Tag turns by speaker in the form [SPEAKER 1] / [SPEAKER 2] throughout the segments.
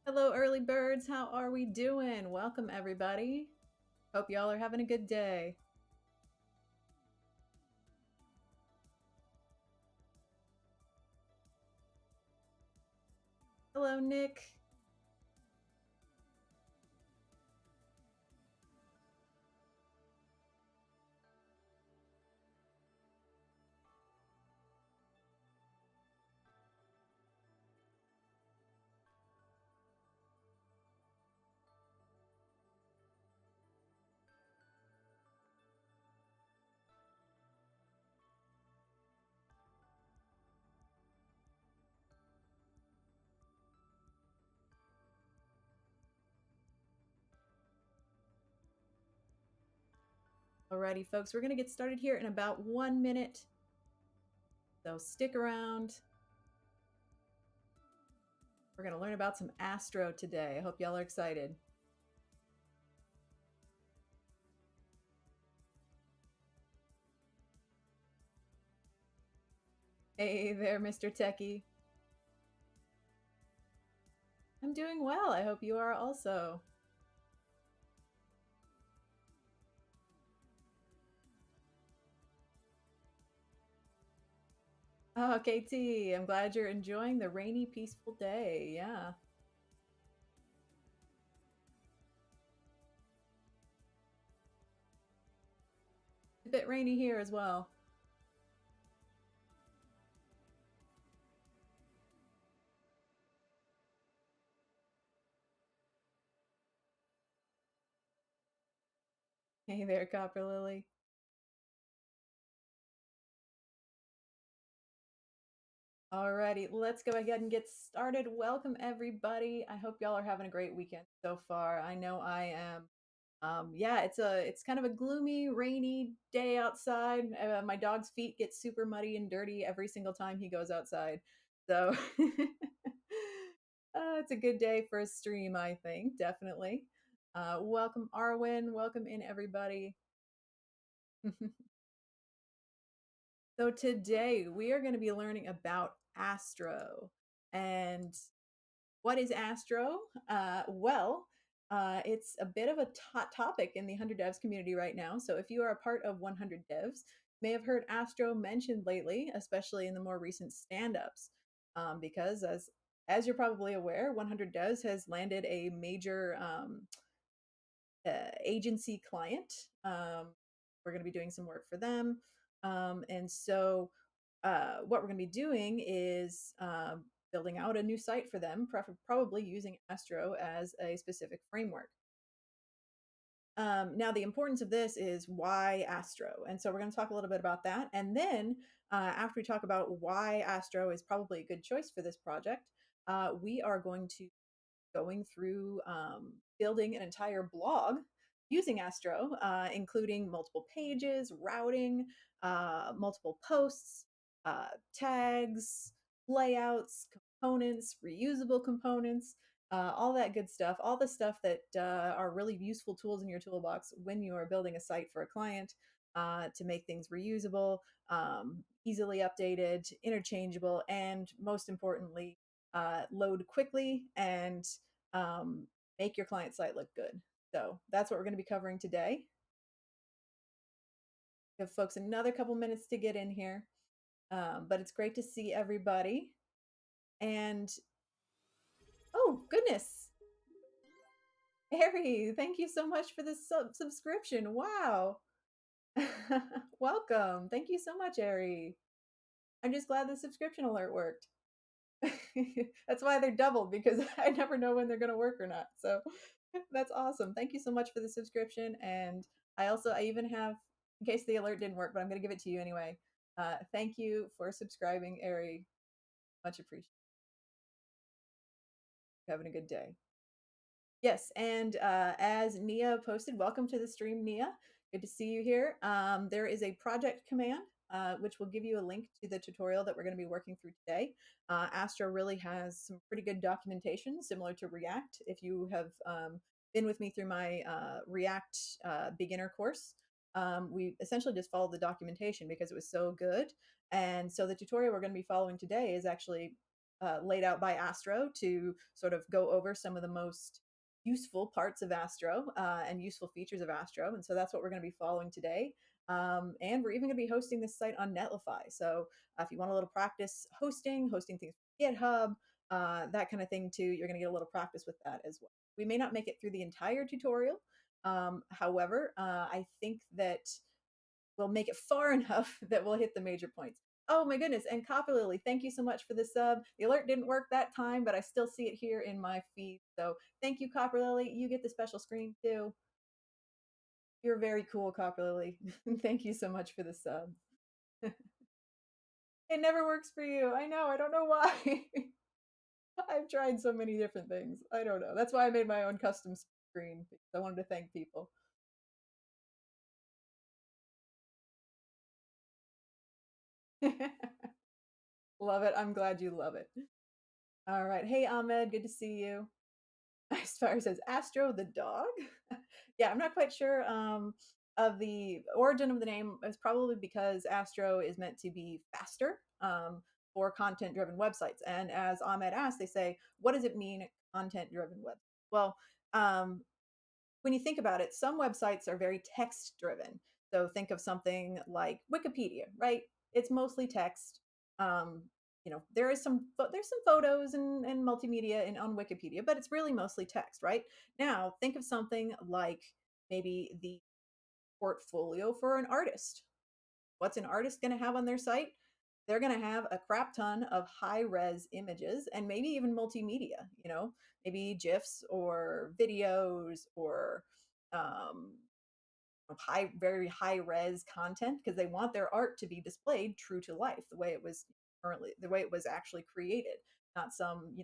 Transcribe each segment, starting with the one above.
[SPEAKER 1] Hello, early birds. How are we doing? Welcome, everybody. Hope y'all are having a good day. Hello, Nick. Alrighty, folks, we're going to get started here in about 1 minute. So stick around. We're going to learn about some Astro today. I hope y'all are excited. Hey there, Mr. Techie. I'm doing well. I hope you are also. Oh, KT, I'm glad you're enjoying the rainy, peaceful day. Yeah. A bit rainy here as well. Hey there, Copper Lily. Alrighty, let's go ahead and get started. Welcome everybody. I hope y'all are having a great weekend so far. I know I am. Yeah, it's kind of a gloomy, rainy day outside. My dog's feet get super muddy and dirty every single time he goes outside. So it's a good day for a stream, I think, definitely. Welcome Arwen, welcome in everybody. So today we are going to be learning about Astro. And what is Astro? It's a bit of a hot topic in the 100 Devs community right now. So if you are a part of 100 Devs, you may have heard Astro mentioned lately, especially in the more recent stand-ups, because as you're probably aware, 100 Devs has landed a major agency client. We're going to be doing some work for them, and so what we're going to be doing is building out a new site for them, probably using Astro as a specific framework. Now, the importance of this is why Astro. And so we're going to talk a little bit about that. And then after we talk about why Astro is probably a good choice for this project, we are going to going through building an entire blog using Astro, including multiple pages, routing, multiple posts, tags, layouts, components, reusable components, all that good stuff, all the stuff that are really useful tools in your toolbox when you are building a site for a client to make things reusable, easily updated, interchangeable, and most importantly, load quickly and make your client site look good. So that's what we're going to be covering today. Give folks another couple minutes to get in here, but it's great to see everybody. And oh goodness, Ari, thank you so much for this subscription. Wow. Welcome. Thank you so much, Ari. I'm just glad the subscription alert worked. That's why they're doubled, because I never know when they're going to work or not. So that's awesome. Thank you so much for the subscription. And I even have, in case the alert didn't work, but I'm going to give it to you anyway. Thank you for subscribing, Ari. Much appreciated. Having a good day. Yes, and as Nia posted, welcome to the stream, Nia. Good to see you here. There is a project command, which will give you a link to the tutorial that we're going to be working through today. Astro really has some pretty good documentation, similar to React. If you have been with me through my React beginner course, we essentially just followed the documentation because it was so good. And so the tutorial we're going to be following today is actually laid out by Astro to sort of go over some of the most useful parts of Astro and useful features of Astro. And so that's what we're going to be following today. And we're even going to be hosting this site on Netlify. So if you want a little practice hosting things for GitHub, that kind of thing too, you're going to get a little practice with that as well. We may not make it through the entire tutorial. However, I think that we'll make it far enough that we'll hit the major points. Oh my goodness. And Copper Lily, thank you so much for the sub. The alert didn't work that time, but I still see it here in my feed. So thank you, Copper Lily. You get the special screen too. You're very cool, Copper Lily. Thank you so much for the sub. It never works for you. I know. I don't know why. I've tried so many different things. I don't know. That's why I made my own custom screen because I wanted to thank people. Love it. I'm glad you love it. All right. Hey, Ahmed. Good to see you. As says Astro the dog. Yeah, I'm not quite sure of the origin of the name. It's probably because Astro is meant to be faster for content driven websites. And as Ahmed asked, they say, what does it mean, content driven web? Well, um, when you think about it, some websites are very text driven. So think of something like Wikipedia, right? It's mostly text. Um, there's some photos and multimedia on Wikipedia, but it's really mostly text, right? Now think of something like maybe the portfolio for an artist. What's an artist going to have on their site? They're going to have a crap ton of high res images and maybe even multimedia, maybe GIFs or videos or um, very high res content because they want their art to be displayed true to life, the way it was actually created, not some,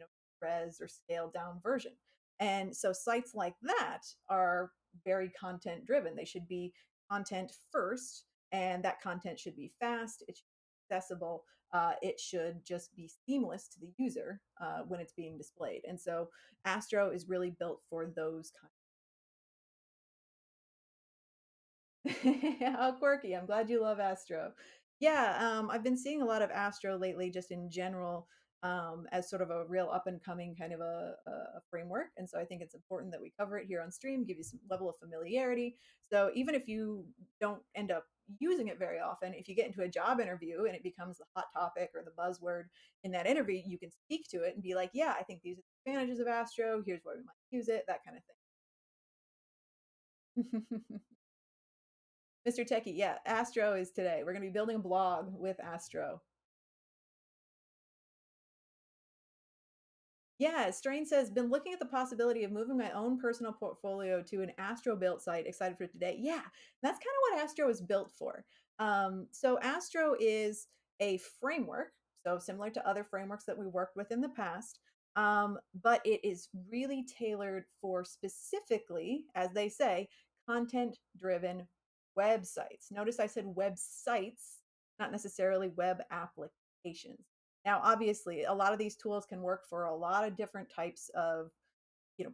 [SPEAKER 1] res or scaled down version. And so sites like that are very content driven. They should be content first, and that content should be fast, it should be accessible, it should just be seamless to the user when it's being displayed. And so Astro is really built for those kinds. How quirky. I'm glad you love Astro. Yeah, I've been seeing a lot of Astro lately, just in general, as sort of a real up and coming kind of a framework. And so I think it's important that we cover it here on stream, give you some level of familiarity. So even if you don't end up using it very often, if you get into a job interview and it becomes the hot topic or the buzzword in that interview, you can speak to it and be like, yeah, I think these are the advantages of Astro. Here's why we might use it, that kind of thing. Mr. Techie, yeah, Astro is today. We're going to be building a blog with Astro. Yeah, Strain says, been looking at the possibility of moving my own personal portfolio to an Astro built site. Excited for today. Yeah, that's kind of what Astro is built for. So Astro is a framework, so similar to other frameworks that we worked with in the past, but it is really tailored for specifically, as they say, content driven websites. Notice I said websites, not necessarily web applications. Now, obviously, a lot of these tools can work for a lot of different types of,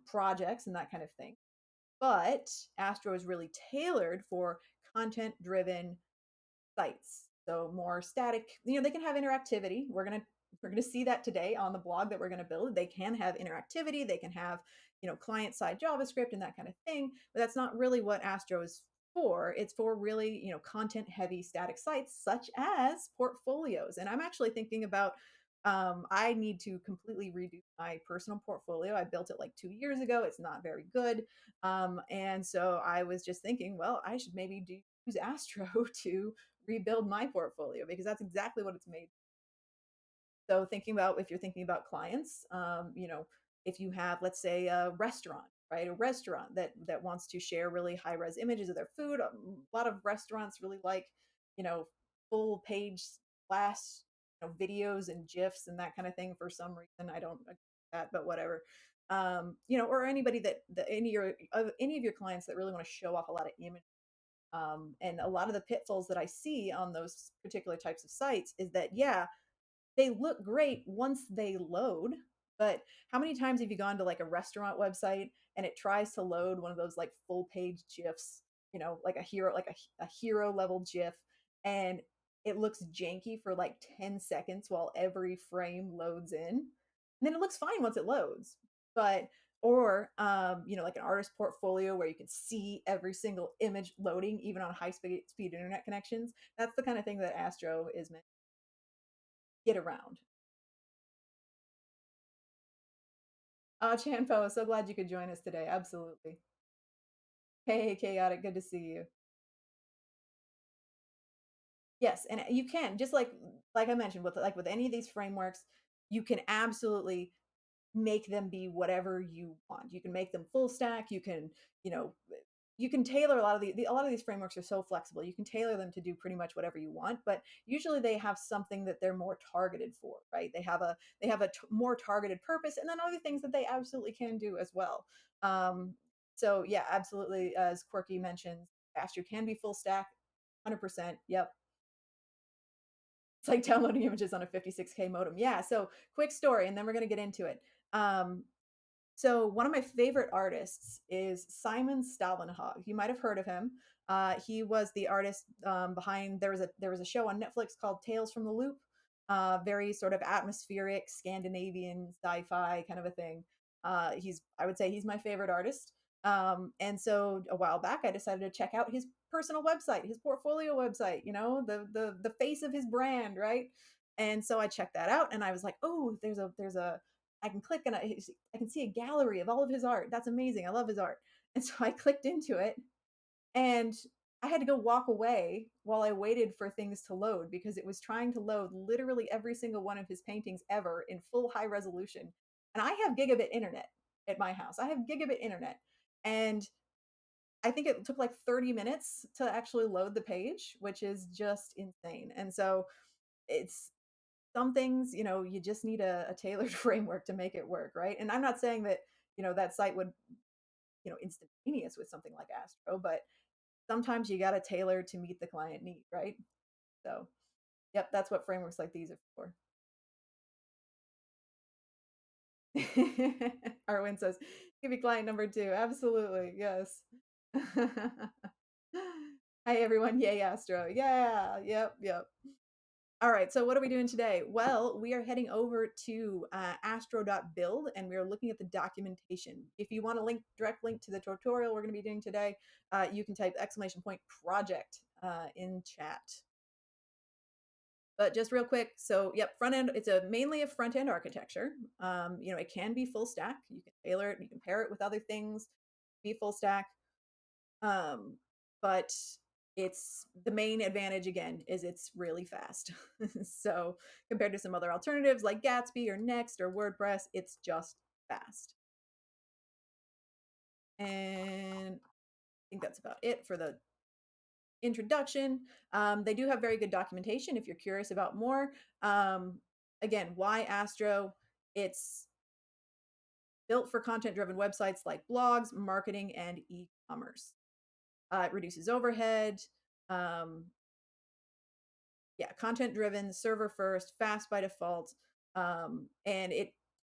[SPEAKER 1] projects and that kind of thing. But Astro is really tailored for content-driven sites. So more static, they can have interactivity. We're gonna see that today on the blog that we're gonna build. They can have interactivity, they can have, client-side JavaScript and that kind of thing, but that's not really what Astro is for. It's for really, content-heavy static sites such as portfolios. And I'm actually thinking about I need to completely redo my personal portfolio. I built it like 2 years ago. It's not very good. And so I was just thinking, well, I should maybe use Astro to rebuild my portfolio because that's exactly what it's made. So thinking about if you're thinking about clients, if you have, let's say, a restaurant, right, a restaurant that wants to share really high res images of their food. A lot of restaurants really like, full page splash, videos and gifs and that kind of thing. For some reason, I don't agree with that, but whatever. Or anybody that any of your clients that really want to show off a lot of images. And a lot of the pitfalls that I see on those particular types of sites is that, yeah, they look great once they load, but how many times have you gone to like a restaurant website and it tries to load one of those like full page gifs, like a hero level gif, and it looks janky for like 10 seconds while every frame loads in? And then it looks fine once it loads. But or like an artist portfolio where you can see every single image loading, even on high speed internet connections. That's the kind of thing that Astro is meant to get around. Chanpo, so glad you could join us today. Absolutely. Hey, chaotic, good to see you. Yes, and you can just like I mentioned with any of these frameworks, you can absolutely make them be whatever you want. You can make them full stack. You know, you can tailor a lot of a lot of these frameworks are so flexible. You can tailor them to do pretty much whatever you want, but usually they have something that they're more targeted for, right? They have a more targeted purpose, and then other things that they absolutely can do as well. Um, so yeah, absolutely. As Quirky mentions, Astro can be full stack, 100%. Yep, it's like downloading images on a 56K modem. Yeah. So quick story, and then we're gonna get into it. Um, so one of my favorite artists is Simon Stalenhag. You might have heard of him. He was the artist behind. There was a show on Netflix called Tales from the Loop. Very sort of atmospheric Scandinavian sci-fi kind of a thing. I would say he's my favorite artist. And so a while back, I decided to check out his personal website, his portfolio website. The face of his brand, right? And so I checked that out, and I was like, oh, there's a I can click and I can see a gallery of all of his art. That's amazing. I love his art. And so I clicked into it, and I had to go walk away while I waited for things to load because it was trying to load literally every single one of his paintings ever in full high resolution. And I have gigabit internet at my house. I have gigabit internet. And I think it took like 30 minutes to actually load the page, which is just insane. And so it's some things, you just need a tailored framework to make it work, right? And I'm not saying that, that site would, instantaneous with something like Astro, but sometimes you got to tailor to meet the client need, right? So, yep, that's what frameworks like these are for. Arwin says, give me client number two. Absolutely. Yes. Hi, everyone. Yay, Astro. Yeah. Yep. Yep. All right, so what are we doing today? Well, we are heading over to astro.build, and we are looking at the documentation. If you want a direct link to the tutorial we're going to be doing today, you can type !project in chat. But just real quick, so yep, front end, it's mainly a front end architecture. It can be full stack. You can tailor it, you can pair it with other things, be full stack. But it's the main advantage again is it's really fast. So compared to some other alternatives like Gatsby or Next or WordPress, it's just fast. And I think that's about it for the introduction. They do have very good documentation if you're curious about more. Again, why Astro? It's built for content-driven websites like blogs, marketing, and e-commerce. It reduces overhead. Um, yeah, content-driven, server first, fast by default, and it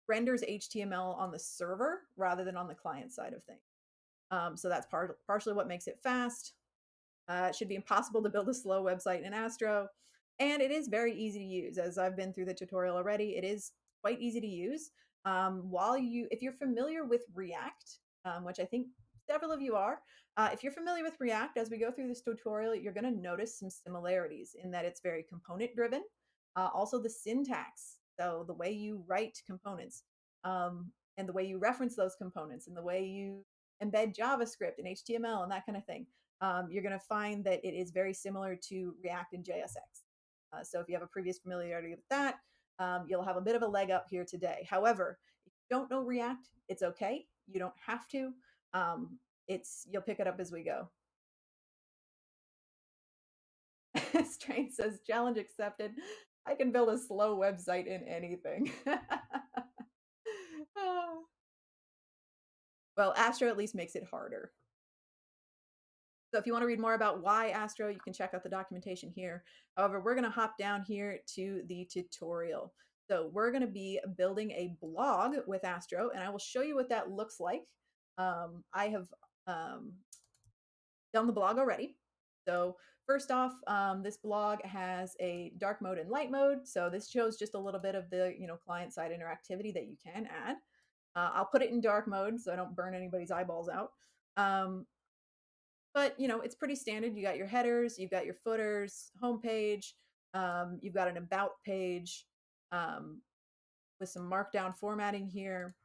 [SPEAKER 1] renders HTML on the server rather than on the client side of things. So that's partially what makes it fast. It should be impossible to build a slow website in Astro. And it is very easy to use. As I've been through the tutorial already, it is quite easy to use. If you're familiar with React, which I think several of you are, if you're familiar with React, as we go through this tutorial, you're going to notice some similarities in that it's very component driven. Also, the syntax, so the way you write components, and the way you reference those components, and the way you embed JavaScript and HTML and that kind of thing, you're going to find that it is very similar to React and JSX. So if you have a previous familiarity with that, you'll have a bit of a leg up here today. However, if you don't know React, it's okay. You don't have to. You'll pick it up as we go. Strain says, challenge accepted. I can build a slow website in anything. Well, Astro at least makes it harder. So if you want to read more about why Astro, you can check out the documentation here. However, we're going to hop down here to the tutorial. So we're going to be building a blog with Astro, and I will show you what that looks like. I have done the blog already. So first off, this blog has a dark mode and light mode. So this shows just a little bit of the client side interactivity that you can add. I'll put it in dark mode so I don't burn anybody's eyeballs out. Um, but it's pretty standard. You got your headers, you've got your footers, homepage, you've got an about page um, with some markdown formatting here.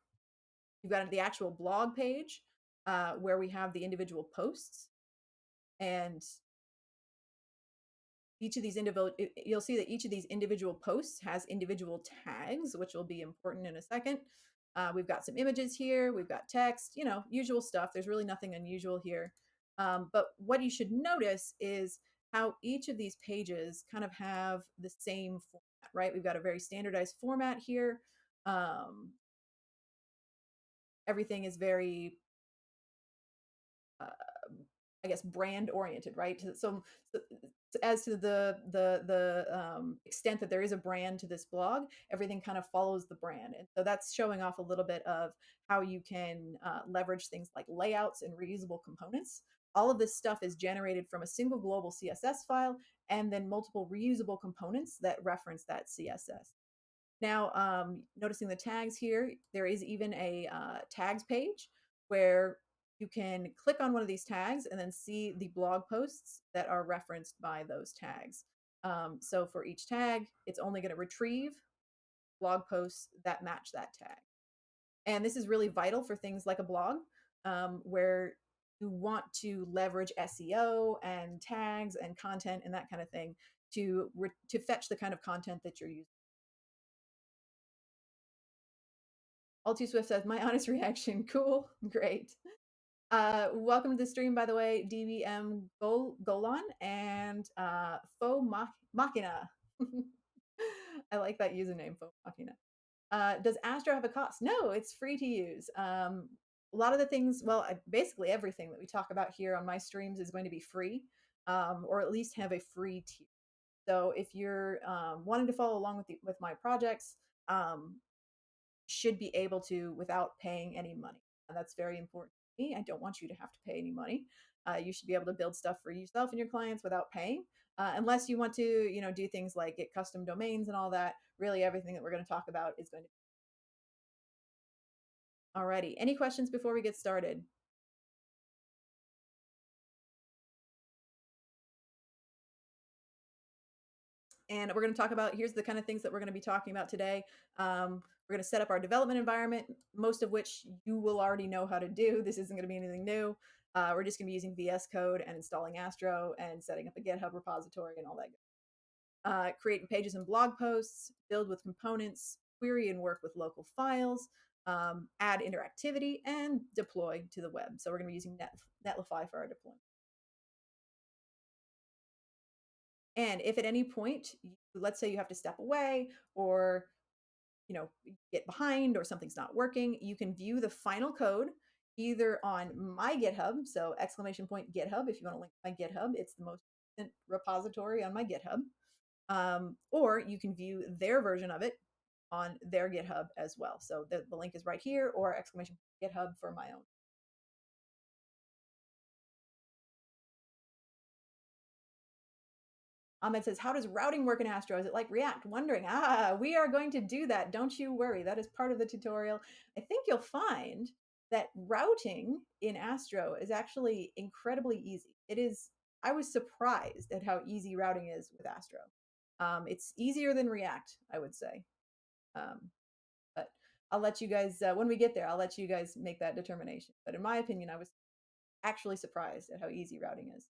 [SPEAKER 1] You've got the actual blog page where we have the individual posts, and each of these individual you'll see that each of these individual posts has individual tags, which will be important in a second. We've got some images here, we've got text, usual stuff. There's really nothing unusual here. But what you should notice is how each of these pages kind of have the same format, right? We've got a very standardized format here. um, Everything is very uh, I guess brand oriented, right? So as to the extent that there is a brand to this blog, everything kind of follows the brand, and so that's showing off a little bit of how you can leverage things like layouts and reusable components. All of this stuff is generated from a single global CSS file, and then multiple reusable components that reference that CSS. Now, noticing the tags here, there is even a tags page where you can click on one of these tags and then see the blog posts that are referenced by those tags. So for each tag, it's only going to retrieve blog posts that match that tag. And this is really vital for things like a blog, where you want to leverage SEO and tags and content and that kind of thing to fetch the kind of content that you're using. All Too Swift says, my honest reaction, cool, great. Welcome to the stream, by the way, DBM Golan and Faux Machina. I like that username, Faux Machina. Does Astro have a cost? No, it's free to use. A lot of the things, well, basically everything that we talk about here on my streams is going to be free, or at least have a free tier. So if you're wanting to follow along with my projects, should be able to without paying any money. And that's very important to me. I don't want you to have to pay any money. You should be able to build stuff for yourself and your clients without paying, unless you want to, do things like get custom domains and all that. Really, everything that we're going to talk about is going to. Alrighty. Any questions before we get started? And we're going to talk about, here's the kind of things that we're going to be talking about today. We're going to set up our development environment, most of which you will already know how to do. This isn't going to be anything new. We're just going to be using VS Code and installing Astro and setting up a GitHub repository and all that. Creating pages and blog posts, build with components, query and work with local files, add interactivity, and deploy to the web. So we're going to be using Netlify for our deployment. And if at any point, let's say you have to step away or get behind or something's not working, you can view the final code either on my GitHub, so !GitHub if you want to link my GitHub. It's the most recent repository on my GitHub. Or you can view their version of it on their GitHub as well. So the link is right here, or !GitHub for my own. Ahmed says, how does routing work in Astro? Is it like React? Wondering. We are going to do that. Don't you worry. That is part of the tutorial. I think you'll find that routing in Astro is actually incredibly easy. It is, I was surprised at how easy routing is with Astro. It's easier than React, I would say. But I'll let you guys, when we get there, I'll let you guys make that determination. But in my opinion, I was actually surprised at how easy routing is.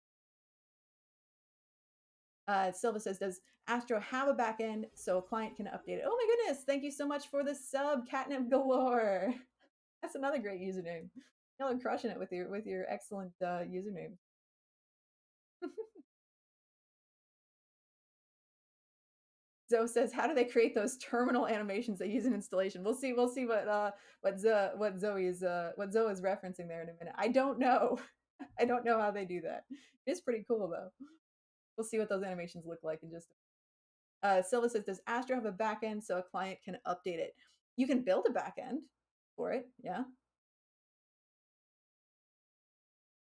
[SPEAKER 1] Silva says, does Astro have a backend so a client can update it? Oh my goodness, thank you so much for the sub, Catnip Galore. That's another great username. Y'all are crushing it with your excellent username. Zoe says, how do they create those terminal animations they use in installation? We'll see what Zoe is referencing there in a minute. I don't know. I don't know how they do that. It's pretty cool though. We'll see what those animations look like in just a minute. Silva says, does Astro have a backend so a client can update it? You can build a backend for it, yeah.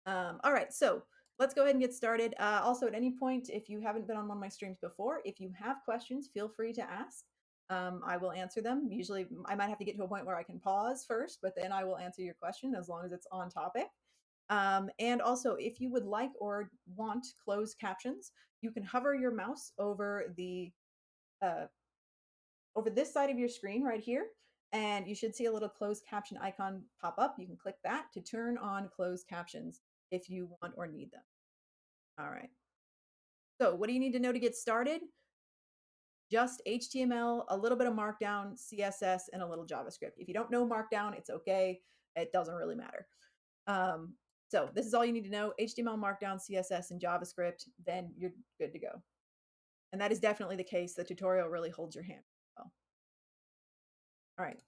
[SPEAKER 1] All right, so let's go ahead and get started. Also, at any point, if you haven't been on one of my streams before, if you have questions, feel free to ask. I will answer them. Usually, I might have to get to a point where I can pause first, but then I will answer your question as long as it's on topic. And also, if you would like or want closed captions, you can hover your mouse uh, over this side of your screen right here, and you should see a little closed caption icon pop up. You can click that to turn on closed captions if you want or need them. All right. So, what do you need to know to get started? Just HTML, a little bit of Markdown, CSS, and a little JavaScript. If you don't know Markdown, it's okay. It doesn't really matter. Um, so this is all you need to know: HTML, Markdown, CSS, and JavaScript. Then you're good to go. And that is definitely the case. The tutorial really holds your hand. Well. All right.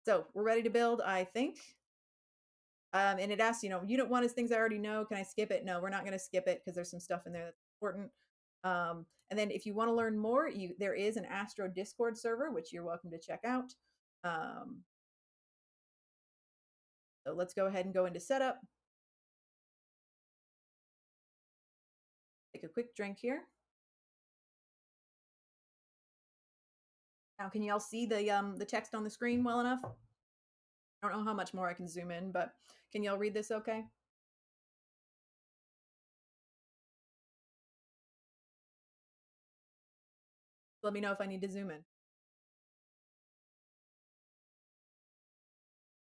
[SPEAKER 1] So we're ready to build, I think. And it asks, unit one is things I already know. Can I skip it? No, we're not going to skip it because there's some stuff in there that's important. And then if you want to learn more, there is an Astro Discord server, which you're welcome to check out. So let's go ahead and go into setup. Take a quick drink here. Now, can you all see the text on the screen well enough? I don't know how much more I can zoom in, but can y'all read this okay? Let me know if I need to zoom in.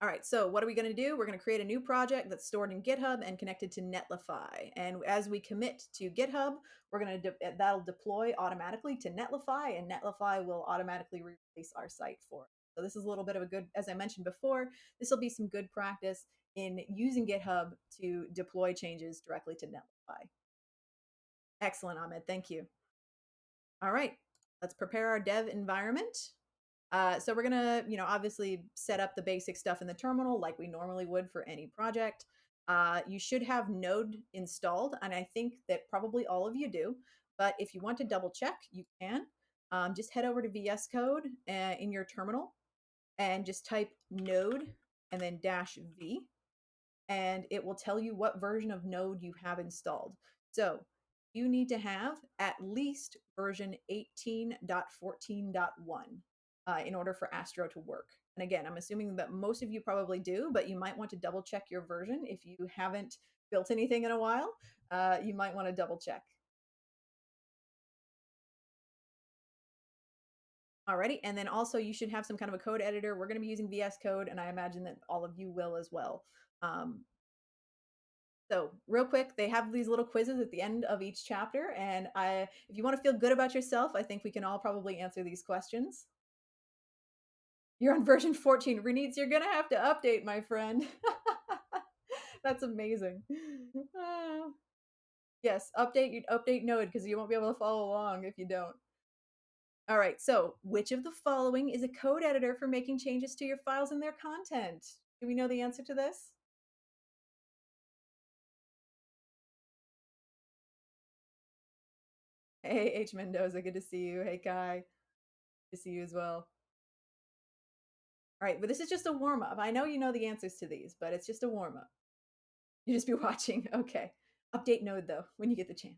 [SPEAKER 1] All right, so what are we going to do? We're going to create a new project that's stored in GitHub and connected to Netlify. And as we commit to GitHub, we're going to that'll deploy automatically to Netlify, and Netlify will automatically release our site for it. So this is a little bit of a good, as I mentioned before, this will be some good practice in using GitHub to deploy changes directly to Netlify. Excellent, Ahmed. Thank you. All right, let's prepare our dev environment. So we're gonna, obviously set up the basic stuff in the terminal like we normally would for any project. You should have Node installed, and I think that probably all of you do. But if you want to double check, you can. Just head over to VS Code in your terminal and just type node and then -v, and it will tell you what version of Node you have installed. So you need to have at least version 18.14.1 in order for Astro to work. And again, I'm assuming that most of you probably do, but you might want to double check your version. If you haven't built anything in a while, you might want to double check. Alrighty, and then also you should have some kind of a code editor. We're going to be using VS Code, and I imagine that all of you will as well. So real quick, they have these little quizzes at the end of each chapter, and if you want to feel good about yourself, I think we can all probably answer these questions. You're on version 14. Renitz, you're gonna have to update, my friend. That's amazing. Yes, update Node because you won't be able to follow along if you don't. All right, so which of the following is a code editor for making changes to your files and their content? Do we know the answer to this? Hey, H. Mendoza, good to see you. Hey, Kai, good to see you as well. All right, but this is just a warm up. I know you know the answers to these, but it's just a warm up. You just be watching. Okay. Update Node though when you get the chance.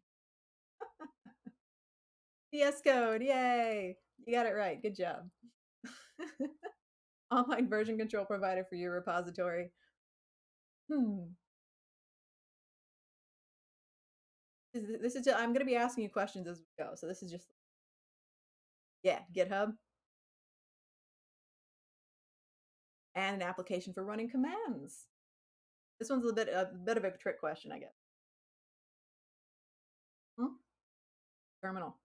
[SPEAKER 1] VS Code, yay! You got it right. Good job. Online version control provider for your repository. This is just, I'm going to be asking you questions as we go. So this is just, yeah, GitHub and an application for running commands. This one's a bit of a trick question, I guess. Hmm? Terminal.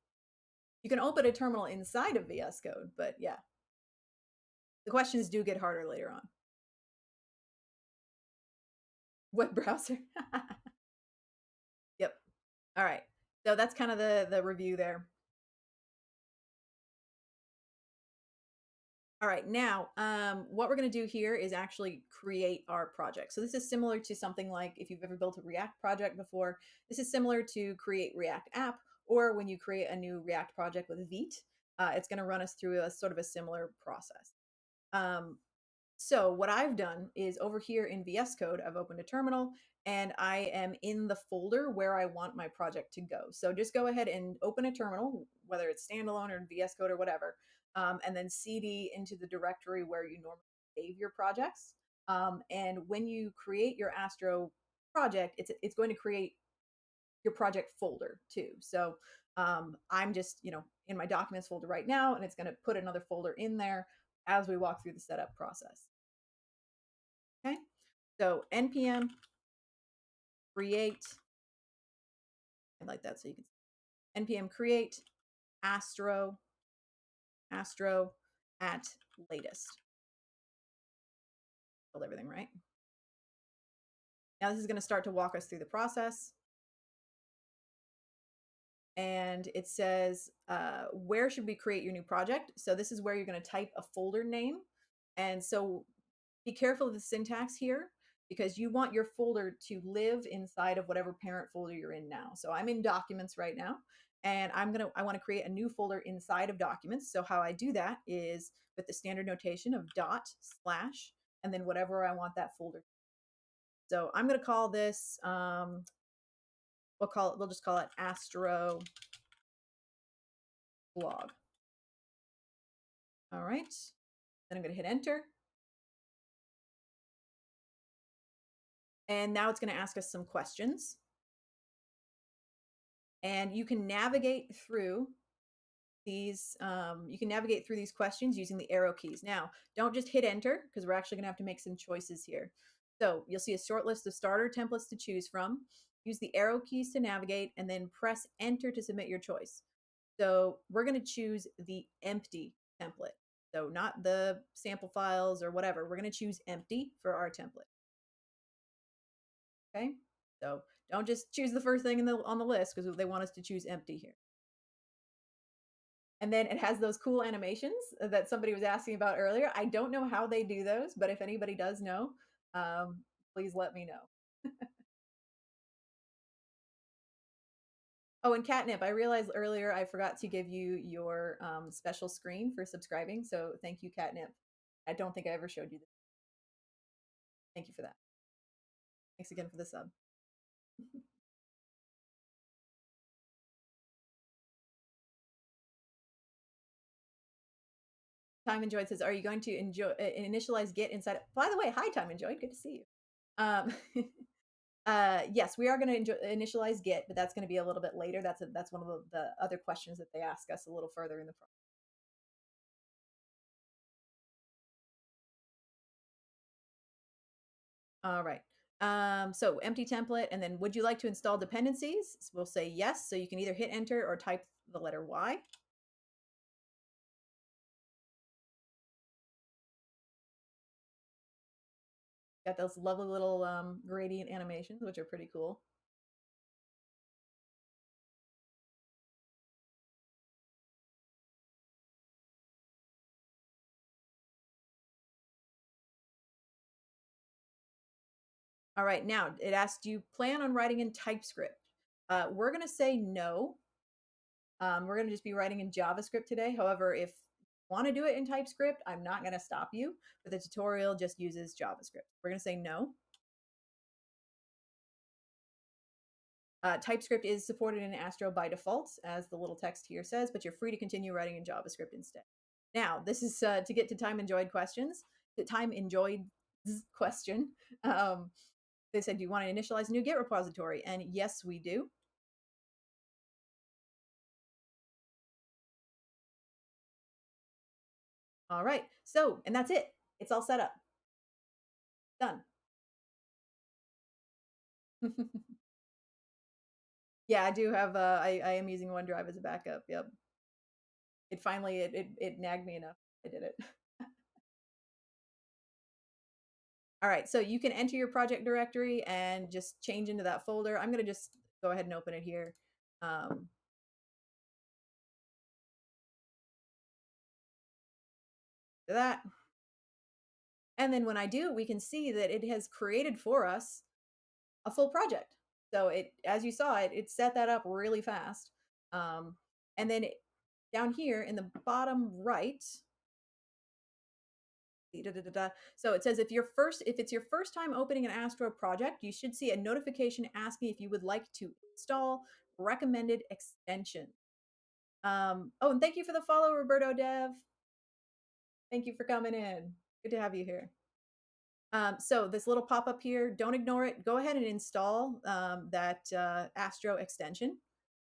[SPEAKER 1] You can open a terminal inside of VS Code, but yeah. The questions do get harder later on. Web browser. Yep. All right. So that's kind of the review there. All right, now what we're going to do here is actually create our project. So this is similar to something like if you've ever built a React project before. This is similar to create React app, or when you create a new React project with Vite, it's going to run us through a sort of a similar process. So what I've done is over here in VS Code, I've opened a terminal and I am in the folder where I want my project to go. So just go ahead and open a terminal, whether it's standalone or in VS Code or whatever, and then CD into the directory where you normally save your projects. And when you create your Astro project, it's going to create your project folder too. So I'm just, in my documents folder right now, and it's going to put another folder in there as we walk through the setup process. Okay. So npm create, I like that so you can npm create astro at latest. Spelled everything right. Now this is going to start to walk us through the process. And it says, where should we create your new project? So this is where you're going to type a folder name. And so be careful of the syntax here because you want your folder to live inside of whatever parent folder you're in now. So I'm in documents right now, and I want to create a new folder inside of documents. So how I do that is with the standard notation of dot slash and then whatever I want that folder. So I'm going to call this we'll just call it Astro blog. All right. Then I'm going to hit enter. And now it's going to ask us some questions. And you can navigate through these questions using the arrow keys. Now, don't just hit enter because we're actually going to have to make some choices here. So you'll see a short list of starter templates to choose from. Use the arrow keys to navigate and then press enter to submit your choice. So we're going to choose the empty template. So not the sample files or whatever. We're going to choose empty for our template. Okay. So don't just choose the first thing on the list because they want us to choose empty here. And then it has those cool animations that somebody was asking about earlier. I don't know how they do those, but if anybody does know, please let me know. Oh, and Catnip, I realized earlier I forgot to give you your special screen for subscribing. So thank you, Catnip. I don't think I ever showed you this. Thank you for that. Thanks again for the sub. Time Enjoyed says, "Are you going to initialize Git inside?" By the way, hi, Time Enjoyed. Good to see you. Yes, we are going to initialize Git, but that's going to be a little bit later. That's one of the other questions that they ask us a little further in the process. All right. So empty template, and then would you like to install dependencies? So we'll say yes. So you can either hit enter or type the letter Y. Got those lovely little gradient animations, which are pretty cool. All right, now it asks, do you plan on writing in TypeScript? We're going to say no. We're going to just be writing in JavaScript today. However, if you want to do it in TypeScript, I'm not going to stop you, but the tutorial just uses JavaScript. We're going to say no. TypeScript is supported in Astro by default, as the little text here says, but you're free to continue writing in JavaScript instead. Now, this is to get to time enjoyed questions. The time enjoyed question. They said, do you want to initialize a new Git repository? And yes, we do. All right. So, and that's it. It's all set up. Done. Yeah, I do have, I am using OneDrive as a backup. Yep. It finally, it nagged me enough. I did it. All right, so you can enter your project directory and just change into that folder. I'm going to just go ahead and open it here. That. And then when I do, we can see that it has created for us a full project. So it, as you saw, it set that up really fast. And then down here in the bottom right, Da, da, da, da. So it says if it's your first time opening an Astro project, you should see a notification asking if you would like to install recommended extension. Oh, and thank you for the follow, Roberto Dev. Thank you for coming in. Good to have you here. So this little pop up here, don't ignore it. Go ahead and install that Astro extension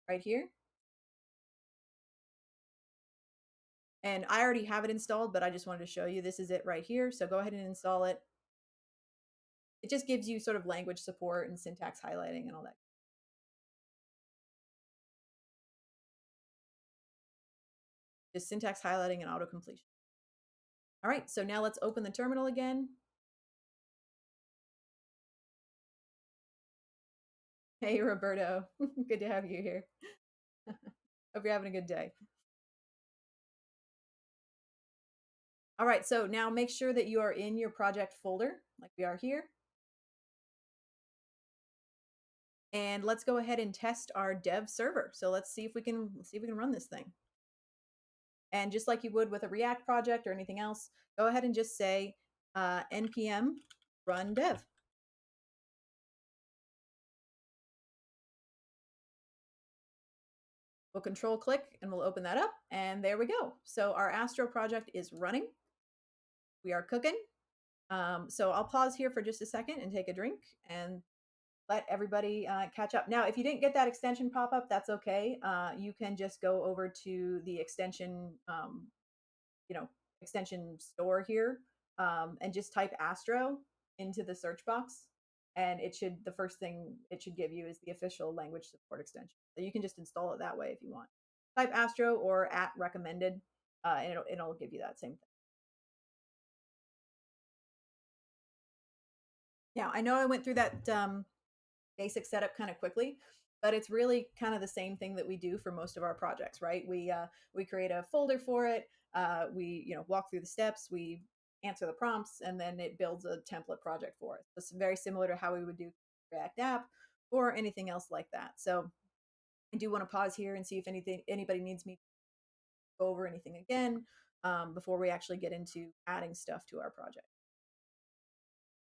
[SPEAKER 1] right here. And I already have it installed, but I just wanted to show you this is it right here. So go ahead and install it. It just gives you sort of language support and syntax highlighting and all that. Just syntax highlighting and auto completion. All right, so now let's open the terminal again. Hey, Roberto. Good to have you here. Hope you're having a good day. All right, so now make sure that you are in your project folder like we are here. And let's go ahead and test our dev server. So let's see if we can run this thing. And just like you would with a React project or anything else, go ahead and just say npm run dev. We'll control click and we'll open that up. And there we go. So our Astro project is running. We are cooking. So I'll pause here for just a second and take a drink and let everybody catch up. Now, if you didn't get that extension pop up, that's okay. You can just go over to the extension, extension store here, and just type Astro into the search box. And the first thing it should give you is the official language support extension. So you can just install it that way if you want. Type Astro or at recommended, and it'll give you that same thing. Now, I know I went through that basic setup kind of quickly, but it's really kind of the same thing that we do for most of our projects, right? We create a folder for it. We walk through the steps. We answer the prompts, and then it builds a template project for us. It's very similar to how we would do React app or anything else like that. So I do want to pause here and see if anybody needs me to go over anything again before we actually get into adding stuff to our project.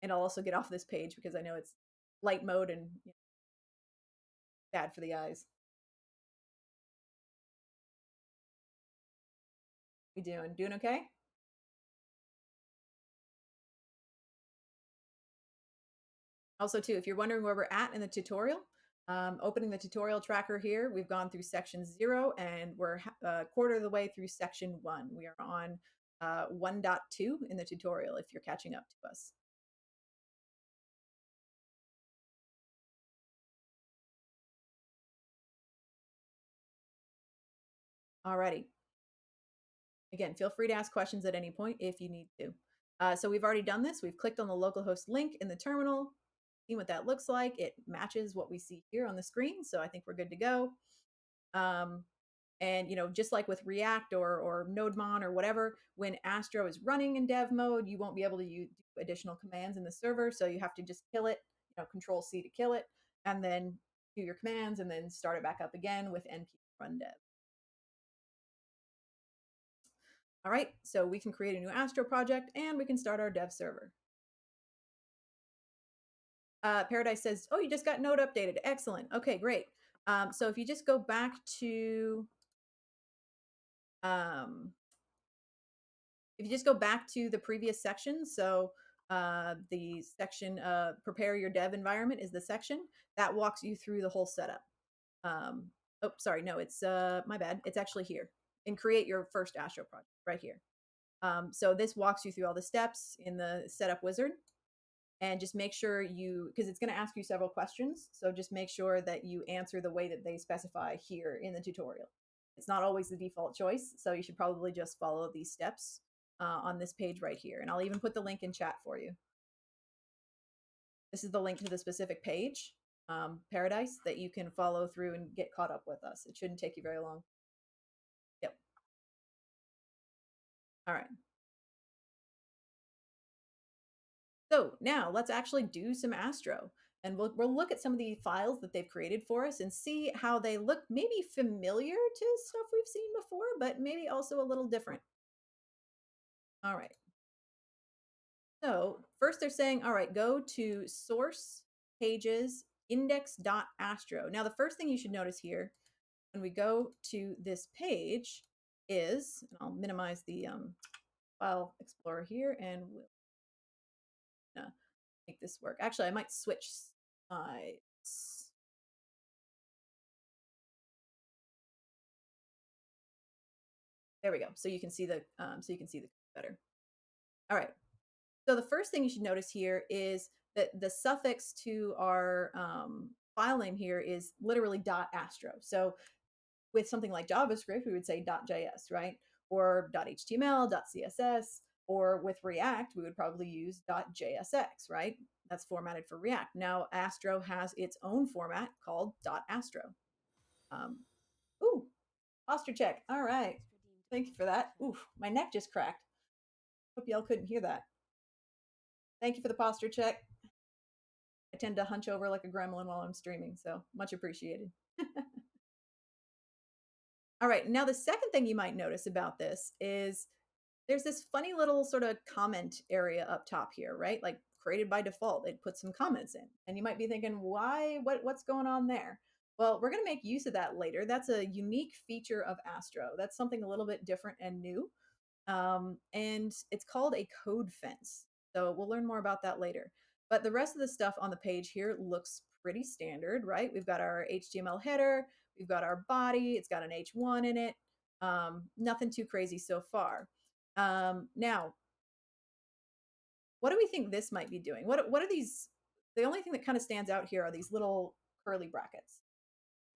[SPEAKER 1] And I'll also get off this page because I know it's light mode and bad for the eyes. We doing okay? Also, too, if you're wondering where we're at in the tutorial, opening the tutorial tracker here, we've gone through section 0 and we're a quarter of the way through section 1. We are on 1.2 in the tutorial if you're catching up to us. Alrighty. Again, feel free to ask questions at any point if you need to. So we've already done this. We've clicked on the localhost link in the terminal, seen what that looks like. It matches what we see here on the screen, so I think we're good to go. And just like with React or NodeMon or whatever, when Astro is running in dev mode, you won't be able to do additional commands in the server. So you have to just kill it, Control C to kill it, and then do your commands and then start it back up again with npm run dev. All right, so we can create a new Astro project and we can start our dev server. Paradise says, oh, you just got Node updated. Excellent. Okay, great. So if you just go back to the previous section, so the section prepare your dev environment is the section that walks you through the whole setup. Oh, sorry, no, it's my bad. It's actually here. And create your first Astro project right here. So this walks you through all the steps in the setup wizard. And just make sure because it's going to ask you several questions. So just make sure that you answer the way that they specify here in the tutorial. It's not always the default choice, so you should probably just follow these steps on this page right here. And I'll even put the link in chat for you. This is the link to the specific page, Paradise, that you can follow through and get caught up with us. It shouldn't take you very long. Yep. All right. So now let's actually do some Astro. And we'll look at some of the files that they've created for us and see how they look maybe familiar to stuff we've seen before, but maybe also a little different. All right. So first they're saying, all right, go to source pages index.astro. Now, the first thing you should notice here when we go to this page is, and I'll minimize the file explorer here and we'll make this work. Actually, I might switch sides. There we go. So you can see the better. All right. So the first thing you should notice here is that the suffix to our file name here is literally .astro. So with something like JavaScript, we would say .js, right? Or .html, .css, or with React, we would probably use .jsx, right? That's formatted for React. Now, Astro has its own format called .astro. Um, ooh, posture check. All right. Thank you for that. Ooh, my neck just cracked. Hope y'all couldn't hear that. Thank you for the posture check. I tend to hunch over like a gremlin while I'm streaming, so much appreciated. All right, now the second thing you might notice about this is there's this funny little sort of comment area up top here, right? Like created by default, it puts some comments in. And you might be thinking, why? What's going on there? Well, we're going to make use of that later. That's a unique feature of Astro. That's something a little bit different and new. And it's called a code fence. So we'll learn more about that later. But the rest of the stuff on the page here looks pretty standard, right? We've got our HTML header, we've got our body, it's got an H1 in it. Nothing too crazy so far. Now, what do we think this might be doing? What are these? The only thing that kind of stands out here are these little curly brackets.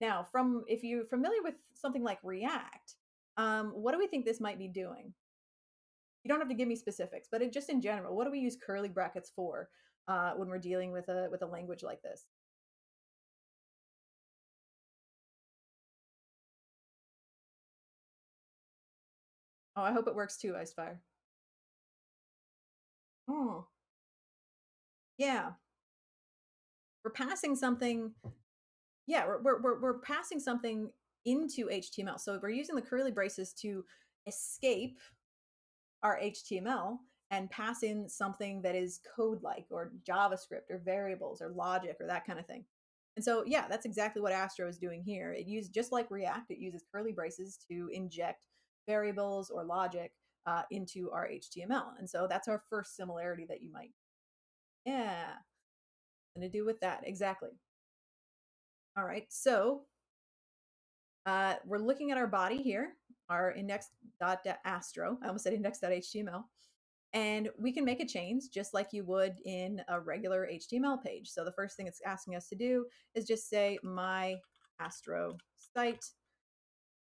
[SPEAKER 1] Now, from if you're familiar with something like React, what do we think this might be doing? You don't have to give me specifics, but just in general, what do we use curly brackets for when we're dealing with a language like this? Oh, I hope it works too, Icefire. Oh, yeah. We're passing something. Yeah, we're passing something into HTML. So we're using the curly braces to escape our HTML and pass in something that is code like or JavaScript or variables or logic or that kind of thing. And so, yeah, that's exactly what Astro is doing here. It uses, just like React, it uses curly braces to inject variables or logic into our HTML. And so that's our first similarity that you might, yeah, going to do with that. Exactly. All right. So we're looking at our body here, our index.astro. I almost said index.html. And we can make a change just like you would in a regular HTML page. So the first thing it's asking us to do is just say my Astro site,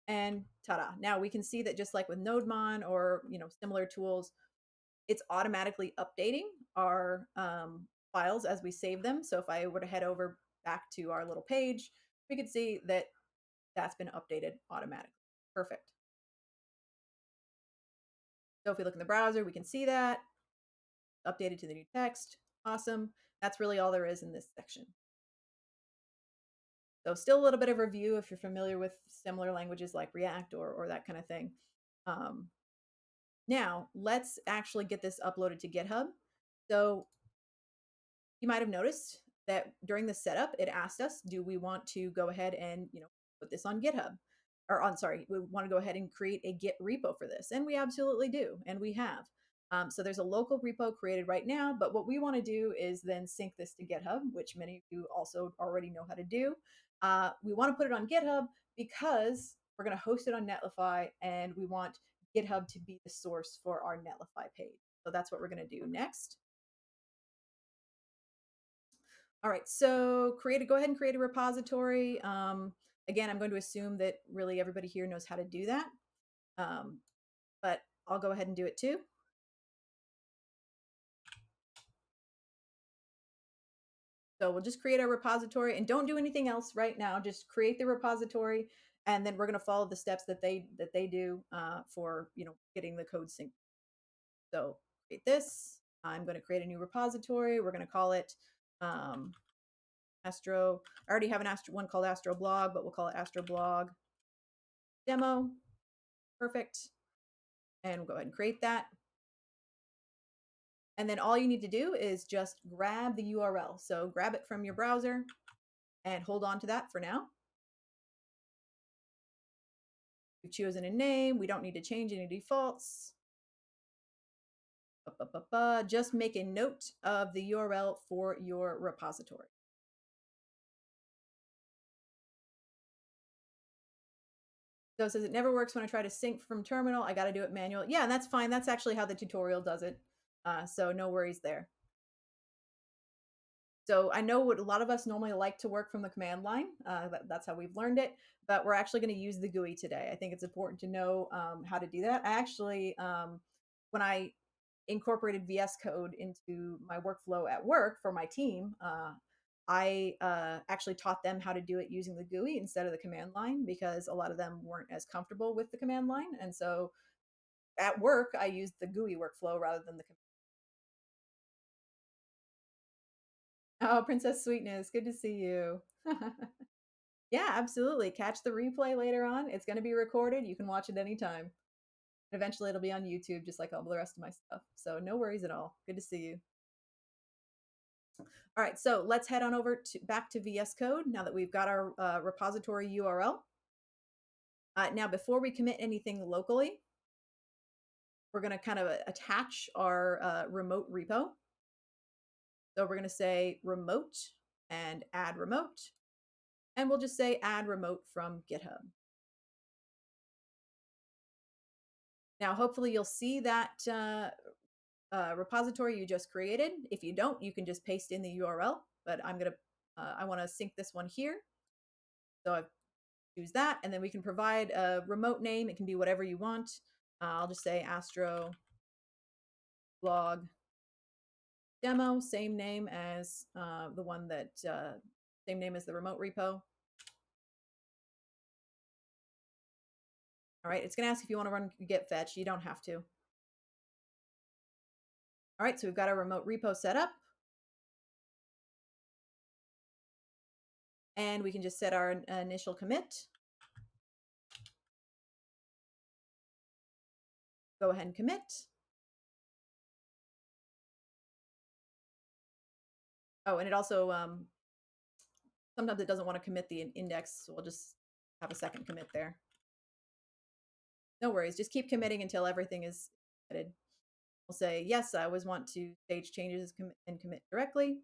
[SPEAKER 1] and ta-da. Now we can see that just like with NodeMon or similar tools, it's automatically updating our files as we save them. So if I were to head over back to our little page, we could see that that's been updated automatically. Perfect. So if we look in the browser, we can see that updated to the new text. Awesome. That's really all there is in this section. So still a little bit of review if you're familiar with similar languages like React or that kind of thing. Um, Now let's actually get this uploaded to GitHub. So you might have noticed that during the setup, it asked us, do we want to go ahead and put this on GitHub? Or on, sorry, we want to go ahead and create a Git repo for this. And we absolutely do, and we have. So there's a local repo created right now, but what we want to do is then sync this to GitHub, which many of you also already know how to do. We want to put it on GitHub because we're going to host it on Netlify, and we want GitHub to be the source for our Netlify page. So that's what we're going to do next. All right, so go ahead and create a repository. Again, I'm going to assume that really everybody here knows how to do that, but I'll go ahead and do it too. So we'll just create our repository and don't do anything else right now. Just create the repository, and then we're going to follow the steps that they do for getting the code synced. So create this. I'm going to create a new repository. We're going to call it Astro. I already have one called Astro Blog, but we'll call it Astro Blog Demo. Perfect. And we'll go ahead and create that. And then all you need to do is just grab the URL. So grab it from your browser and hold on to that for now. We've chosen a name. We don't need to change any defaults. Just make a note of the URL for your repository. So it says it never works when I try to sync from terminal. I got to do it manually. Yeah, and that's fine. That's actually how the tutorial does it. So no worries there. So I know what a lot of us normally like to work from the command line. That's how we've learned it, but we're actually going to use the GUI today. I think it's important to know how to do that. I actually, when I incorporated VS Code into my workflow at work for my team, I actually taught them how to do it using the GUI instead of the command line because a lot of them weren't as comfortable with the command line. And so at work, I used the GUI workflow rather than the command. Oh, Princess Sweetness, good to see you. Yeah, absolutely. Catch the replay later on. It's going to be recorded. You can watch it anytime. Eventually, it'll be on YouTube, just like all the rest of my stuff. So, no worries at all. Good to see you. All right, so let's head on over to back to VS Code now that we've got our repository URL. Now, before we commit anything locally, we're going to kind of attach our remote repo. So we're going to say remote and add remote. And we'll just say add remote from GitHub. Now, hopefully you'll see that repository you just created. If you don't, you can just paste in the URL, but I want to sync this one here. So I choose that, and then we can provide a remote name. It can be whatever you want. I'll just say Astro blog demo, same name as the one that, same name as the remote repo. All right, it's going to ask if you want to run git fetch. You don't have to. All right, so we've got our remote repo set up. And we can just set our initial commit. Go ahead and commit. Oh, and it also, sometimes it doesn't want to commit the index, so we'll just have a second commit there. No worries, just keep committing until everything is committed. We'll say, yes, I always want to stage changes and commit directly.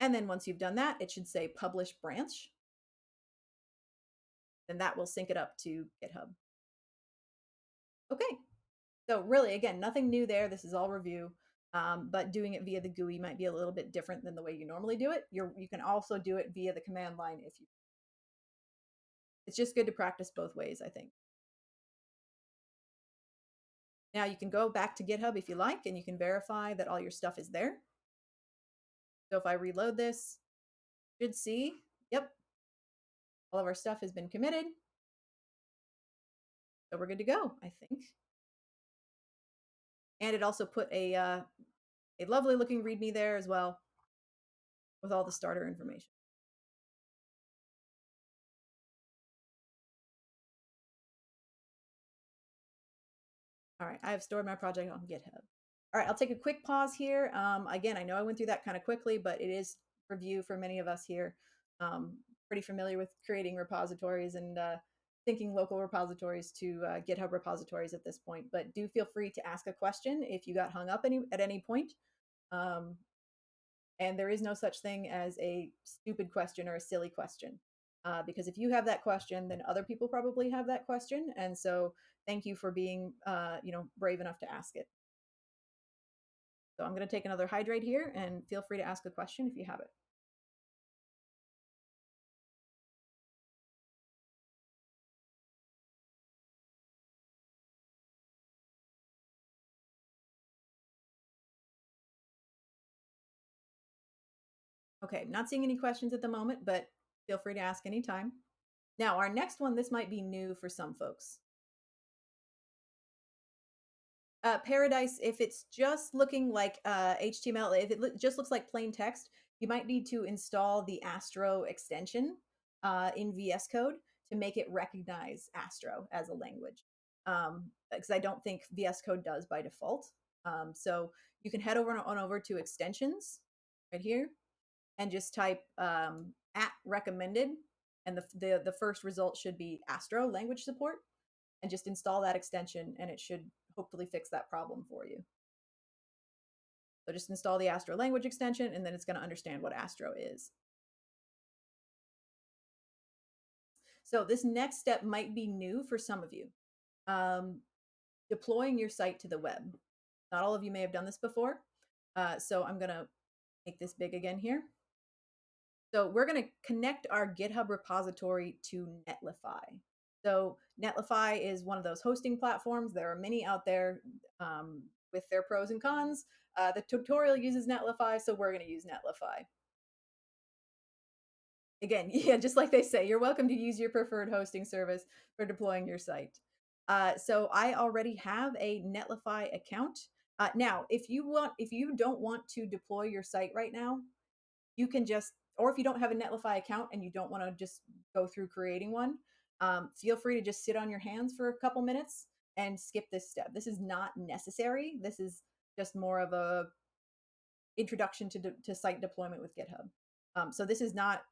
[SPEAKER 1] And then once you've done that, it should say publish branch. Then that will sync it up to GitHub. Okay, so really, again, nothing new there. This is all review. But doing it via the GUI might be a little bit different than the way you normally do it. You can also do it via the command line if you. It's just good to practice both ways, I think. Now you can go back to GitHub if you like, and you can verify that all your stuff is there. So if I reload this, you should see, yep, all of our stuff has been committed. So we're good to go, I think. And it also put a lovely looking README there as well with all the starter information. All right, I have stored my project on GitHub. All right, I'll take a quick pause here. Again, I know I went through that kind of quickly, but it is review for many of us here. Pretty familiar with creating repositories and syncing local repositories to GitHub repositories at this point. But do feel free to ask a question if you got hung up at any point. And there is no such thing as a stupid question or a silly question. Because if you have that question, then other people probably have that question. And so thank you for being brave enough to ask it. So I'm going to take another hydrate here and feel free to ask a question if you have it. Okay, not seeing any questions at the moment, but feel free to ask anytime. Now, our next one, this might be new for some folks. Paradise, if it's just looking like HTML, if it just looks like plain text, you might need to install the Astro extension in VS Code to make it recognize Astro as a language. because I don't think VS Code does by default. So you can head on over to extensions right here and just type at recommended, and the first result should be Astro language support, and just install that extension, and it should hopefully fix that problem for you. So just install the Astro language extension, and then it's going to understand what Astro is. So this next step might be new for some of you. Deploying your site to the web. Not all of you may have done this before. So I'm going to make this big again here. So we're going to connect our GitHub repository to Netlify. So Netlify is one of those hosting platforms. There are many out there with their pros and cons. The tutorial uses Netlify, so we're going to use Netlify. Again, yeah, just like they say, you're welcome to use your preferred hosting service for deploying your site. So I already have a Netlify account. Now, if you don't want to deploy your site right now, you can just, or if you don't have a Netlify account and you don't want to just go through creating one, feel free to just sit on your hands for a couple minutes and skip this step. This is not necessary. This is just more of a introduction to site deployment with GitHub. So this is not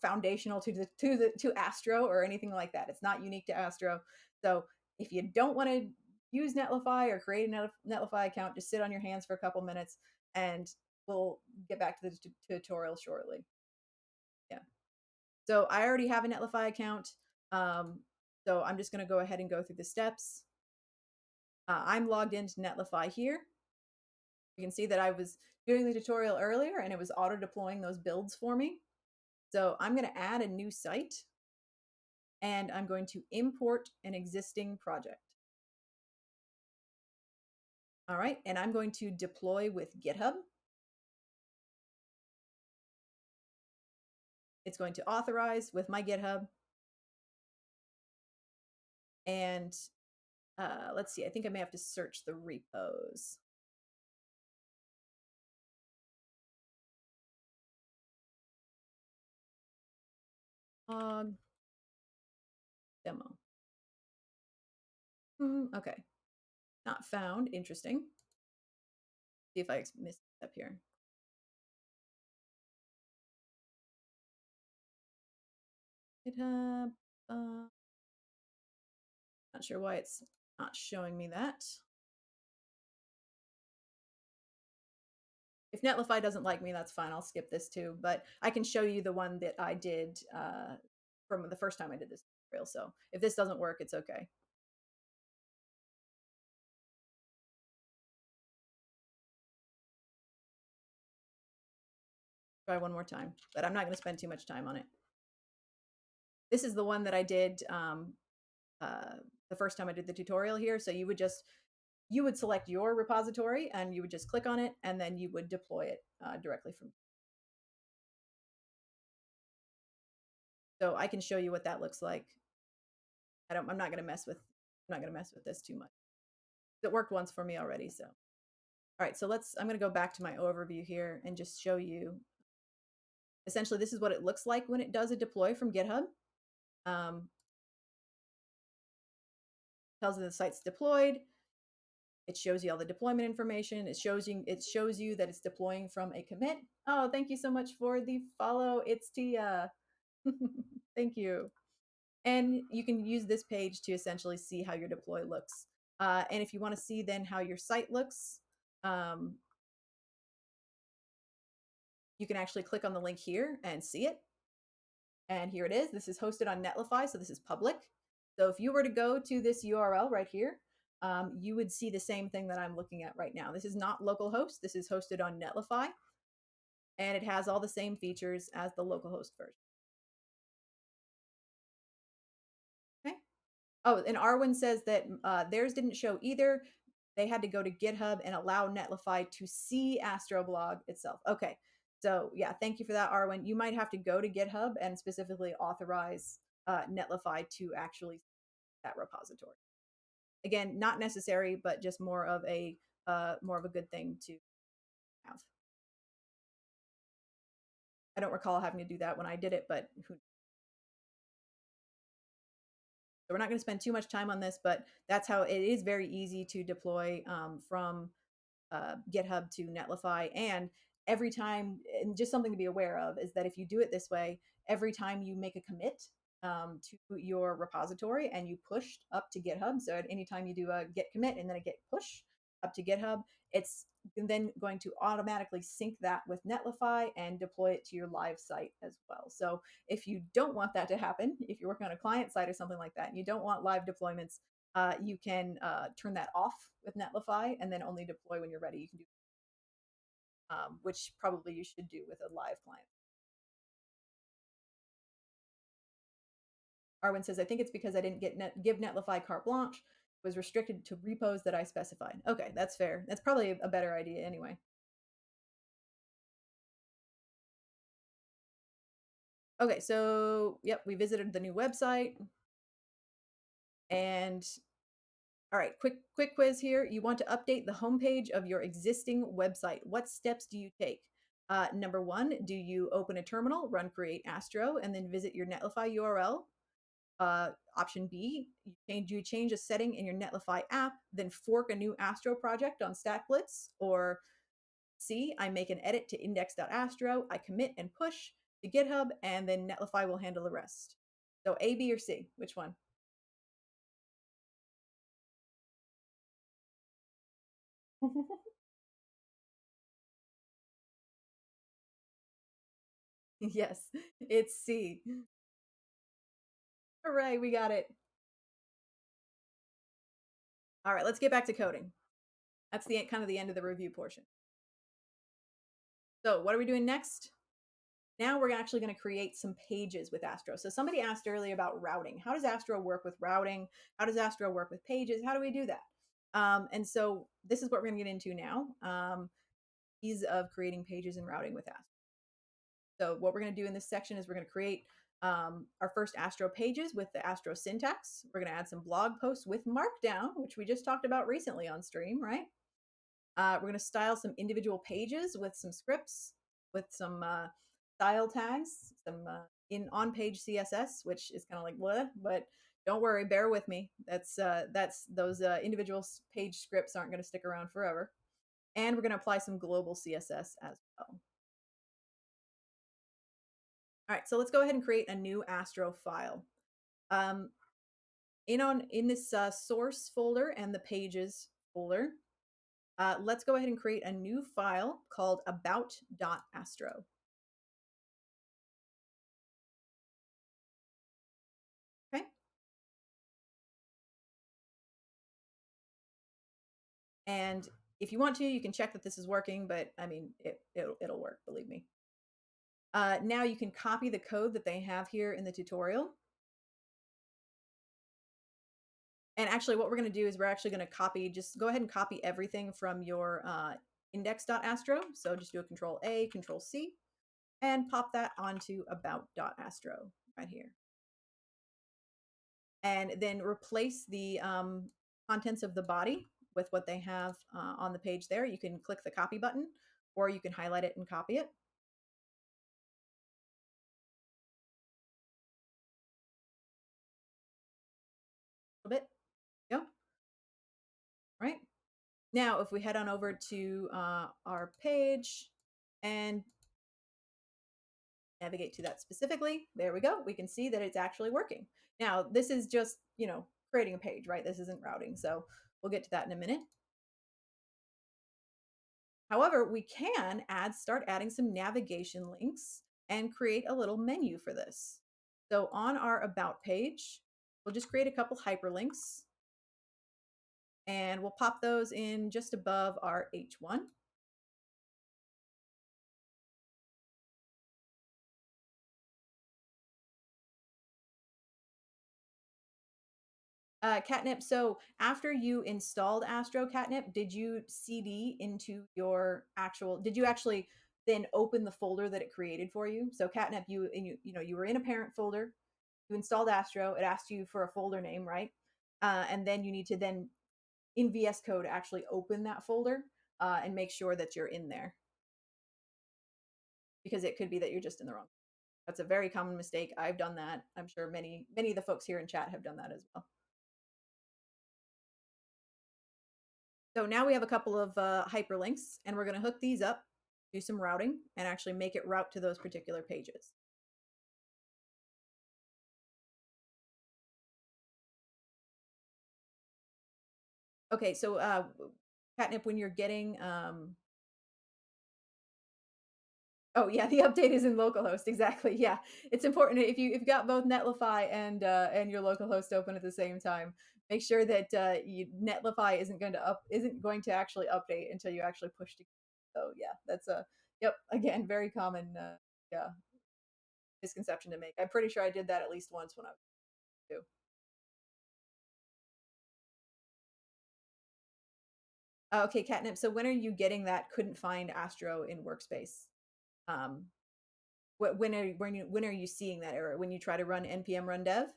[SPEAKER 1] foundational to Astro or anything like that. It's not unique to Astro. So if you don't want to use Netlify or create a Netlify account, just sit on your hands for a couple minutes, and we'll get back to the tutorial shortly. Yeah. So I already have a Netlify account. So I'm just going to go ahead and go through the steps. I'm logged into Netlify here. You can see that I was doing the tutorial earlier and it was auto deploying those builds for me. So I'm going to add a new site, and I'm going to import an existing project. All right, and I'm going to deploy with GitHub. It's going to authorize with my GitHub. And let's see, I think I may have to search the repos. Demo. Okay, not found. Interesting. See if I missed up here. GitHub. Not sure why it's not showing me that. If Netlify doesn't like me, that's fine. I'll skip this too. But I can show you the one that I did from the first time I did this tutorial. So if this doesn't work, it's okay. Try one more time, but I'm not going to spend too much time on it. This is the one that I did the first time I did the tutorial here. So you would select your repository and you would just click on it, and then you would deploy it directly from. So I can show you what that looks like. I'm not going to mess with this too much. It worked once for me already. So, all right. So I'm going to go back to my overview here and just show you. Essentially, this is what it looks like when it does a deploy from GitHub. Tells you the site's deployed. It shows you all the deployment information. It shows you that it's deploying from a commit. Oh, thank you so much for the follow. It's Tia. Thank you. And you can use this page to essentially see how your deploy looks. And if you want to see then how your site looks, you can actually click on the link here and see it. And here it is. This is hosted on Netlify, so this is public. So if you were to go to this URL right here, you would see the same thing that I'm looking at right now. This is not localhost. This is hosted on Netlify, and it has all the same features as the localhost version. Okay. Oh, and Arwen says that theirs didn't show either. They had to go to GitHub and allow Netlify to see Astroblog itself. Okay. So yeah, thank you for that, Arwen. You might have to go to GitHub and specifically authorize Netlify to actually see that repository. Again, not necessary, but just more of a good thing to have. I don't recall having to do that when I did it, but who So we're not going to spend too much time on this, but that's how it is very easy to deploy from GitHub to Netlify. And every time, and just something to be aware of is that if you do it this way, every time you make a commit to your repository and you push up to GitHub, so at any time you do a git commit and then a git push up to GitHub, it's then going to automatically sync that with Netlify and deploy it to your live site as well. So if you don't want that to happen, if you're working on a client site or something like that, and you don't want live deployments, you can turn that off with Netlify and then only deploy when you're ready. You can do, which probably you should do with a live client. Arwen says, I think it's because I didn't give Netlify carte blanche. It was restricted to repos that I specified. Okay, that's fair. That's probably a better idea anyway. Okay, so yep, we visited the new website. And all right, quick quiz here. You want to update the homepage of your existing website. What steps do you take? Number one, do you open a terminal, run create Astro, and then visit your Netlify URL? Option B, you change a setting in your Netlify app, then fork a new Astro project on StackBlitz. Or C, I make an edit to index.astro, I commit and push to GitHub, and then Netlify will handle the rest. So A, B, or C, which one? Yes, it's C. Hooray, we got it. All right, let's get back to coding. That's the kind of the end of the review portion. So what are we doing next? Now we're actually going to create some pages with Astro. So somebody asked earlier about routing. How does Astro work with routing? How does Astro work with pages? How do we do that? And so this is what we're going to get into now. Ease of creating pages and routing with Astro. So what we're going to do in this section is we're going to create our first Astro pages with the Astro syntax. We're going to add some blog posts with Markdown, which we just talked about recently on stream, right? We're going to style some individual pages with some scripts, with some style tags, some in on-page CSS, which is kind of like what, but don't worry, bear with me. That's those individual page scripts aren't going to stick around forever. And we're going to apply some global CSS as well. All right, so let's go ahead and create a new Astro file. In this source folder and the pages folder, let's go ahead and create a new file called about.astro. Okay. And if you want to, you can check that this is working, but I mean, it'll work, believe me. Now you can copy the code that they have here in the tutorial. And actually what we're going to do is we're actually going to copy, just go ahead and copy everything from your index.astro. So just do a Control A, Control C, and pop that onto about.astro right here. And then replace the contents of the body with what they have on the page there. You can click the copy button, or you can highlight it and copy it. A little bit. Go. Right. Now, if we head on over to our page and navigate to that specifically, there we go. We can see that it's actually working. Now, this is just, creating a page, right? This isn't routing. So we'll get to that in a minute. However, we can start adding some navigation links and create a little menu for this. So on our About page, we'll just create a couple hyperlinks and we'll pop those in just above our H1. Catnip, so after you installed Astro Catnip, did you CD into your did you actually then open the folder that it created for you? So Catnip, you were in a parent folder, you installed Astro, it asked you for a folder name, right? And then you need to then in VS Code actually open that folder and make sure that you're in there, because it could be that you're just in the wrong. That's a very common mistake. I've done that. I'm sure many of the folks here in chat have done that as well. So now we have a couple of hyperlinks, and we're going to hook these up, do some routing, and actually make it route to those particular pages. Okay, so Catnip, when you're getting oh yeah, the update is in localhost. Exactly. Yeah, it's important if you've got both Netlify and your localhost open at the same time. Make sure that Netlify isn't going to actually update until you actually push to. So yeah, that's a yep. Again, very common yeah misconception to make. I'm pretty sure I did that at least once when I was two. Okay, Catnip. So when are you getting that? Couldn't find Astro in Workspace. Um, when are you seeing that error? When you try to run npm run dev?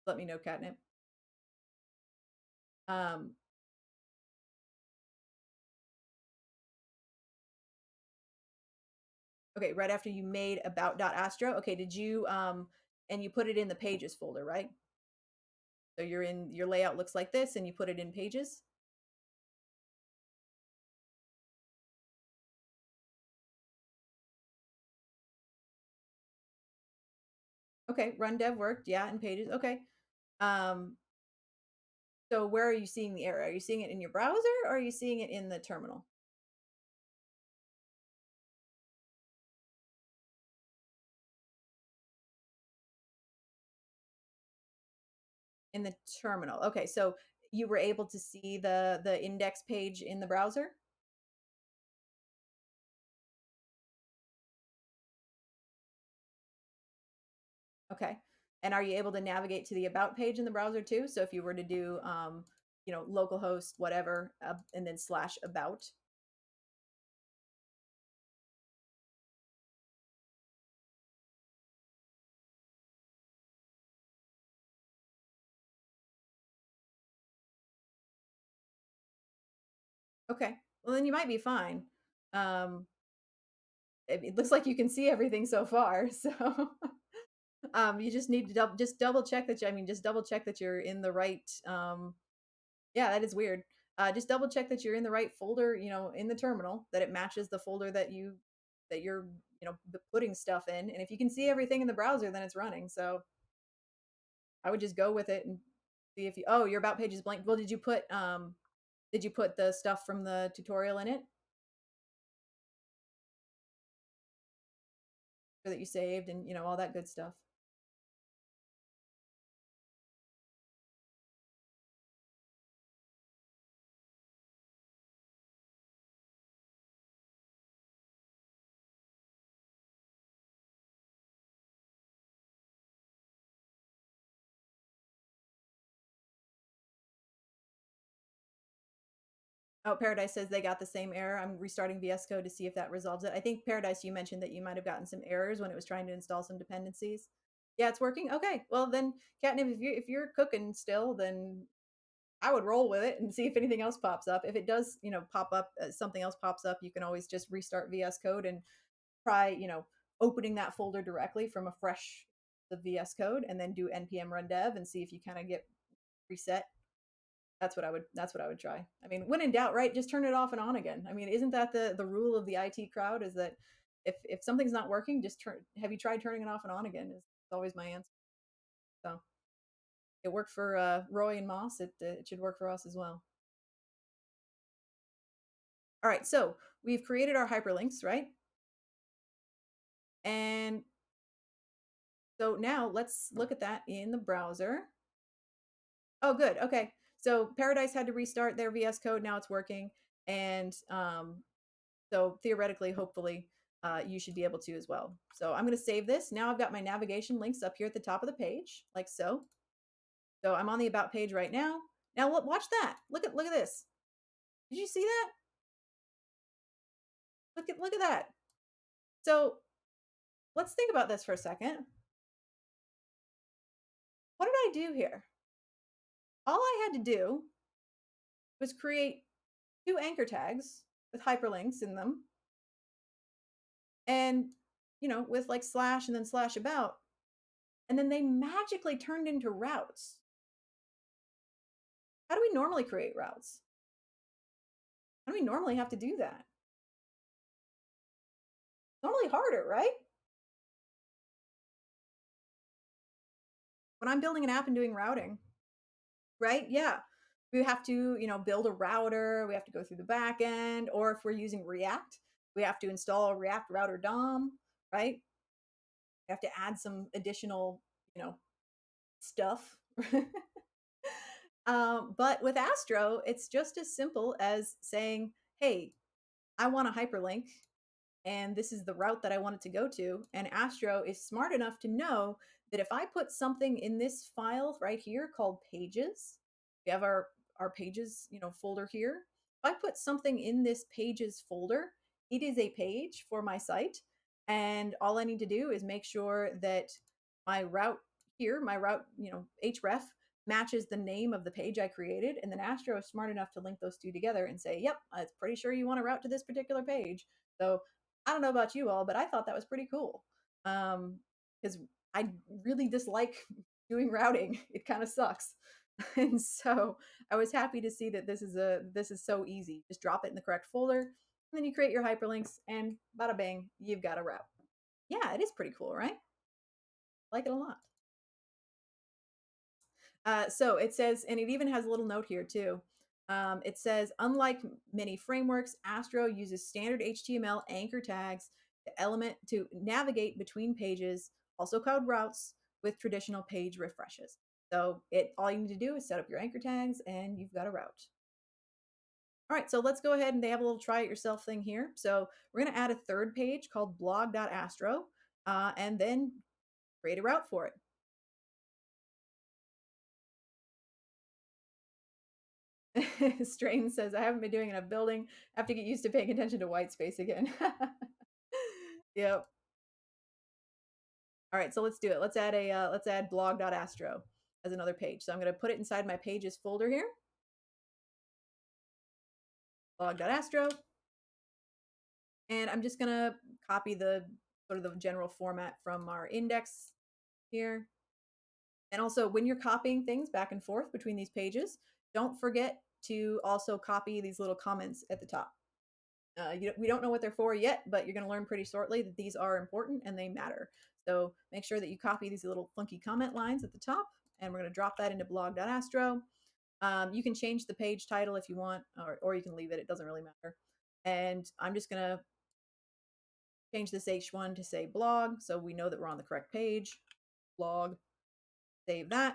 [SPEAKER 1] Let me know, Catnip. Um, okay, right after you made about.astro. Okay, did you and you put it in the pages folder, right? So you're in your layout looks like this and you put it in pages. Okay, run dev worked. Yeah, in pages. Okay. Um, so where are you seeing the error? Are you seeing it in your browser or are you seeing it in the terminal? In the terminal. Okay, so you were able to see the index page in the browser? Okay. And are you able to navigate to the about page in the browser too? So if you were to do, localhost, whatever, and then slash about. Okay. Well, then you might be fine. Um, it looks like you can see everything so far. So you just need to just double check that just double check that you're in the right yeah, that is weird. Just double check that you're in the right folder, in the terminal, that it matches the folder that you're, putting stuff in. And if you can see everything in the browser, then it's running. So I would just go with it and see if you oh, your about page is blank. Well, did you put the stuff from the tutorial in it or that you saved and all that good stuff? Oh, Paradise says they got the same error. I'm restarting VS Code to see if that resolves it. I think Paradise, you mentioned that you might have gotten some errors when it was trying to install some dependencies. Yeah, it's working. Okay, well then, Catnip, if you're cooking still, then I would roll with it and see if anything else pops up. If it does, pop up, something else pops up, you can always just restart VS Code and try, opening that folder directly from a fresh the VS Code, and then do npm run dev and see if you kind of get reset. That's what I would try. I mean, when in doubt, right? Just turn it off and on again. I mean, isn't that the rule of the IT crowd? Is that if something's not working, just turn. Have you tried turning it off and on again? Is always my answer. So it worked for Roy and Moss. It should work for us as well. All right, so we've created our hyperlinks, right? And so now let's look at that in the browser. Oh, good. Okay. So Paradise had to restart their VS Code. Now it's working. And so theoretically, hopefully, you should be able to as well. So I'm going to save this. Now I've got my navigation links up here at the top of the page, like so. So I'm on the about page right now. Now watch that. Look at this. Did you see that? Look at that. So let's think about this for a second. What did I do here? All I had to do was create two anchor tags with hyperlinks in them and, with like slash and then slash about, and then they magically turned into routes. How do we normally create routes? How do we normally have to do that? Normally harder, right? When I'm building an app and doing routing, right? Yeah. We have to, build a router. We have to go through the back end. Or if we're using React, we have to install a React router DOM, right? We have to add some additional, you know, stuff. But with Astro, it's just as simple as saying, hey, I want a hyperlink and this is the route that I want it to go to. And Astro is smart enough to know that if I put something in this file right here called pages, we have our pages, folder here. If I put something in this pages folder, it is a page for my site. And all I need to do is make sure that my route here, my route, href matches the name of the page I created. And then Astro is smart enough to link those two together and say, yep, I'm pretty sure you want to route to this particular page. So I don't know about you all, but I thought that was pretty cool. Because I really dislike doing routing. It kind of sucks. And so I was happy to see that this is so easy. Just drop it in the correct folder, and then you create your hyperlinks, and bada bang, you've got a route. Yeah, it is pretty cool, right? Like it a lot. So it says, and it even has a little note here too. It says, unlike many frameworks, Astro uses standard HTML anchor tags to navigate between pages, also called routes, with traditional page refreshes. So all you need to do is set up your anchor tags, and you've got a route. All right, so let's go ahead, and they have a little try it yourself thing here. So we're going to add a third page called blog.astro, and then create a route for it. Strain says, I haven't been doing enough building. I have to get used to paying attention to white space again. Yep. All right, so let's do it. Let's add blog.astro as another page. So I'm going to put it inside my pages folder here. Blog.astro. And I'm just going to copy the sort of the general format from our index here. And also, when you're copying things back and forth between these pages, don't forget to also copy these little comments at the top. We don't know what they're for yet, but you're going to learn pretty shortly that these are important and they matter. So make sure that you copy these little funky comment lines at the top, and we're going to drop that into blog.astro. You can change the page title if you want, or you can leave it. It doesn't really matter. And I'm just going to change this H1 to say blog, so we know that we're on the correct page. Blog, save that.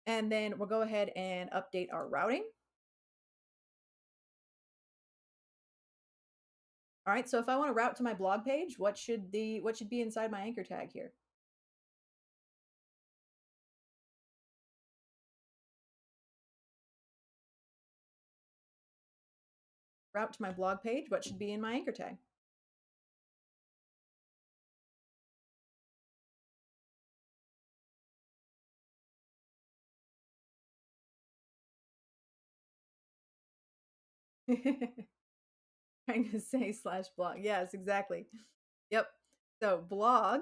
[SPEAKER 1] And then we'll go ahead and update our routing. All right, so if I want to route to my blog page, what should be inside my anchor tag here? Route to my blog page, what should be in my anchor tag? Trying to say slash blog. Yes, exactly. Yep. So blog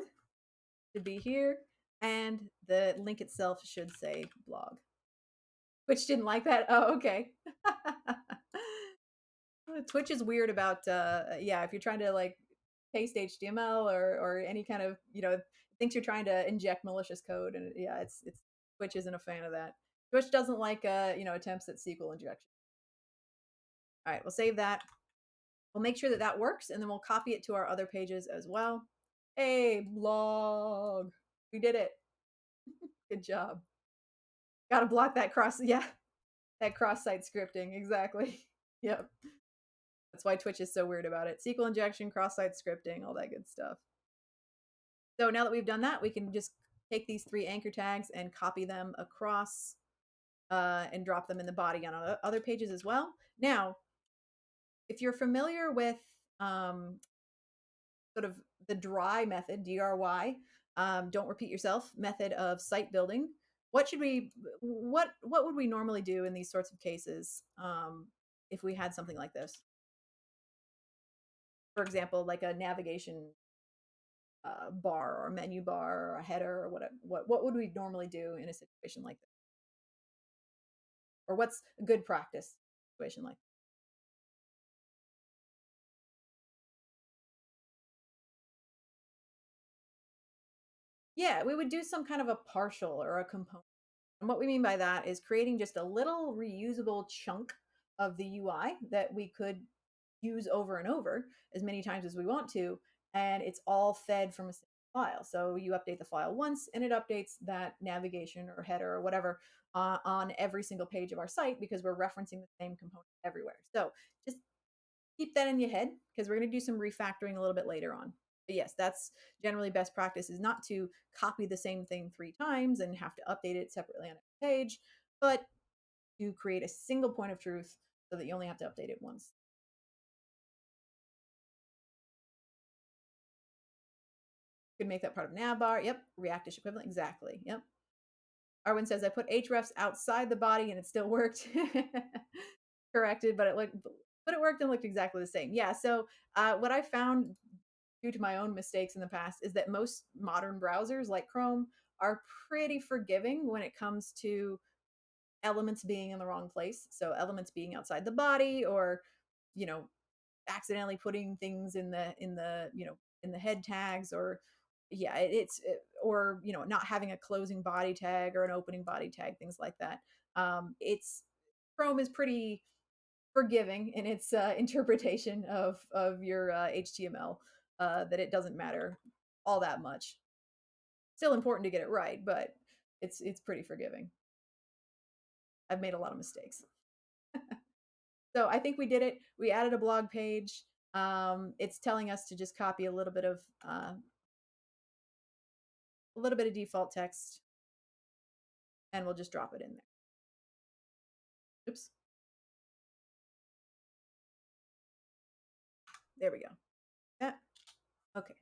[SPEAKER 1] should be here, and the link itself should say blog. Twitch didn't like that? Oh, okay. Twitch is weird about yeah, if you're trying to like paste HTML or any kind of, thinks you're trying to inject malicious code, and yeah, it's Twitch isn't a fan of that. Twitch doesn't like attempts at SQL injection. All right, we'll save that. We'll make sure that that works, and then we'll copy it to our other pages as well. Hey, blog. We did it. Good job. Got to block that yeah, that cross-site scripting. Exactly. Yep. That's why Twitch is so weird about it. SQL injection, cross-site scripting, all that good stuff. So now that we've done that, we can just take these 3 anchor tags and copy them across and drop them in the body on other pages as well. Now, if you're familiar with sort of the dry method, DRY, don't repeat yourself method of site building, what would we normally do in these sorts of cases? if we had something like this. For example, like a navigation bar or a menu bar or a header or whatever. What would we normally do in a situation like this? Or what's a good practice situation like? Yeah, we would do some kind of a partial or a component. And what we mean by that is creating just a little reusable chunk of the UI that we could use over and over as many times as we want to. And it's all fed from a single file. So you update the file once and it updates that navigation or header or whatever on every single page of our site because we're referencing the same component everywhere. So just keep that in your head because we're going to do some refactoring a little bit later on. But yes, that's generally best practice is not to copy the same thing 3 times and have to update it separately on a page, but to create a single point of truth so that you only have to update it once. You could make that part of navbar. Yep. Reactish equivalent. Exactly. Yep. Arwin says I put hrefs outside the body and it still worked. Corrected, but it worked and looked exactly the same. Yeah. So what I found due to my own mistakes in the past is that most modern browsers like Chrome are pretty forgiving when it comes to elements being in the wrong place. So elements being outside the body or, you know, accidentally putting things in the head tags or yeah, or not having a closing body tag or an opening body tag, things like that. It's Chrome is pretty forgiving in its interpretation of your HTML that it doesn't matter all that much. Still important to get it right, but it's pretty forgiving. I've made a lot of mistakes. So I think we did it. We added a blog page. It's telling us to just copy a little bit of default text, and we'll just drop it in there. Oops. There we go. Yeah. Okay.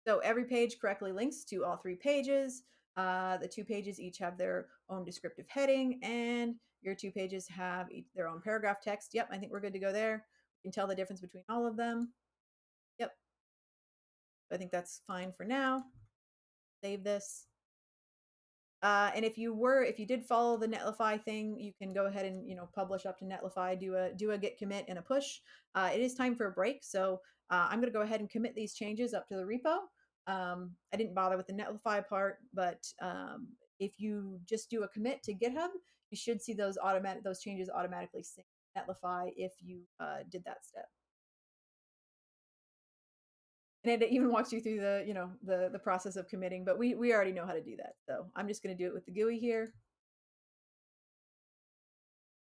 [SPEAKER 1] So every page correctly links to all 3 pages. The 2 pages each have their own descriptive heading, and your 2 pages have their own paragraph text. Yep, I think we're good to go there. You can tell the difference between all of them. Yep, I think that's fine for now. Save this. And if you did follow the Netlify thing, you can go ahead and publish up to Netlify, do a git commit and a push. It is time for a break, so I'm going to go ahead and commit these changes up to the repo. I didn't bother with the Netlify part, but if you just do a commit to GitHub, you should see those changes automatically sync Netlify if you did that step. And it even walks you through the process of committing, but we already know how to do that. So I'm just going to do it with the GUI here.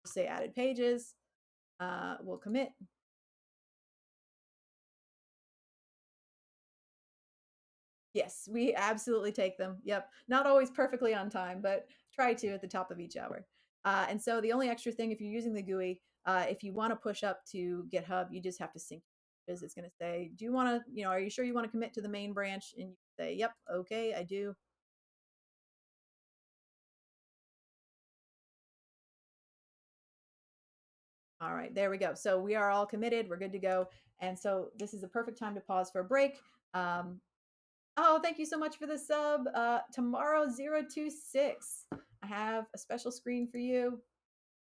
[SPEAKER 1] Say added pages. We'll commit. Yes, we absolutely take them. Yep. Not always perfectly on time, but try to at the top of each hour. And so the only extra thing, if you're using the GUI, if you want to push up to GitHub, you just have to sync because it's going to say, do you want to, are you sure you want to commit to the main branch? And you say, yep, okay, I do. All right, there we go. So we are all committed. We're good to go. And so this is a perfect time to pause for a break. Oh, thank you so much for the sub. Tomorrow 026. I have a special screen for you.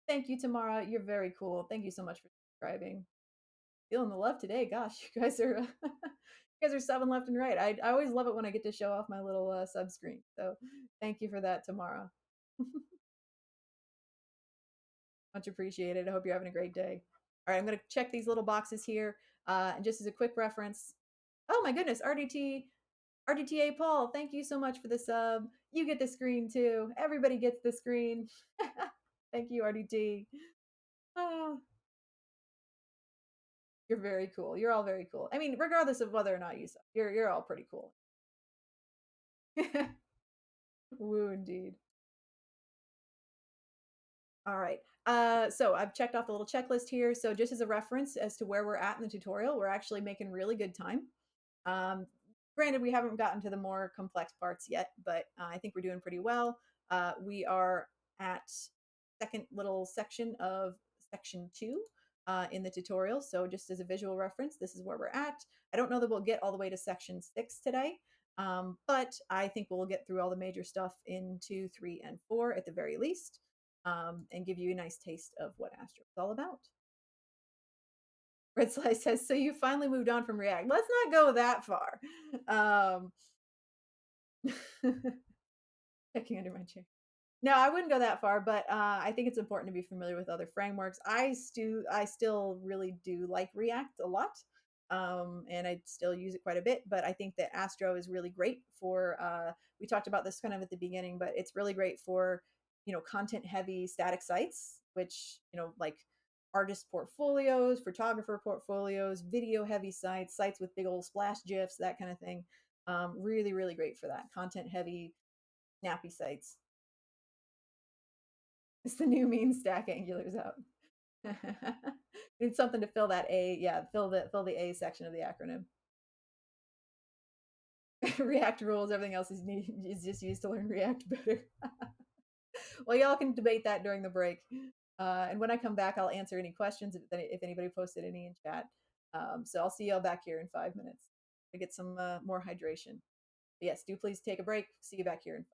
[SPEAKER 1] Thank you, Tamara. You're very cool. Thank you so much for subscribing. Feeling the love today. Gosh, you guys are you guys are subbing left and right. I always love it when I get to show off my little sub screen. So thank you for that, Tamara. Much appreciated. I hope you're having a great day. All right, I'm going to check these little boxes here. And just as a quick reference, oh my goodness, RDTA Paul, thank you so much for the sub. You get the screen too. Everybody gets the screen. Thank you, RDT. Oh, you're very cool. You're all very cool. I mean, regardless of whether or not you sub, you're all pretty cool. Woo, indeed. All right. So I've checked off the little checklist here. So just as a reference as to where we're at in the tutorial, we're actually making really good time. Granted, we haven't gotten to the more complex parts yet, but I think we're doing pretty well. We are at second little section of section 2 in the tutorial. So just as a visual reference, this is where we're at. I don't know that we'll get all the way to section 6 today, but I think we'll get through all the major stuff in 2, 3, and 4 at the very least, and give you a nice taste of what Astro is all about. Red Slice says, so you finally moved on from React. Let's not go that far. Checking under my chair. No, I wouldn't go that far, but I think it's important to be familiar with other frameworks. I still really do like React a lot, and I still use it quite a bit. But I think that Astro is really great for. We talked about this kind of at the beginning, but it's really great for content heavy static sites, which like artist portfolios, photographer portfolios, video heavy sites, sites with big old splash gifs, that kind of thing. Really, really great for that content heavy, snappy sites. It's the new mean stack Angular's out. Need something to fill that A. Yeah, fill the A section of the acronym. React rules. Everything else is just used to learn React better. Well, y'all can debate that during the break. And when I come back, I'll answer any questions if anybody posted any in chat. So I'll see y'all back here in 5 minutes to get some more hydration. But yes, do please take a break. See you back here in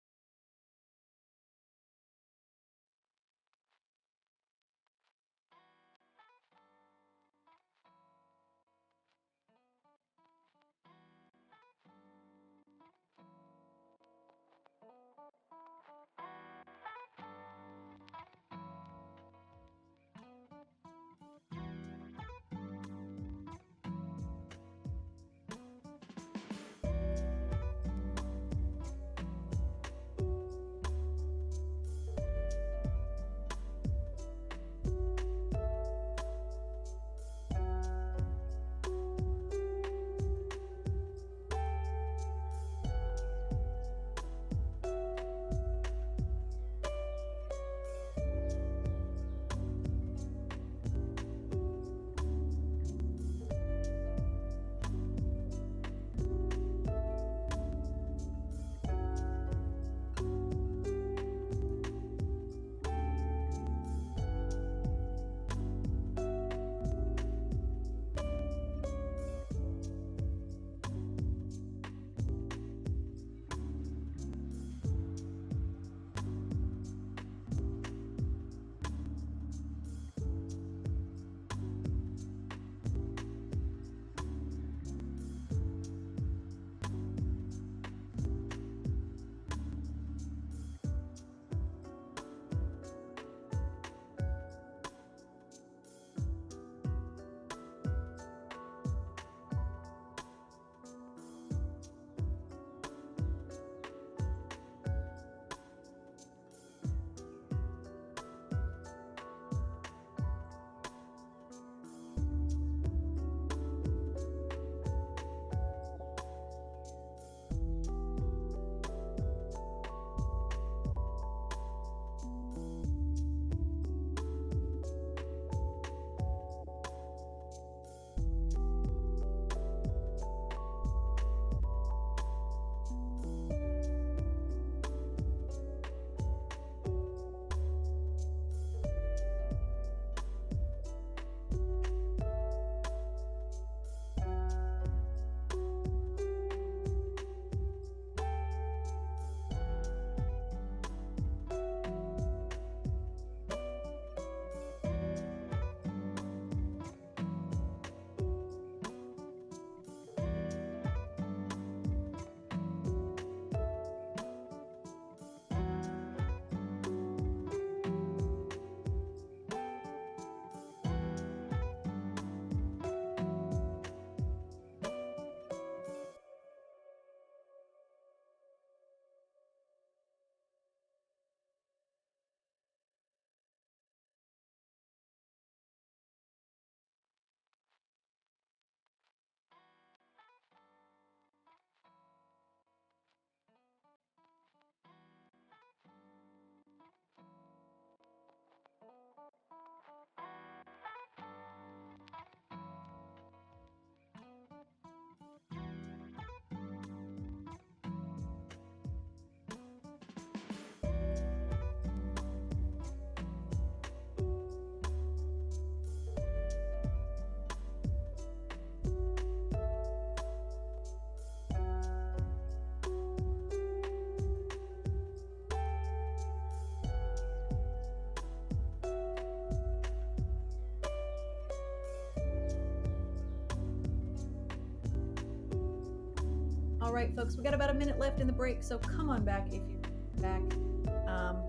[SPEAKER 1] All right, folks, we got about a minute left in the break, so come on back if you're back.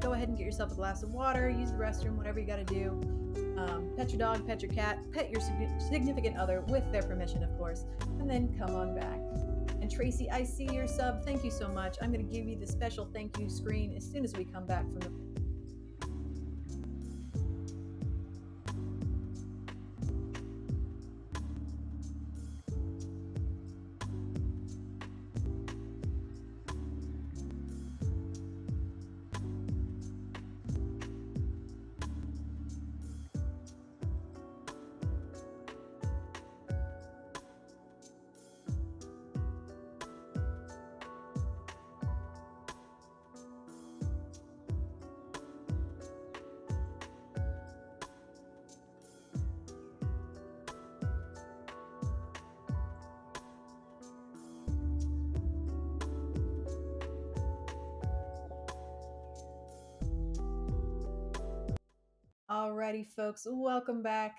[SPEAKER 1] Go ahead and get yourself a glass of water, use the restroom, whatever you got to do. Pet your dog, pet your cat, pet your significant other with their permission, of course, and then come on back. And Tracy, I see your sub. Thank you so much. I'm going to give you the special thank you screen as soon as we come back from the. Alrighty, folks, welcome back.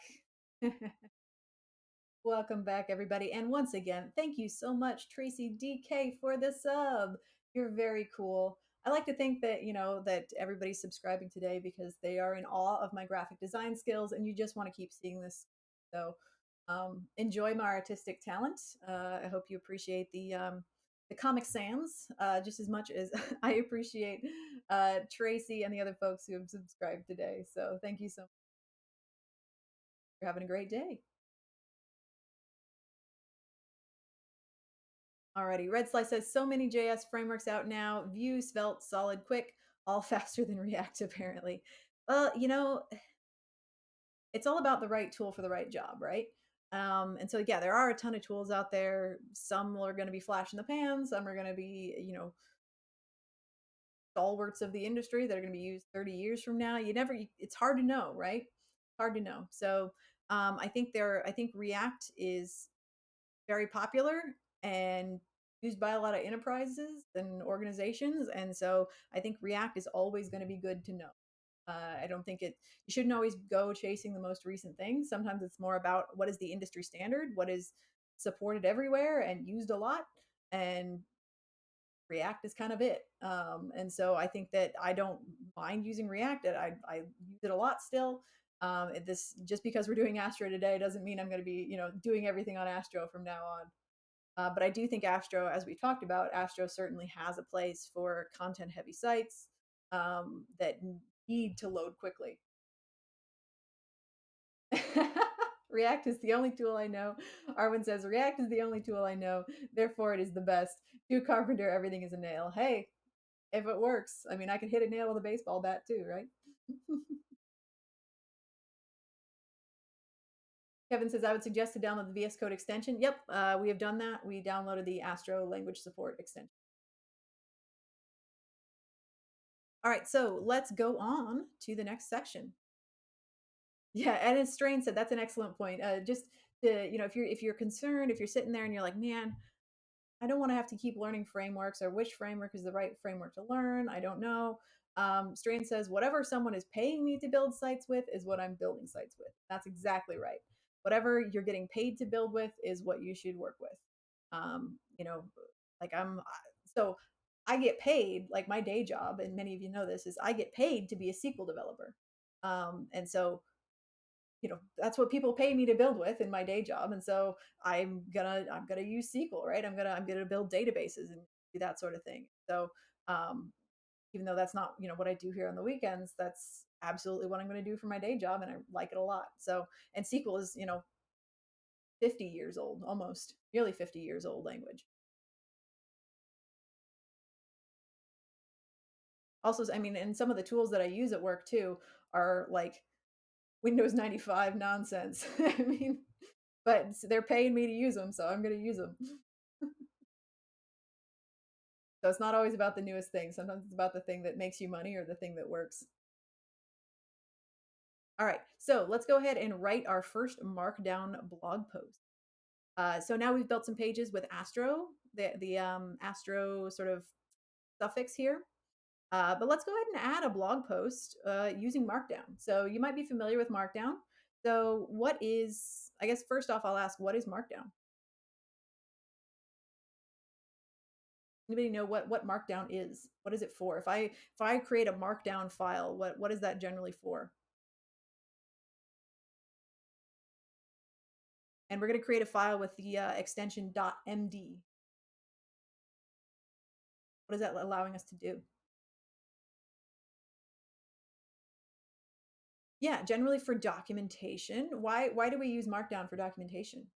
[SPEAKER 1] Welcome back, everybody. And once again, thank you so much, Tracy DK, for the sub. You're very cool. I like to think that, that everybody's subscribing today because they are in awe of my graphic design skills and you just want to keep seeing this. So enjoy my artistic talent. I hope you appreciate the Comic Sans just as much as I appreciate Tracy and the other folks who have subscribed today. So thank you so much. You're having a great day. Alrighty, Red Slice says so many JS frameworks out now. Vue, Svelte, Solid, Quick, all faster than React apparently. Well, it's all about the right tool for the right job, right? And so yeah, there are a ton of tools out there. Some are going to be flash in the pan. Some are going to be, stalwarts of the industry that are going to be used 30 years from now. It's hard to know, right? Hard to know. So I think React is very popular and used by a lot of enterprises and organizations. And so I think React is always going to be good to know. I don't think you shouldn't always go chasing the most recent things. Sometimes it's more about what is the industry standard, what is supported everywhere and used a lot. And React is kind of it. And so I think that I don't mind using React. I use it a lot still. This just because we're doing Astro today doesn't mean I'm going to be, doing everything on Astro from now on. But I do think Astro, as we talked about, Astro certainly has a place for content heavy sites that need to load quickly. React is the only tool I know. Arwen says, React is the only tool I know. Therefore, it is the best. To Carpenter, everything is a nail. Hey, if it works, I mean, I could hit a nail with a baseball bat too, right? Kevin says, I would suggest to download the VS Code extension. Yep, we have done that. We downloaded the Astro language support extension. All right, so let's go on to the next section. Yeah, and as Strain said, that's an excellent point. Just to, if you're concerned, if you're sitting there and you're like, man, I don't want to have to keep learning frameworks or which framework is the right framework to learn. I don't know. Strain says, whatever someone is paying me to build sites with is what I'm building sites with. That's exactly right. Whatever you're getting paid to build with is what you should work with. You know, like so I get paid, like my day job, and many of you know this, is I get paid to be a SQL developer. And so that's what people pay me to build with in my day job, and so I'm gonna use SQL, right? I'm gonna build databases and do that sort of thing. So um, even though that's not what I do here on the weekends, that's absolutely what I'm going to do for my day job, and I like it a lot. So, and SQL is 50 years old, almost nearly 50 years old language. Also, I mean, and some of the tools that I use at work too are like Windows 95 nonsense. I mean, but they're paying me to use them, so I'm going to use them. So it's not always about the newest thing. Sometimes it's about the thing that makes you money or the thing that works. All right, so let's go ahead and write our first Markdown blog post. So now we've built some pages with Astro, the Astro sort of suffix here. But let's go ahead and add a blog post using Markdown. So you might be familiar with Markdown. So I guess first off, I'll ask, what is Markdown? Anybody know what Markdown is? What is it for? If I create a Markdown file, what is that generally for? And we're going to create a file with the extension .md. What is that allowing us to do? Yeah, generally for documentation. Why do we use Markdown for documentation?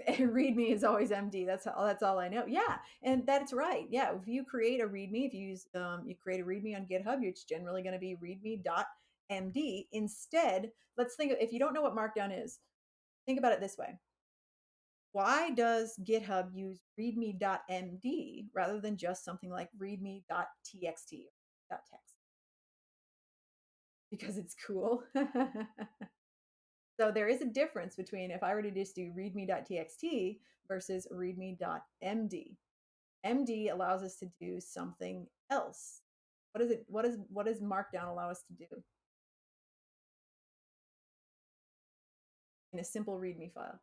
[SPEAKER 1] README is always MD. That's all I know. Yeah, and that's right. Yeah, if you create a README, if you use you create a README on GitHub, it's generally going to be README.md. Instead, let's think if you don't know what Markdown is, think about it this way. Why does GitHub use README.md rather than just something like README.txt or .text? Because it's cool. So there is a difference between if I were to just do readme.txt versus readme.md. MD allows us to do something else. What is it? What does Markdown allow us to do in a simple README file?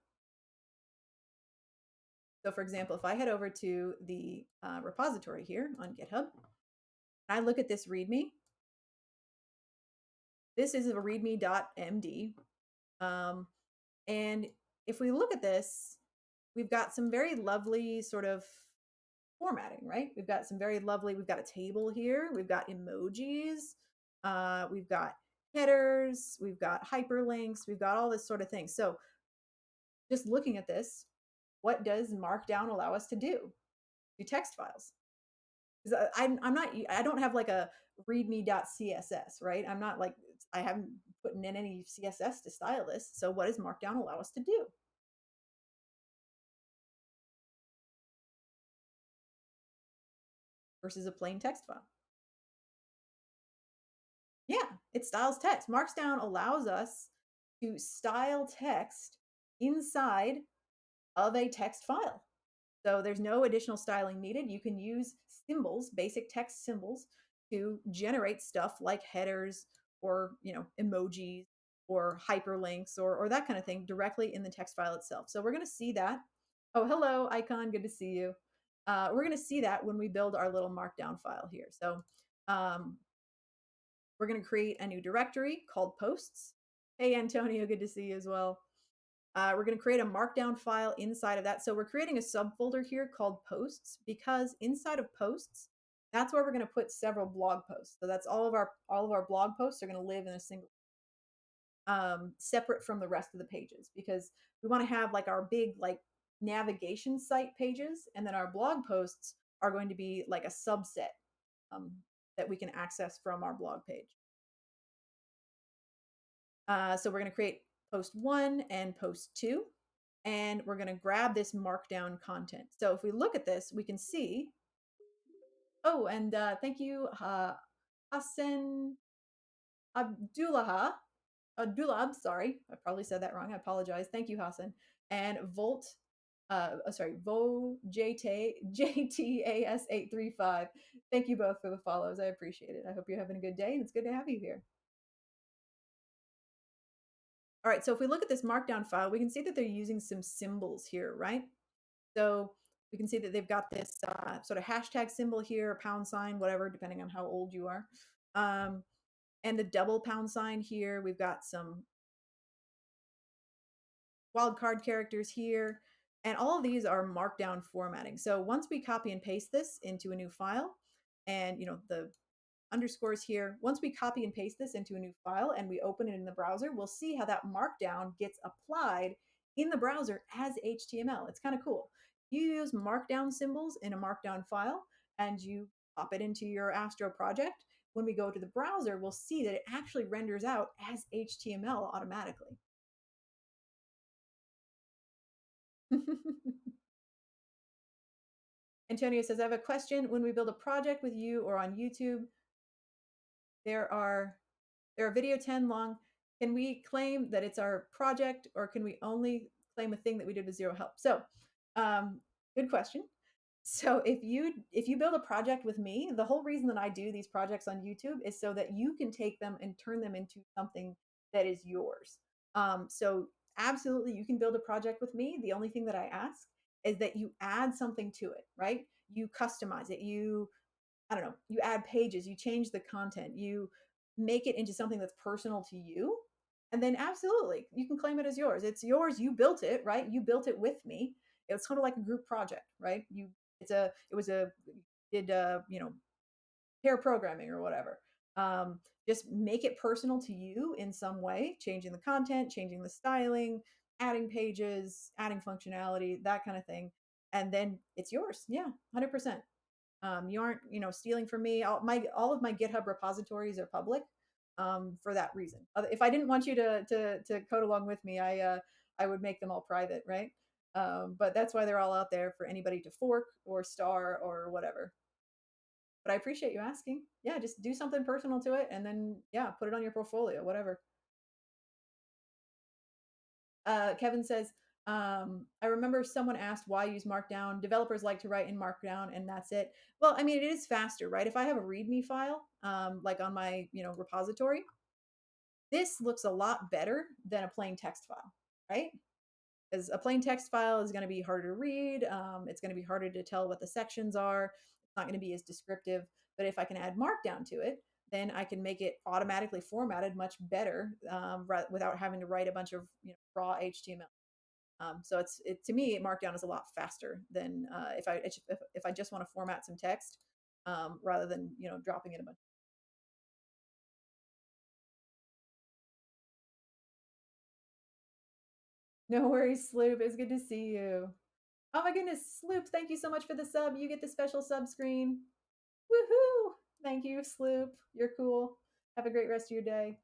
[SPEAKER 1] So for example, if I head over to the repository here on GitHub, and I look at this README, this is a readme.md. And if we look at this, we've got some very lovely sort of formatting, right? We've got some very lovely, we've got a table here, we've got emojis, we've got headers, we've got hyperlinks, we've got all this sort of thing. So just looking at this, what does Markdown allow us to do? Do text files. Because I'm not, I don't have like a readme.css, right? I'm not like, I haven't put in any CSS to style this. So what does Markdown allow us to do? Versus a plain text file. Yeah, it styles text. Markdown allows us to style text inside of a text file. So there's no additional styling needed. You can use symbols, basic text symbols, to generate stuff like headers or emojis or hyperlinks or that kind of thing directly in the text file itself. So we're going to see that. Oh, hello, Icon. Good to see you. We're going to see that when we build our little Markdown file here. So um, we're going to create a new directory called posts. Hey, Antonio, good to see you as well. We're going to create a markdown file inside of that. So we're creating a subfolder here called posts because inside of posts, that's where we're going to put several blog posts. So that's all of our blog posts are going to live in a single separate from the rest of the pages because we want to have like our big like navigation site pages, and then our blog posts are going to be like a subset that we can access from our blog page. So we're going to create post 1 and post 2, and we're going to grab this markdown content. So if we look at this, we can see, oh, and thank you, Hassan Abdullah, sorry, I probably said that wrong. I apologize. Thank you, Hassan. And JTAS835. Thank you both for the follows. I appreciate it. I hope you're having a good day, and it's good to have you here. All right, so if we look at this markdown file, we can see that they're using some symbols here, right? So we can see that they've got this sort of hashtag symbol here, pound sign, whatever, depending on how old you are. And the double pound sign here. We've got some wildcard characters here. And all of these are markdown formatting. So once we copy and paste this into a new file, and the underscores here, once we copy and paste this into a new file and we open it in the browser, we'll see how that markdown gets applied in the browser as HTML. It's kind of cool. You use markdown symbols in a markdown file and you pop it into your Astro project. When we go to the browser, we'll see that it actually renders out as HTML automatically. Antonio says, I have a question. When we build a project with you or on YouTube, they're video 10 long. Can we claim that it's our project, or can we only claim a thing that we did with zero help? So good question. So if you build a project with me, the whole reason that I do these projects on YouTube is so that you can take them and turn them into something that is yours. So absolutely, you can build a project with me. The only thing that I ask is that you add something to it, right? You customize it. I don't know, you add pages, you change the content, you make it into something that's personal to you. And then absolutely, you can claim it as yours. It's yours. You built it, right? You built it with me. It's sort of like a group project, right? It was a, did, pair programming or whatever. Um, just make it personal to you in some way, changing the content, changing the styling, adding pages, adding functionality, that kind of thing. And then it's yours. Yeah, 100%. You aren't, stealing from me. All of my GitHub repositories are public for that reason. If I didn't want you to code along with me, I would make them all private, right? But that's why they're all out there for anybody to fork or star or whatever. But I appreciate you asking. Yeah, just do something personal to it, and then yeah, put it on your portfolio, whatever. Kevin says, I remember someone asked why use Markdown. Developers like to write in Markdown, and that's it. Well, I mean, it is faster, right? If I have a README file, like on my repository, this looks a lot better than a plain text file, right? Because a plain text file is going to be harder to read. It's going to be harder to tell what the sections are. It's not going to be as descriptive. But if I can add Markdown to it, then I can make it automatically formatted much better without having to write a bunch of raw HTML. So to me, Markdown is a lot faster than if I just want to format some text rather than dropping in a bunch. No worries, Sloop. It's good to see you. Oh my goodness, Sloop! Thank you so much for the sub. You get the special sub screen. Woohoo! Thank you, Sloop. You're cool. Have a great rest of your day.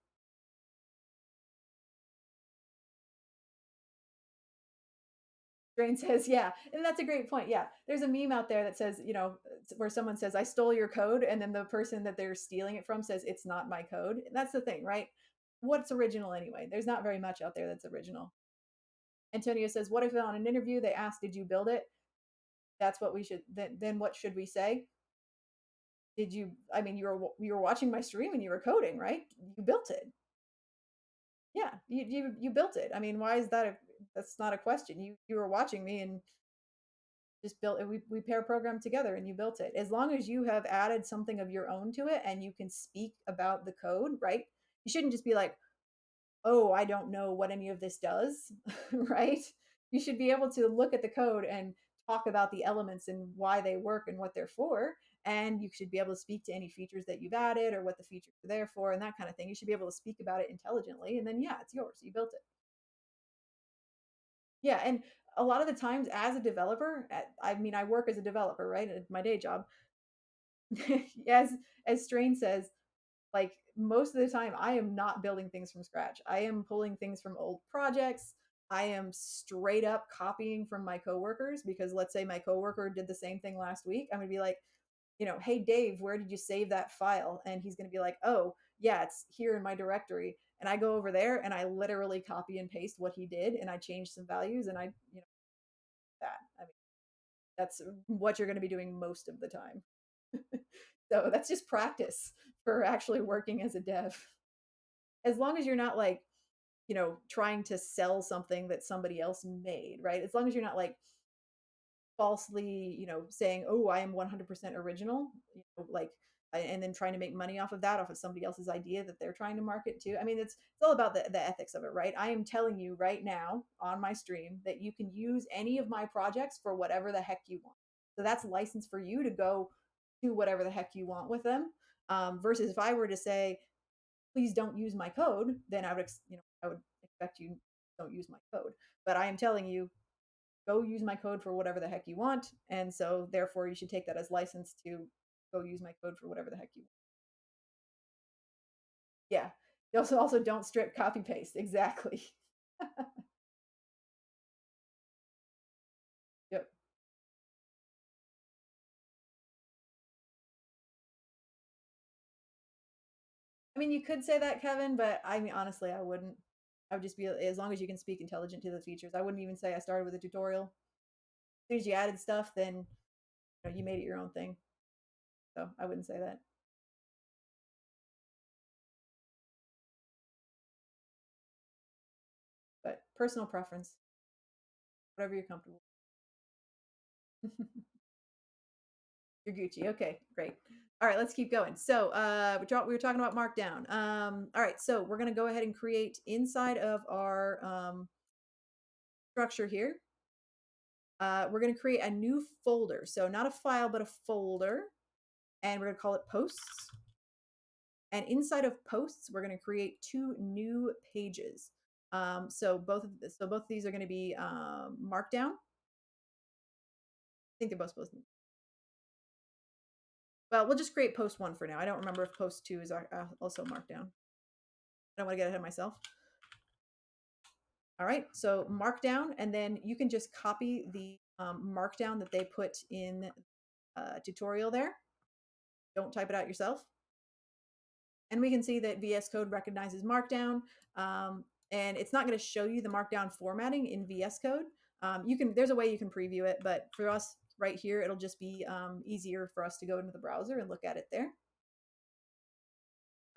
[SPEAKER 1] Drain says, yeah. And that's a great point. Yeah. There's a meme out there that says, where someone says, I stole your code. And then the person that they're stealing it from says, it's not my code. And that's the thing, right? What's original anyway? There's not very much out there that's original. Antonio says, what if on an interview they ask, did you build it? That's what we should, then what should we say? Did you, I mean, you were watching my stream and you were coding, right? You built it. Yeah, you built it. I mean, why is that? That's not a question. You were watching me and just built it. We pair programmed together and you built it. As long as you have added something of your own to it and you can speak about the code, right? You shouldn't just be like, oh, I don't know what any of this does, right? You should be able to look at the code and talk about the elements and why they work and what they're for. And you should be able to speak to any features that you've added or what the features are there for and that kind of thing. You should be able to speak about it intelligently. And then, yeah, it's yours. You built it. Yeah. And a lot of the times as a developer, I mean, I work as a developer, right? At my day job. as Strain says, like most of the time I am not building things from scratch. I am pulling things from old projects. I am straight up copying from my coworkers because let's say my coworker did the same thing last week. I'm going to be like, hey Dave, where did you save that file? And he's going to be like, oh, yeah, it's here in my directory. And I go over there and I literally copy and paste what he did and I change some values and that. I mean, that's what you're going to be doing most of the time. So that's just practice for actually working as a dev. As long as you're not like, trying to sell something that somebody else made, right? As long as you're not like falsely, saying, "Oh, I am 100% original," like and then trying to make money off of that, off of somebody else's idea that they're trying to market to. I mean, it's all about the ethics of it, right? I am telling you right now on my stream that you can use any of my projects for whatever the heck you want. So that's license for you to go do whatever the heck you want with them. Versus if I were to say, please don't use my code, then I would expect you don't use my code. But I am telling you, go use my code for whatever the heck you want, and so therefore you should take that as license to go use my code for whatever the heck you want. Yeah. Also don't strip copy paste. Exactly. Yep. I mean, you could say that, Kevin, but I mean, honestly, I wouldn't. I would just be as long as you can speak intelligent to the features. I wouldn't even say I started with a tutorial. As soon as you added stuff, then you made it your own thing. So I wouldn't say that. But personal preference, whatever you're comfortable with. You're Gucci. Okay, great. All right, let's keep going. So we were talking about Markdown. All right, so we're going to go ahead and create inside of our structure here. We're going to create a new folder. So not a file, but a folder. And we're going to call it posts. And inside of posts, we're going to create two new pages. So both of these are going to be Markdown. I think they're both supposed to be. Well, we'll just create post one for now. I don't remember if post two is also Markdown. I don't want to get ahead of myself. All right, so Markdown, and then you can just copy the Markdown that they put in tutorial there. Don't type it out yourself. And we can see that VS Code recognizes Markdown, and it's not going to show you the Markdown formatting in VS Code. There's a way you can preview it, but for us right here, it'll just be easier for us to go into the browser and look at it there.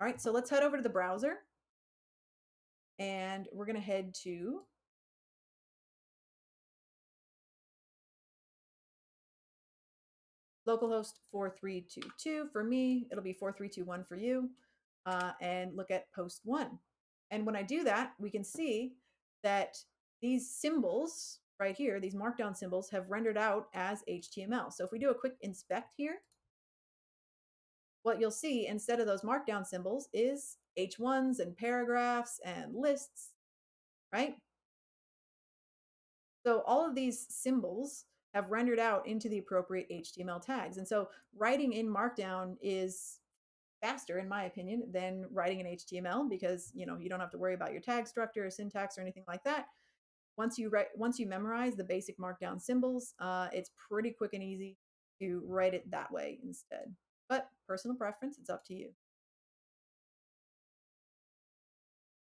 [SPEAKER 1] All right, so let's head over to the browser, and we're going to head to localhost 4322 for me. It'll be 4321 for you. And look at post one. And when I do that, we can see that these symbols right here, these markdown symbols, have rendered out as HTML. So if we do a quick inspect here, what you'll see instead of those markdown symbols is H1s and paragraphs and lists, right? So all of these symbols have rendered out into the appropriate HTML tags. And so writing in Markdown is faster, in my opinion, than writing in HTML because you don't have to worry about your tag structure or syntax or anything like that. Once you memorize the basic Markdown symbols, it's pretty quick and easy to write it that way instead. But personal preference, it's up to you.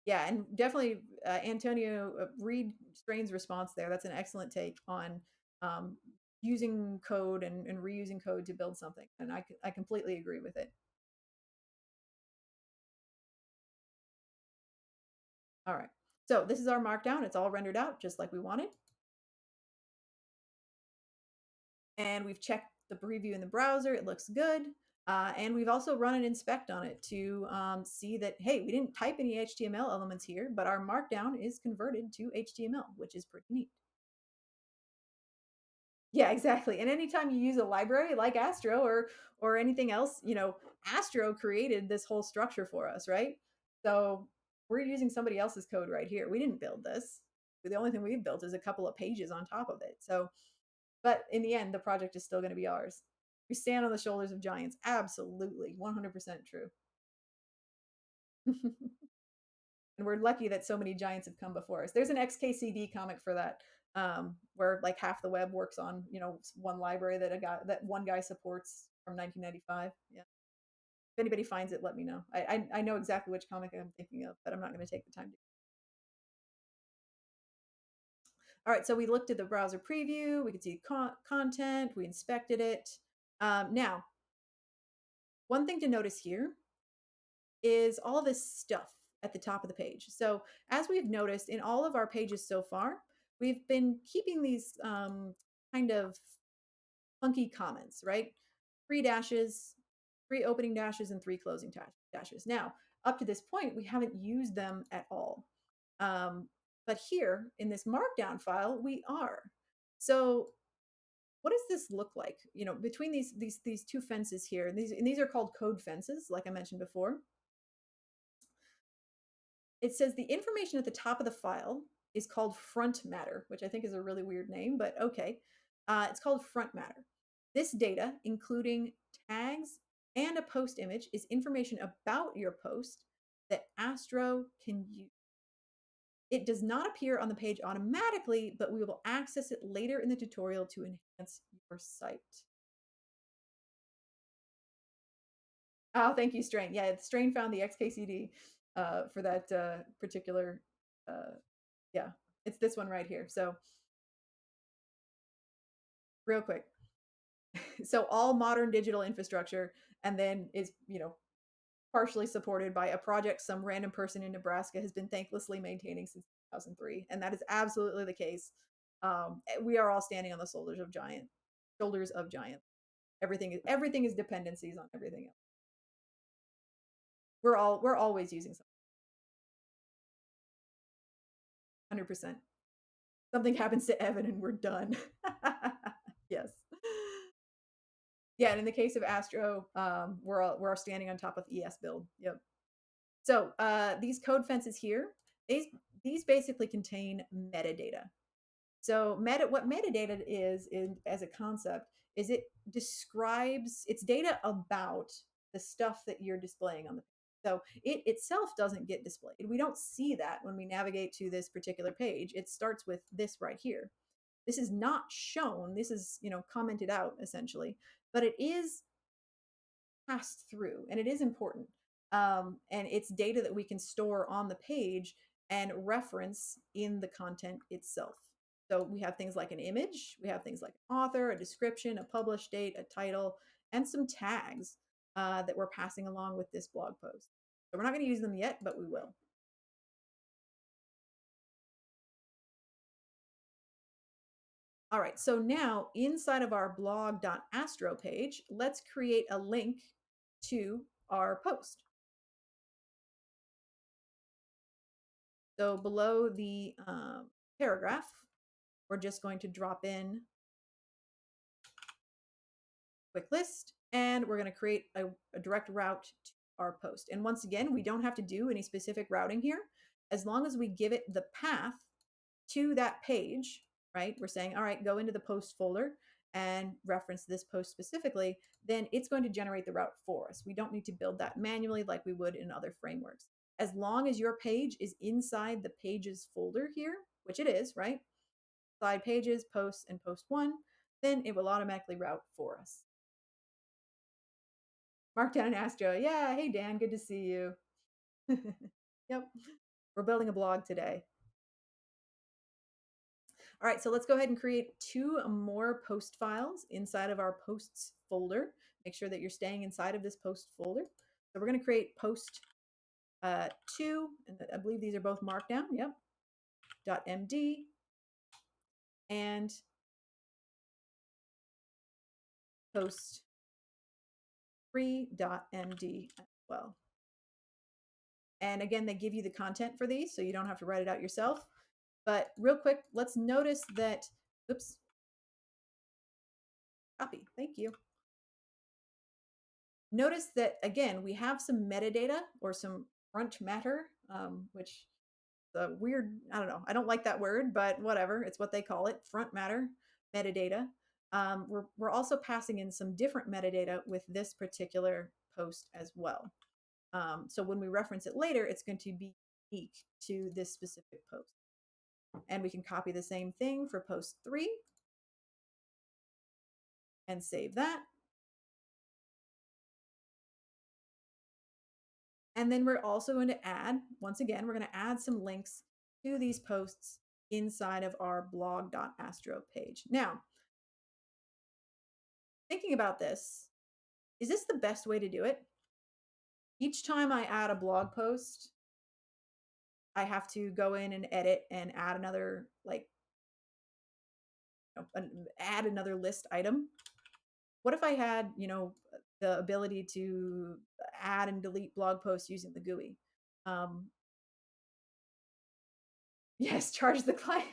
[SPEAKER 1] Yeah, and definitely Antonio, read Strain's response there. That's an excellent take on um, using code and reusing code to build something, and I completely agree with it. All right, so this is our Markdown. It's all rendered out just like we wanted, and we've checked the preview in the browser. It looks good. And we've also run an inspect on it to see that, hey, we didn't type any HTML elements here, but our Markdown is converted to HTML, which is pretty neat. Yeah, exactly. And anytime you use a library like Astro or anything else, Astro created this whole structure for us, right? So we're using somebody else's code right here. We didn't build this. The only thing we've built is a couple of pages on top of it. So, but in the end, the project is still going to be ours. We stand on the shoulders of giants. Absolutely. 100% true. And we're lucky that so many giants have come before us. There's an XKCD comic for that, where like half the web works on one library that one guy supports from 1995. Yeah. If anybody finds it, let me know. I know exactly which comic I'm thinking of, but I'm not going to take the time to. All right, so we looked at the browser preview. We could see content. We inspected it. Now, one thing to notice here is all this stuff at the top of the page. So as we've noticed in all of our pages so far, we've been keeping these kind of funky comments, right? 3 dashes, 3 opening dashes, and 3 closing dashes. Now, up to this point, we haven't used them at all. But here in this markdown file, we are. So what does this look like? Between these two fences here, and these are called code fences, like I mentioned before. It says the information at the top of the file is called front matter, which I think is a really weird name, but okay. It's called front matter. This data, including tags and a post image, is information about your post that Astro can use. It does not appear on the page automatically, but we will access it later in the tutorial to enhance your site. Oh, thank you, Strain. Yeah, Strain found the XKCD for that particular yeah, it's this one right here. So real quick. So all modern digital infrastructure and then is, partially supported by a project some random person in Nebraska has been thanklessly maintaining since 2003. And that is absolutely the case. We are all standing on the shoulders of shoulders of giants. Everything is dependencies on everything else. We're always using something. 100%. Something happens to Evan and we're done. Yes. Yeah, and in the case of Astro, we're standing on top of ES build. Yep. So these code fences here, these these basically contain metadata. So what metadata is as a concept is it describes it's data about the stuff that you're displaying on the page. So it itself doesn't get displayed. We don't see that when we navigate to this particular page. It starts with this right here. This is not shown. This is, commented out essentially, but it is passed through and it is important. And it's data that we can store on the page and reference in the content itself. So we have things like an image, we have things like an author, a description, a publish date, a title, and some tags that we're passing along with this blog post. So we're not going to use them yet, but we will. All right, so now inside of our blog.astro page, let's create a link to our post. So below the paragraph, we're just going to drop in quick list, and we're going to create a direct route to our post. And once again, we don't have to do any specific routing here. As long as we give it the path to that page, right? We're saying, all right, go into the post folder and reference this post specifically, then it's going to generate the route for us. We don't need to build that manually like we would in other frameworks. As long as your page is inside the pages folder here, which it is, right? Side pages, posts, and post one, then it will automatically route for us. Markdown and Astro. Yeah, hey Dan, good to see you. Yep, we're building a blog today. All right, so let's go ahead and create 2 more post files inside of our posts folder. Make sure that you're staying inside of this post folder. So we're going to create post 2, and I believe these are both markdown. Yep. .md and post 3.md as well. And again, they give you the content for these, so you don't have to write it out yourself. But real quick, let's notice that, oops, copy, thank you. Notice that, again, we have some metadata or some front matter, which is a weird, I don't know, I don't like that word, but whatever, it's what they call it, front matter, metadata. We're also passing in some different metadata with this particular post as well. So when we reference it later, it's going to be unique to this specific post. And we can copy the same thing for post 3 and save that. And then we're also going to add, once again, we're going to add some links to these posts inside of our blog.astro page. Now, thinking about this, is this the best way to do it? Each time I add a blog post, I have to go in and edit and add another, add another list item. What if I had, the ability to add and delete blog posts using the GUI? Yes, charge the client.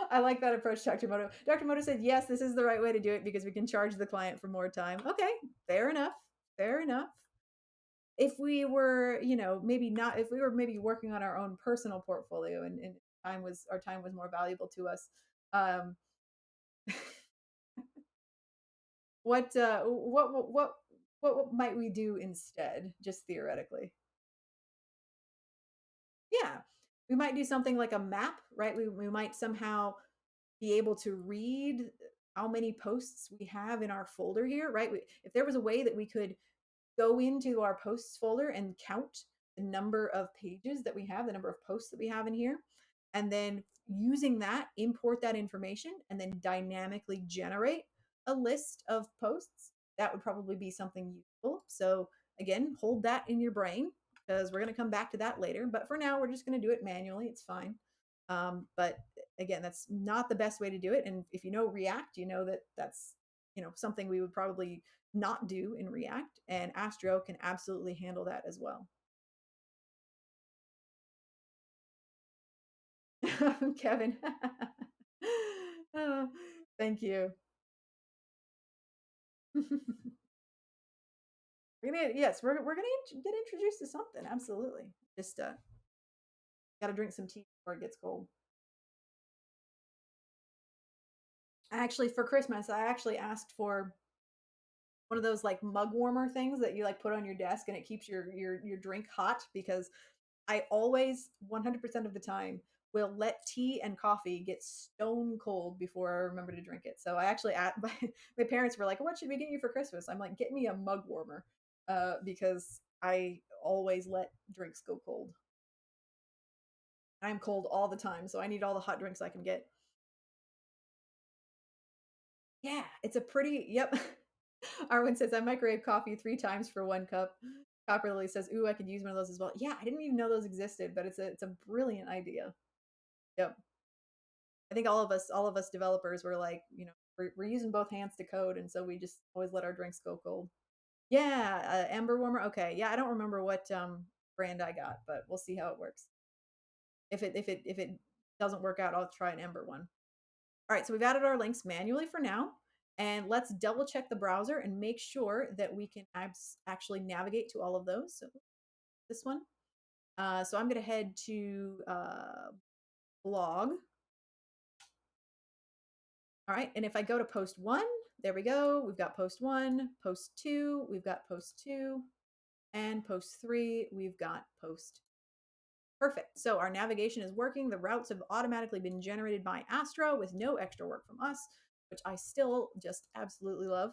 [SPEAKER 1] I like that approach, Dr. Moto. Dr. Moto said, yes, this is the right way to do it because we can charge the client for more time. Okay, fair enough. Fair enough. If we were, if we were maybe working on our own personal portfolio and our time was more valuable to us, what might we do instead, just theoretically? Yeah, we might do something like a map, right? We might somehow be able to read how many posts we have in our folder here, right? If there was a way that we could go into our posts folder and count the number of pages that we have, the number of posts that we have in here, and then using that, import that information, and then dynamically generate a list of posts, that would probably be something useful. So again, hold that in your brain because we're going to come back to that later. But for now, we're just going to do it manually. It's fine. But again, that's not the best way to do it. And if you know React, you know that that's something we would probably not do in React, and Astro can absolutely handle that as well. Kevin. Oh, thank you. Yes, we're gonna get introduced to something. Absolutely. Just gotta drink some tea before it gets cold. Actually, for Christmas, I actually asked for one of those like mug warmer things that you like put on your desk and it keeps your drink hot, because I always 100% of the time will let tea and coffee get stone cold before I remember to drink it. So I actually my parents were like, "What should we get you for Christmas?" I'm like, "Get me a mug warmer," because I always let drinks go cold. I'm cold all the time, so I need all the hot drinks I can get. Yeah, it's a pretty yep. Arwen says, "I microwave coffee 3 times for 1 cup." Copper Lily says, "Ooh, I could use one of those as well." Yeah, I didn't even know those existed, but it's a brilliant idea. Yep. I think all of us developers were like, we're using both hands to code, and so we just always let our drinks go cold. Yeah, Ember warmer. Okay, yeah, I don't remember what brand I got, but we'll see how it works. If it doesn't work out, I'll try an Ember one. All right, so we've added our links manually for now, and let's double check the browser and make sure that we can actually navigate to all of those. So this one. So I'm going to head to blog. All right, and if I go to post 1, there we go. We've got post 1, post 2, we've got post 2, and post 3, we've got post. Perfect. So our navigation is working. The routes have automatically been generated by Astro with no extra work from us, which I still just absolutely love.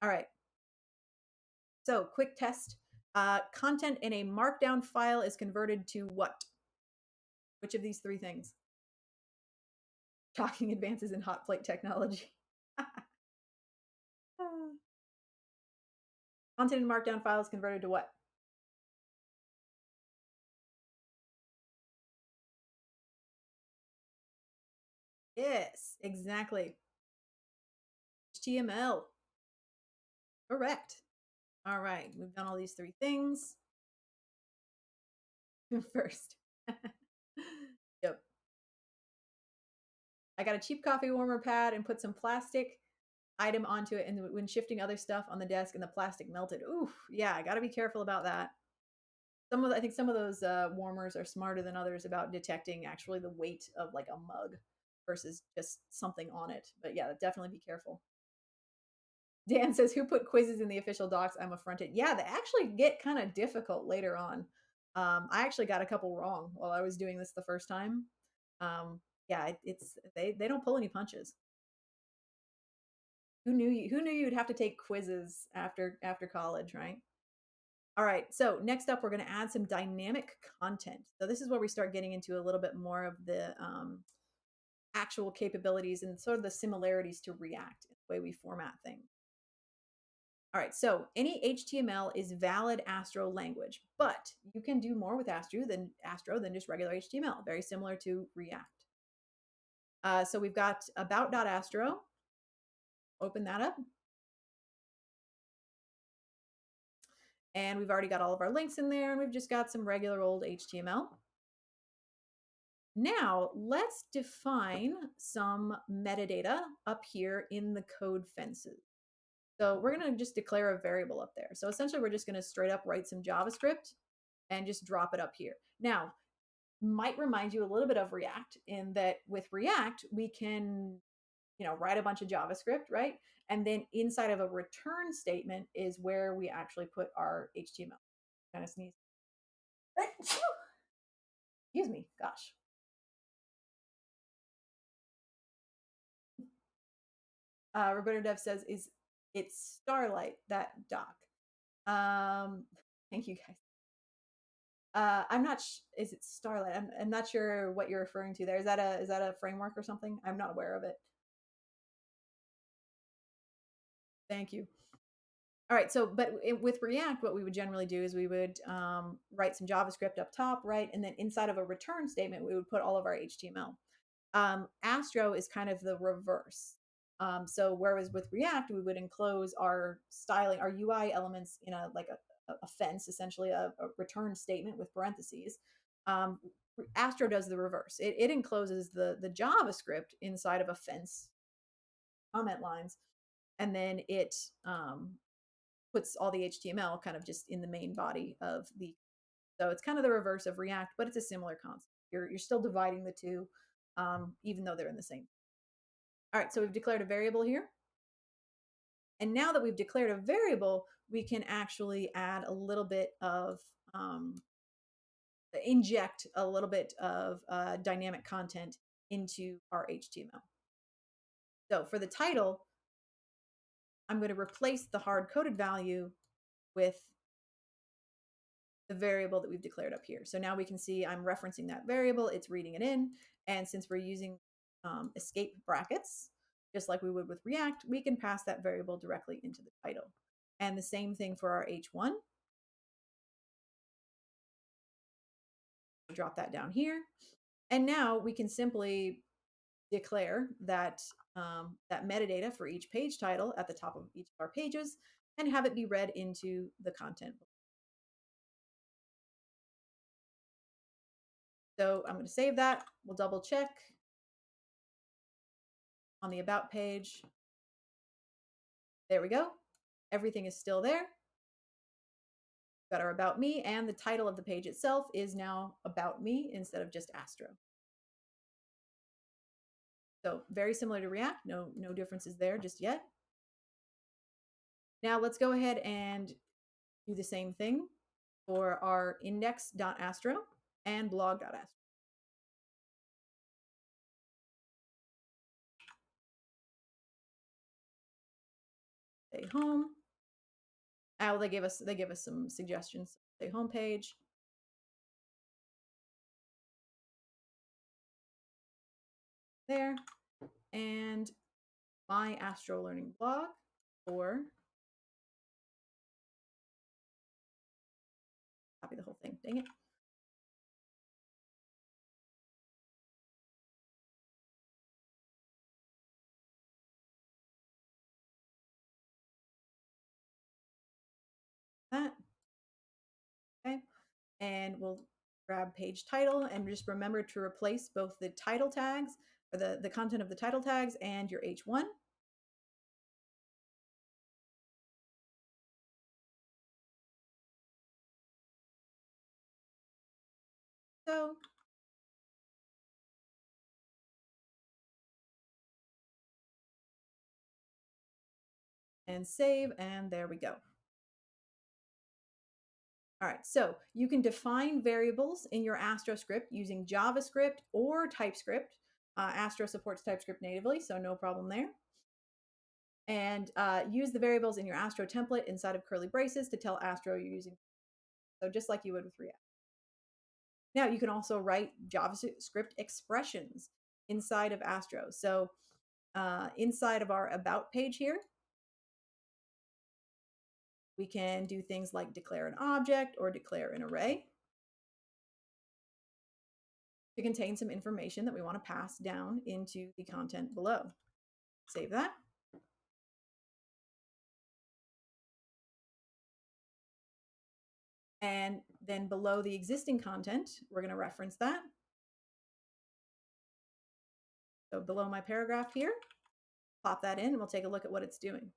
[SPEAKER 1] All right. So quick test. Content in a markdown file is converted to what? Which of these 3 things? Shocking advances in hot plate technology. Content in markdown file is converted to what? Yes, exactly. HTML. Correct. All right, we've done all these 3 things. First. Yep. I got a cheap coffee warmer pad and put some plastic item onto it, and when shifting other stuff on the desk and the plastic melted. Oof, yeah, I got to be careful about that. I think some of those warmers are smarter than others about detecting actually the weight of like a mug versus just something on it. But yeah, definitely be careful. Dan says, "Who put quizzes in the official docs? I'm affronted." Yeah, they actually get kind of difficult later on. I actually got a couple wrong while I was doing this the first time. Yeah, it's they don't pull any punches. Who knew you'd have to take quizzes after college, right? All right. So next up, we're going to add some dynamic content. So this is where we start getting into a little bit more of the actual capabilities and sort of the similarities to React in the way we format things. All right, so any HTML is valid Astro language, but you can do more with Astro than just regular HTML, very similar to React. So we've got about.astro. Open that up. And we've already got all of our links in there, and we've just got some regular old HTML. Now, let's define some metadata up here in the code fences. So we're going to just declare a variable up there. So essentially, we're just going to straight up write some JavaScript and just drop it up here. Now, might remind you a little bit of React in that with React, we can, write a bunch of JavaScript, right? And then inside of a return statement is where we actually put our HTML. Kind of sneeze. Excuse me, gosh. Roberto Dev says, "Is it's Starlight that doc?" Thank you guys. I'm not. Is it Starlight? I'm not sure what you're referring to there. Is that a framework or something? I'm not aware of it. Thank you. All right. So, but with React, what we would generally do is we would write some JavaScript up top, right, and then inside of a return statement, we would put all of our HTML. Astro is kind of the reverse. So whereas with React, we would enclose our styling, our UI elements in a like a fence, essentially a return statement with parentheses. Um, Astro does the reverse. It encloses the JavaScript inside of a fence comment lines, and then it puts all the HTML kind of just in the main body of the. So it's kind of the reverse of React, but it's a similar concept. You're still dividing the two, even though they're in the same. All right, so we've declared a variable here. And now that we've declared a variable, we can actually add a little bit of, inject a little bit of dynamic content into our HTML. So for the title, I'm going to replace the hard coded value with the variable that we've declared up here. So now we can see I'm referencing that variable, it's reading it in. And since we're using escape brackets, just like we would with React, we can pass that variable directly into the title. And the same thing for our H1. Drop that down here. And now we can simply declare that that metadata for each page title at the top of each of our pages and have it be read into the content. So I'm going to save that. We'll double check on the About page. There we go. Everything is still there. Got our About Me, and the title of the page itself is now About Me instead of just Astro. So very similar to React, no differences there just yet. Now let's go ahead and do the same thing for our index.astro and blog.astro. Say home. Oh, they give us some suggestions. Say homepage. There. And my Astro Learning blog, or copy the whole thing. Dang it. That. Okay. And we'll grab page title and just remember to replace both the title tags or the content of the title tags and your H1. So and save, and there we go. All right, so you can define variables in your Astro script using JavaScript or TypeScript. Astro supports TypeScript natively, so no problem there. And use the variables in your Astro template inside of curly braces to tell Astro you're using. So just like you would with React. Now you can also write JavaScript expressions inside of Astro. So inside of our About page here, we can do things like declare an object or declare an array to contain some information that we want to pass down into the content below. Save that. And then below the existing content, we're going to reference that. So below my paragraph here, pop that in and we'll take a look at what it's doing.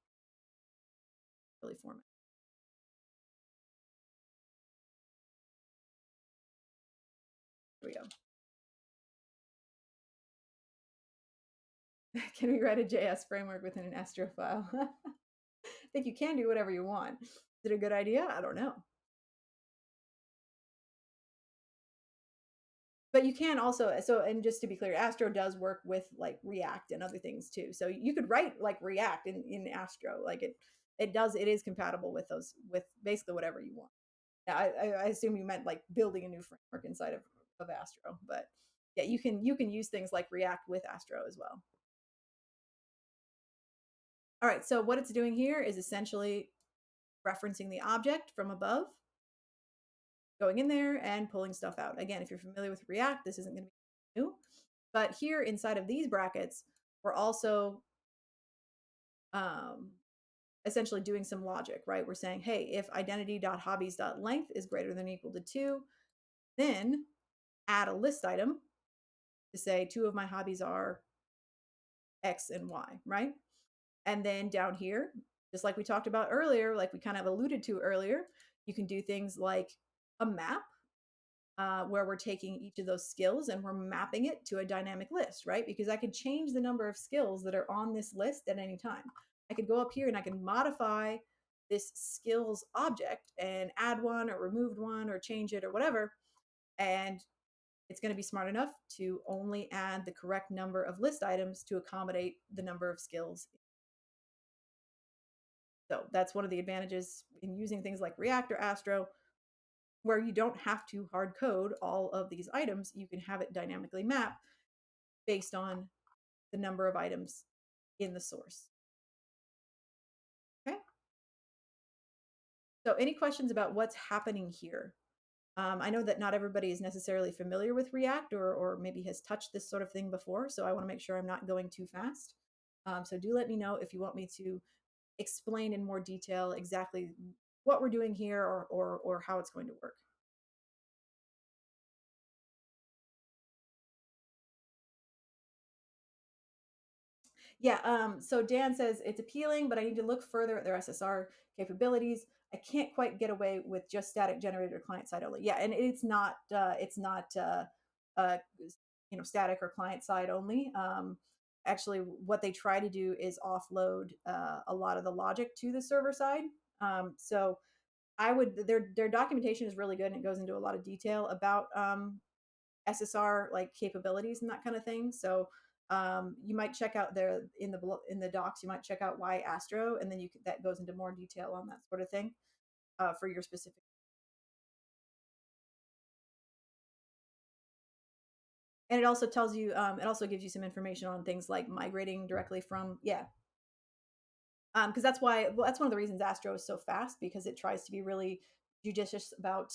[SPEAKER 1] Really format. Here we go. Can we write a JS framework within an Astro file? I think you can do whatever you want. Is it a good idea? I don't know. But you can also, so, and just to be clear, Astro does work with like React and other things too. So you could write like React in Astro. Like it is compatible with those, with basically whatever you want. Now, I assume you meant like building a new framework inside of Astro, but yeah, you can use things like React with Astro as well. All right, so what it's doing here is essentially referencing the object from above, going in there and pulling stuff out. Again, if you're familiar with React, this isn't going to be new. But here inside of these brackets, we're also um, essentially doing some logic, right? We're saying, hey, if identity.hobbies.length is greater than or equal to 2, then add a list item to say two of my hobbies are X and Y, right? And then down here, just like we talked about earlier, like we kind of alluded to earlier, you can do things like a map where we're taking each of those skills and we're mapping it to a dynamic list, right? Because I could change the number of skills that are on this list at any time. I could go up here and I can modify this skills object and add one or remove one or change it or whatever. And it's going to be smart enough to only add the correct number of list items to accommodate the number of skills. So that's one of the advantages in using things like React or Astro, where you don't have to hard code all of these items. You can have it dynamically map based on the number of items in the source. Okay. So any questions about what's happening here? I know that not everybody is necessarily familiar with React or maybe has touched this sort of thing before. So I want to make sure I'm not going too fast. So do let me know if you want me to explain in more detail exactly what we're doing here or how it's going to work. Yeah, so Dan says it's appealing, but I need to look further at their SSR capabilities. I can't quite get away with just static generated or client side only. Yeah, and it's not static or client side only. Actually, what they try to do is offload a lot of the logic to the server side. So I would their documentation is really good and it goes into a lot of detail about SSR like capabilities and that kind of thing. So you might check out there in the docs. You might check out why Astro, and then that goes into more detail on that sort of thing for your specific. And it also tells you, it also gives you some information on things like migrating directly from because that's one of the reasons Astro is so fast because it tries to be really judicious about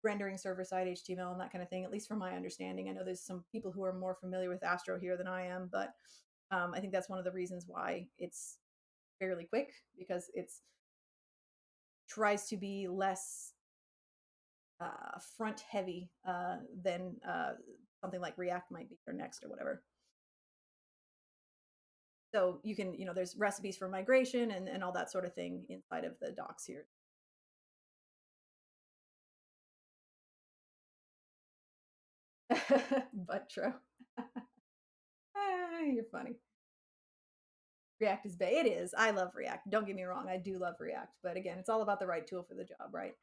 [SPEAKER 1] rendering server side HTML and that kind of thing, at least from my understanding. I know there's some people who are more familiar with Astro here than I am, but I think that's one of the reasons why it's fairly quick because it's tries to be less front heavy than something like React might be or Next or whatever. So you can, there's recipes for migration and all that sort of thing inside of the docs here. But true. You're funny. React is bad. It is. I love React. Don't get me wrong. I do love React. But again, it's all about the right tool for the job, right?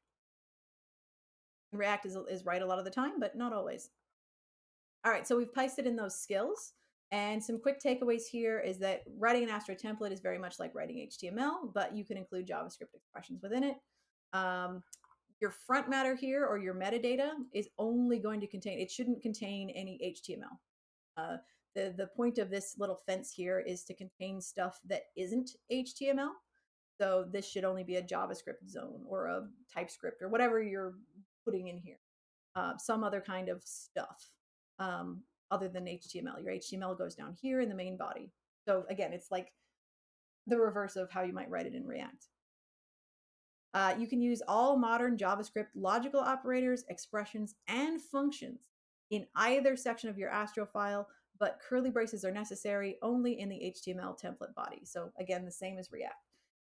[SPEAKER 1] And React is right a lot of the time, but not always. All right, so we've pasted in those skills. And some quick takeaways here is that writing an Astro template is very much like writing HTML, but you can include JavaScript expressions within it. Your front matter here or your metadata is only going to contain, it shouldn't contain any HTML. The point of this little fence here is to contain stuff that isn't HTML. So this should only be a JavaScript zone or a TypeScript or whatever you're putting in here. Some other kind of stuff other than HTML. Your HTML goes down here in the main body. So again, it's like the reverse of how you might write it in React. You can use all modern JavaScript logical operators, expressions, and functions in either section of your Astro file, but curly braces are necessary only in the HTML template body. So again, the same as React.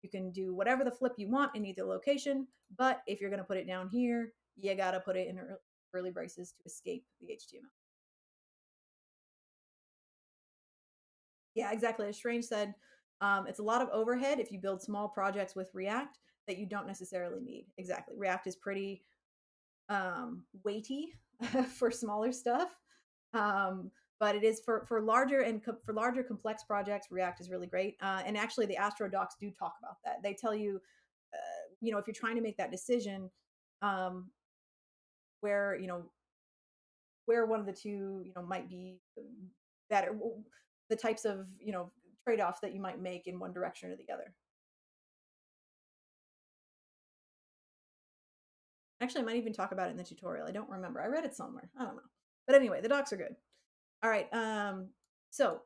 [SPEAKER 1] You can do whatever the flip you want in either location, but if you're going to put it down here, you got to put it in curly braces to escape the HTML. Yeah, exactly. As Strange said, it's a lot of overhead if you build small projects with React that you don't necessarily need. Exactly. React is pretty weighty for smaller stuff. But it is for larger for larger complex projects, React is really great. And actually, the Astro docs do talk about that. They tell you, if you're trying to make that decision, where where one of the two might be better, the types of trade-offs that you might make in one direction or the other. Actually, I might even talk about it in the tutorial. I don't remember. I read it somewhere. I don't know. But anyway, the docs are good. All right. So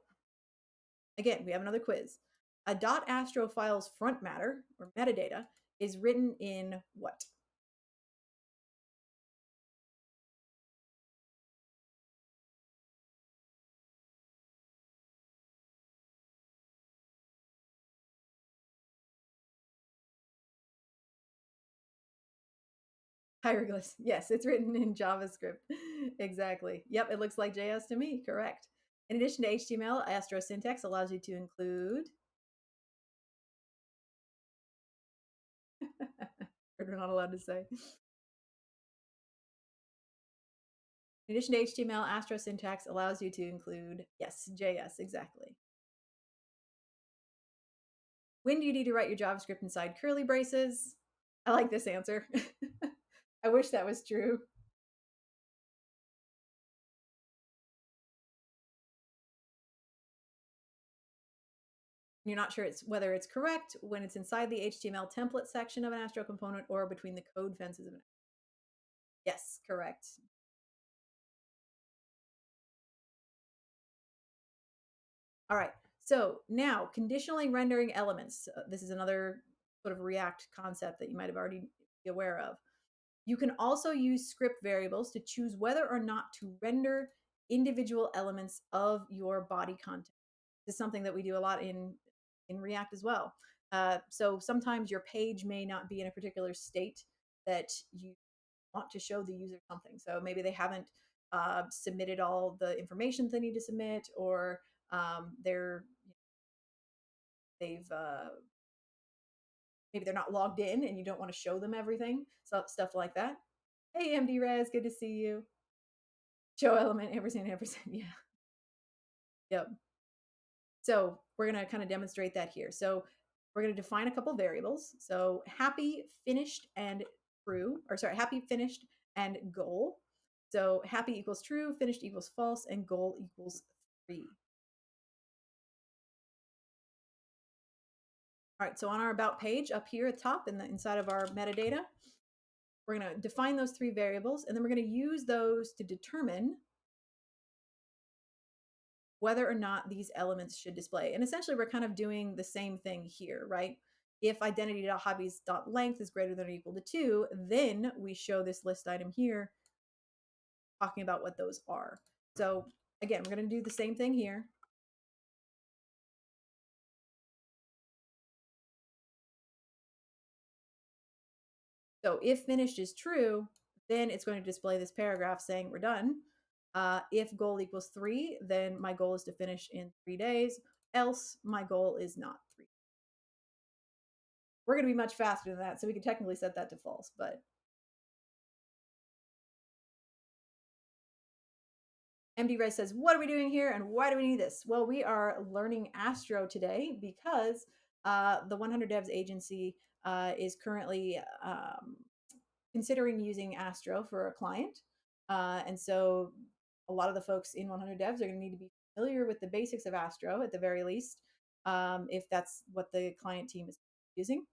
[SPEAKER 1] Again, we have another quiz. A .astro file's front matter or metadata is written in what? Hieroglyphs. Yes, it's written in JavaScript. Exactly. Yep, it looks like JS to me. Correct. In addition to HTML, Astro syntax allows you to include. We're not allowed to say. In addition to HTML, Astro syntax allows you to include, yes, JS, exactly. When do you need to write your JavaScript inside curly braces? I like this answer. I wish that was true. You're not sure whether it's correct when it's inside the HTML template section of an Astro component or between the code fences of an. Yes, correct. All right. So now conditionally rendering elements. This is another sort of React concept that you might have already be aware of. You can also use script variables to choose whether or not to render individual elements of your body content. This is something that we do a lot in React as well. So sometimes your page may not be in a particular state that you want to show the user something. So maybe they haven't submitted all the information they need to submit, or they've maybe they're not logged in and you don't want to show them everything. So stuff like that. Hey, MD Res, good to see you. Show element ampersand ampersand. Yeah. Yep. So we're going to kind of demonstrate that here. So we're going to define a couple variables. So happy, finished, and true, or sorry, happy, finished, and goal. So happy equals true, finished equals false, and goal equals 3. All right, so on our about page up here at top inside of our metadata, we're going to define those 3 variables, and then we're going to use those to determine whether or not these elements should display. And essentially, we're kind of doing the same thing here, right? If identity.hobbies.length is greater than or equal to 2, then we show this list item here talking about what those are. So again, we're going to do the same thing here. So if finished is true, then it's going to display this paragraph saying we're done. If goal equals 3, then my goal is to finish in 3 days. Else, my goal is not 3. We're going to be much faster than that, so we can technically set that to false, but MD Res says, what are we doing here and why do we need this? Well, we are learning Astro today because the 100 Devs agency is currently considering using Astro for a client. And so a lot of the folks in 100 Devs are going to need to be familiar with the basics of Astro at the very least, if that's what the client team is using.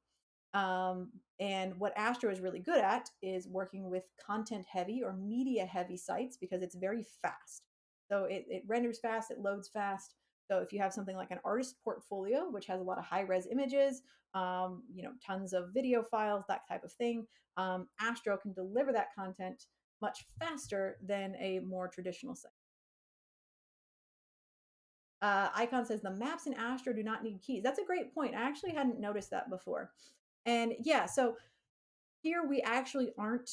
[SPEAKER 1] And what Astro is really good at is working with content heavy or media heavy sites because it's very fast. So it renders fast, it loads fast. So if you have something like an artist portfolio, which has a lot of high res images, tons of video files, that type of thing, Astro can deliver that content much faster than a more traditional site. Icon says the maps in Astro do not need keys. That's a great point. I actually hadn't noticed that before. And yeah, so here we actually aren't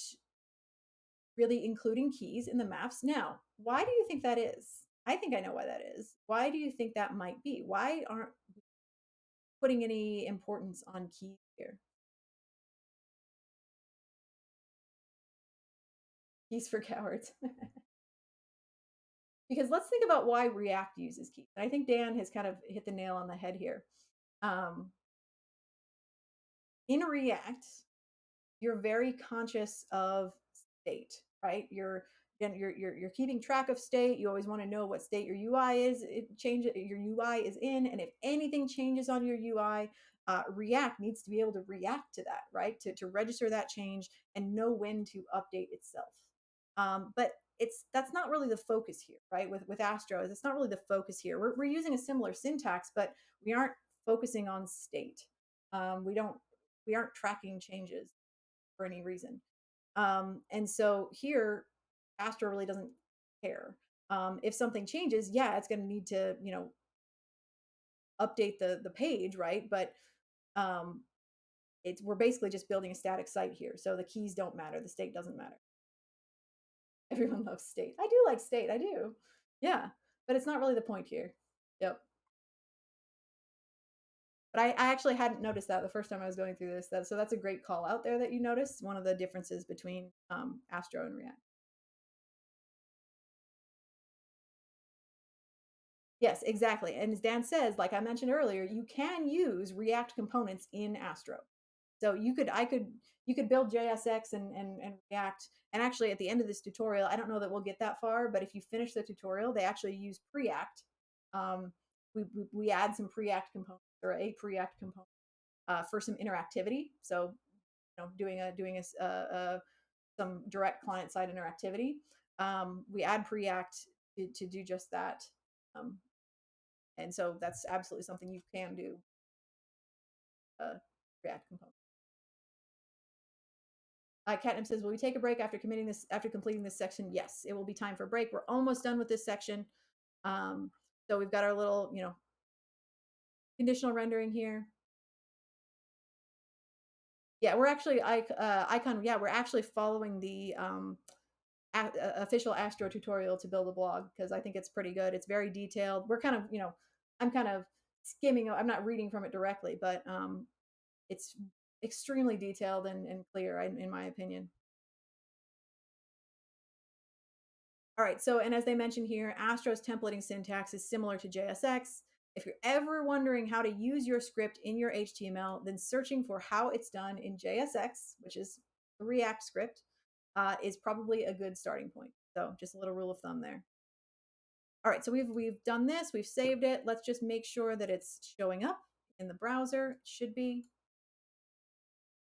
[SPEAKER 1] really including keys in the maps. Now, why do you think that is? I think I know why that is. Why do you think that might be? Why aren't we putting any importance on keys here? Keys for cowards. Because let's think about why React uses keys. And I think Dan has kind of hit the nail on the head here. Um, in React, you're very conscious of state, right? You're keeping track of state. You always want to know what state your UI is. Your UI is in, and if anything changes on your UI, React needs to be able to react to that, right? To register that change and know when to update itself. But that's not really the focus here, right? With Astro, it's not really the focus here. We're using a similar syntax, but we aren't focusing on state. We aren't tracking changes for any reason. And so here, Astro really doesn't care. If something changes, yeah, it's going to need to, update the page, right? But um, we're basically just building a static site here, so the keys don't matter, the state doesn't matter. Everyone loves state. I do like state, I do. Yeah, but it's not really the point here. Yep. But I actually hadn't noticed that the first time I was going through this. So that's a great call out there that you noticed. One of the differences between Astro and React. Yes, exactly. And as Dan says, like I mentioned earlier, you can use React components in Astro. So you could build JSX and React. And actually, at the end of this tutorial, I don't know that we'll get that far, but if you finish the tutorial, they actually use Preact. Um, we add some Preact components or a Preact component for some interactivity. So, doing some direct client side interactivity. We add Preact to do just that. Um, and so that's absolutely something you can do. React component. Catnip says, "Will we take a break after completing this section?" Yes, it will be time for a break. We're almost done with this section. Um, so we've got our little, conditional rendering here. Yeah, we're actually icon. Yeah, we're actually following the official Astro tutorial to build a blog because I think it's pretty good. It's very detailed. We're kind of, I'm kind of skimming. I'm not reading from it directly, but it's extremely detailed and clear, in my opinion. All right, so, and as they mentioned here, Astro's templating syntax is similar to JSX. If you're ever wondering how to use your script in your HTML, then searching for how it's done in JSX, which is a React script, is probably a good starting point. So just a little rule of thumb there. All right, so we've done this, we've saved it. Let's just make sure that it's showing up in the browser. It should be.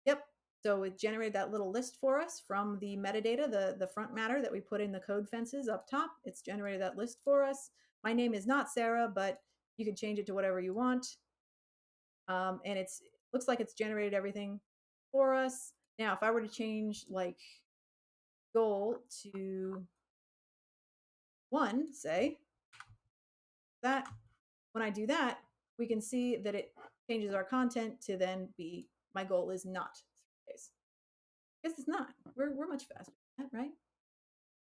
[SPEAKER 1] Yep. So it generated that little list for us from the metadata, the front matter that we put in the code fences up top. It's generated that list for us. My name is not Sarah, but you can change it to whatever you want. And it looks like it's generated everything for us. Now, if I were to change like goal to 1, say that, when I do that, we can see that it changes our content to then be my goal is not 3 days. Because it's not. We're much faster than that, right?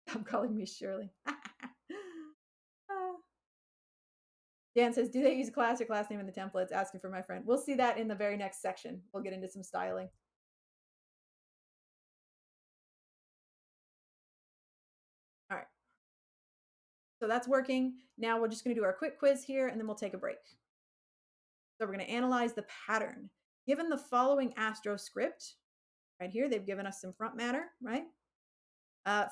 [SPEAKER 1] Stop calling me Shirley. Dan says, do they use class or class name in the templates? Asking for my friend. We'll see that in the very next section. We'll get into some styling. All right. So that's working. Now we're just going to do our quick quiz here, and then we'll take a break. So we're going to analyze the pattern. Given the following Astro script, right here, they've given us some front matter, right?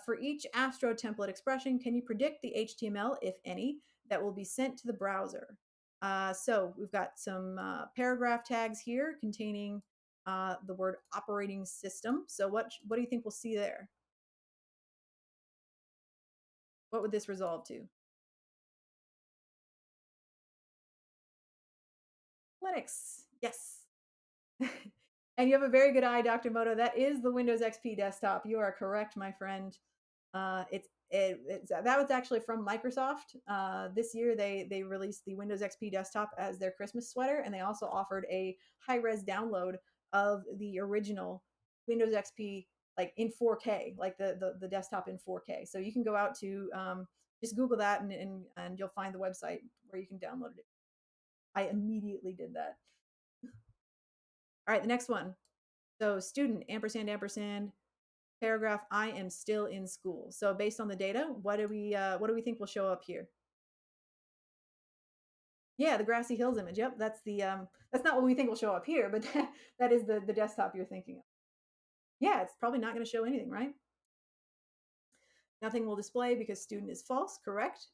[SPEAKER 1] For each Astro template expression, can you predict the HTML, if any, that will be sent to the browser? So we've got some paragraph tags here containing the word operating system. So what do you think we'll see there? What would this resolve to? Linux. Yes. And you have a very good eye, Dr. Moto. That is the Windows XP desktop. You are correct, my friend. That was actually from Microsoft. This year, they released the Windows XP desktop as their Christmas sweater, and they also offered a high res download of the original Windows XP, like in 4K, like the desktop in 4K. So you can go out to just Google that, and you'll find the website where you can download it. I immediately did that. All right, the next one. So student ampersand ampersand paragraph, I am still in school. So based on the data, what do we think will show up here? Yeah, the grassy hills image. Yep, that's not what we think will show up here, but that is the desktop you're thinking of. Yeah, it's probably not going to show anything, right? Nothing will display because student is false, correct?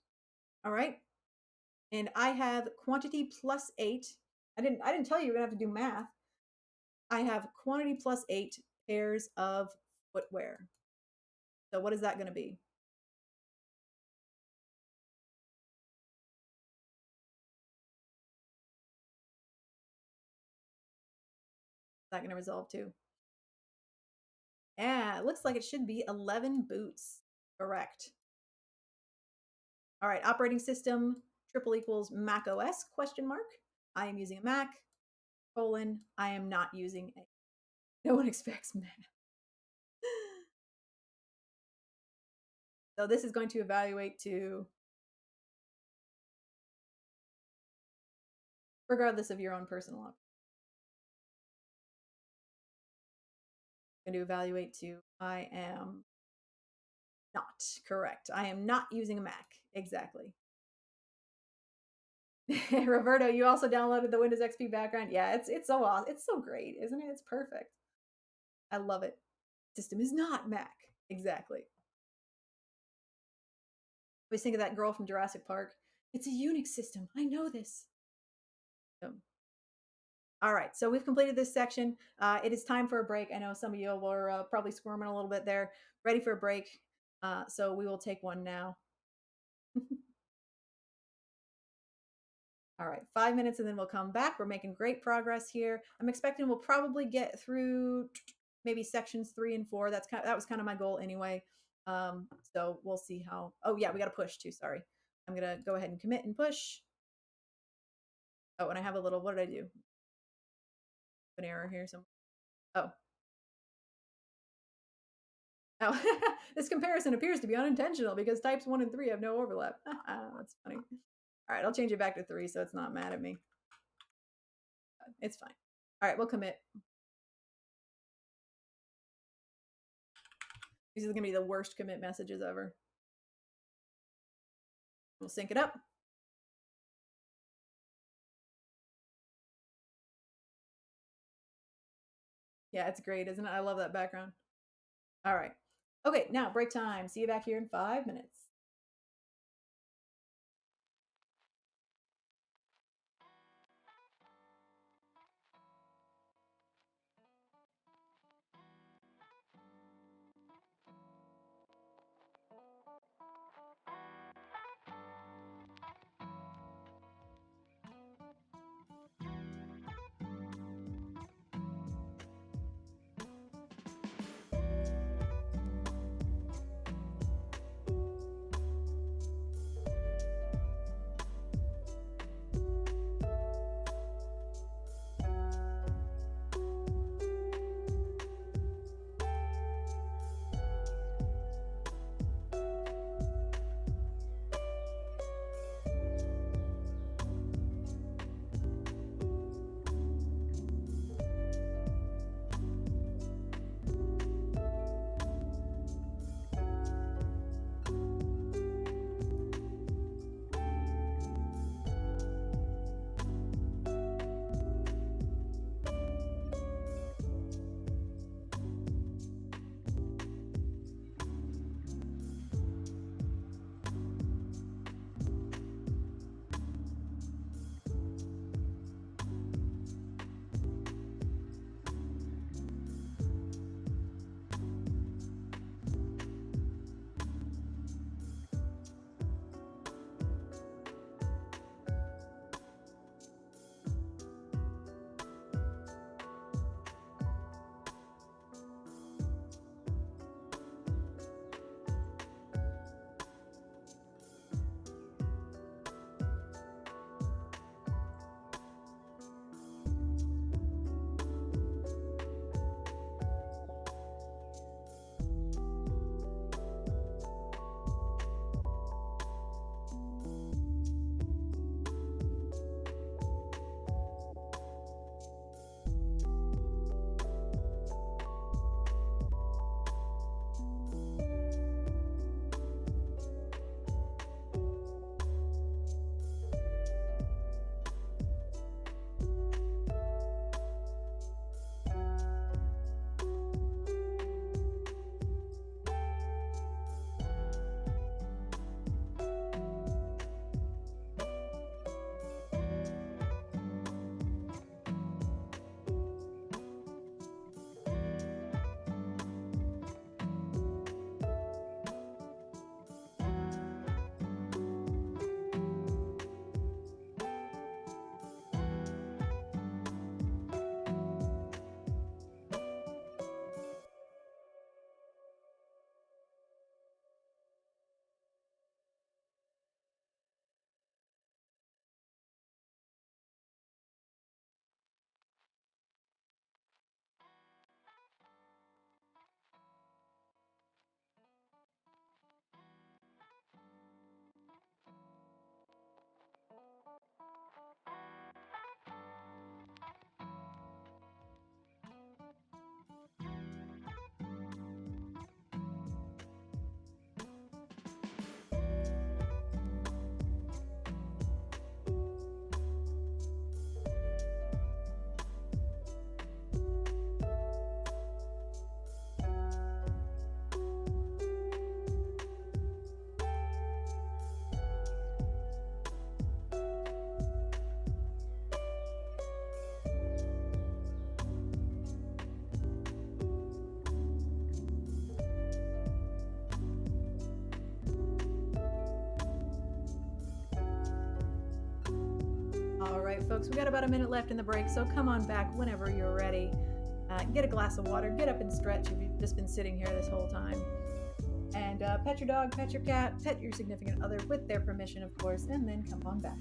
[SPEAKER 1] All right. And I have quantity plus 8. I didn't tell you you're going to have to do math. I have quantity plus 8 pairs of footwear. So what is that going to be? that going to resolve too? Yeah, it looks like it should be 11 boots. Correct. All right, operating system triple equals Mac OS question mark. I am using a Mac, colon, I am not using a. No one expects Mac. So this is going to evaluate to, regardless of your own personal option. Going to evaluate to, I am not correct. I am not using a Mac. Exactly. Roberto, you also downloaded the Windows XP background. Yeah, it's so awesome. It's so great, isn't it? It's perfect. I love it. System is not Mac. Exactly. I always think of that girl from Jurassic Park. It's a Unix system. I know this. All right, so we've completed this section. It is time for a break. I know some of you were probably squirming a little bit there, ready for a break. So we will take one now. All right, 5 minutes and then we'll come back. We're making great progress here. I'm expecting we'll probably get through maybe sections 3 and 4. That was kind of my goal anyway. So we'll see how. Oh yeah, we got to push too. Sorry, I'm gonna go ahead and commit and push. Oh, and I have a little. What did I do? An error here. Oh. Oh, this comparison appears to be unintentional because types 1 and 3 have no overlap. That's funny. All right, I'll change it back to 3 so it's not mad at me. It's fine. All right, we'll commit. These are going to be the worst commit messages ever. We'll sync it up. Yeah, it's great, isn't it? I love that background. All right. Okay, now break time. See you back here in 5 minutes. All right, folks, we got about a minute left in the break, so come on back whenever you're ready. Get a glass of water, get up and stretch if you've just been sitting here this whole time. And pet your dog, pet your cat, pet your significant other with their permission, of course, and then come on back.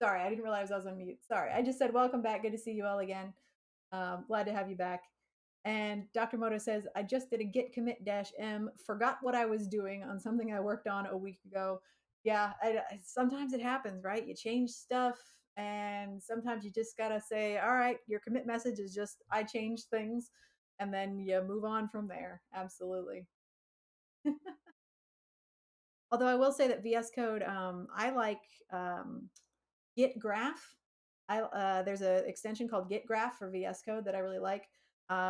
[SPEAKER 1] Sorry, I didn't realize I was on mute. Sorry, I just said welcome back. Good to see you all again. Glad to have you back. And Dr. Moto says, I just did a git commit dash m, forgot what I was doing on something I worked on a week ago. Yeah, sometimes it happens, right? You change stuff, and sometimes you just gotta say, all right, your commit message is just, I changed things, and then you move on from there. Absolutely. Although I will say that VS Code, I like Git Graph. There's an extension called Git Graph for VS Code that I really like,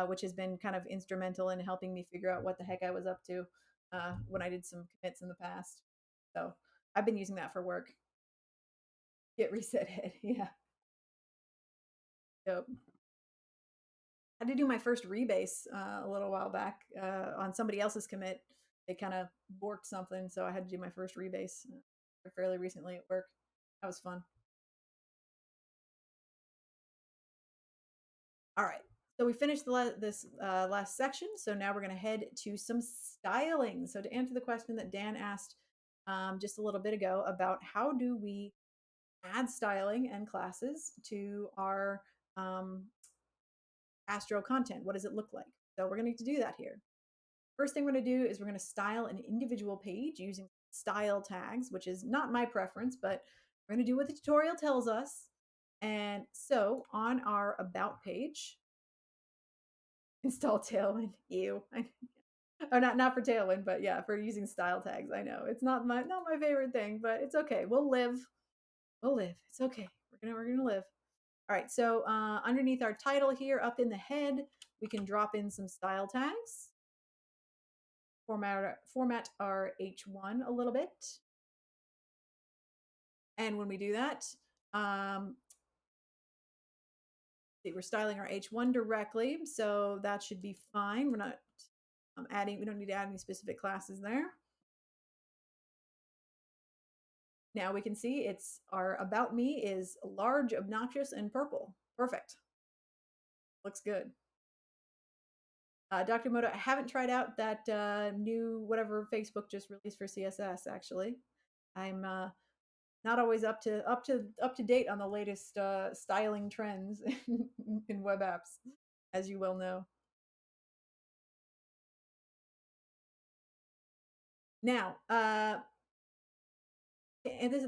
[SPEAKER 1] which has been kind of instrumental in helping me figure out what the heck I was up to when I did some commits in the past. So I've been using that for work. Git reset head, yeah. Dope. I did do my first rebase a little while back on somebody else's commit. They kind of borked something, so I had to do my first rebase fairly recently at work. That was fun. All right. So we finished this last section. So now we're going to head to some styling. So to answer the question that Dan asked just a little bit ago about how do we add styling and classes to our um, Astro content? What does it look like? So we're going to do that here. First thing we're going to do is we're going to style an individual page using style tags, which is not my preference, but we're going to do what the tutorial tells us. And so on our about page, install Tailwind. Ew. Or not for Tailwind, but yeah, for using style tags. I know it's not my favorite thing, but it's okay. We'll live. We'll live. It's okay. We're gonna live. All right. So underneath our title here, up in the head, we can drop in some style tags. Format our H1 a little bit, and when we do that, we're styling our H1 directly, so that should be fine. We're not adding. We don't need to add any specific classes there. Now we can see it's our about me is large, obnoxious, and purple. Perfect. Looks good. Dr. Moto, I haven't tried out that new whatever Facebook just released for CSS. Actually, I'm not always up to date on the latest styling trends in web apps, as you well know. Now, and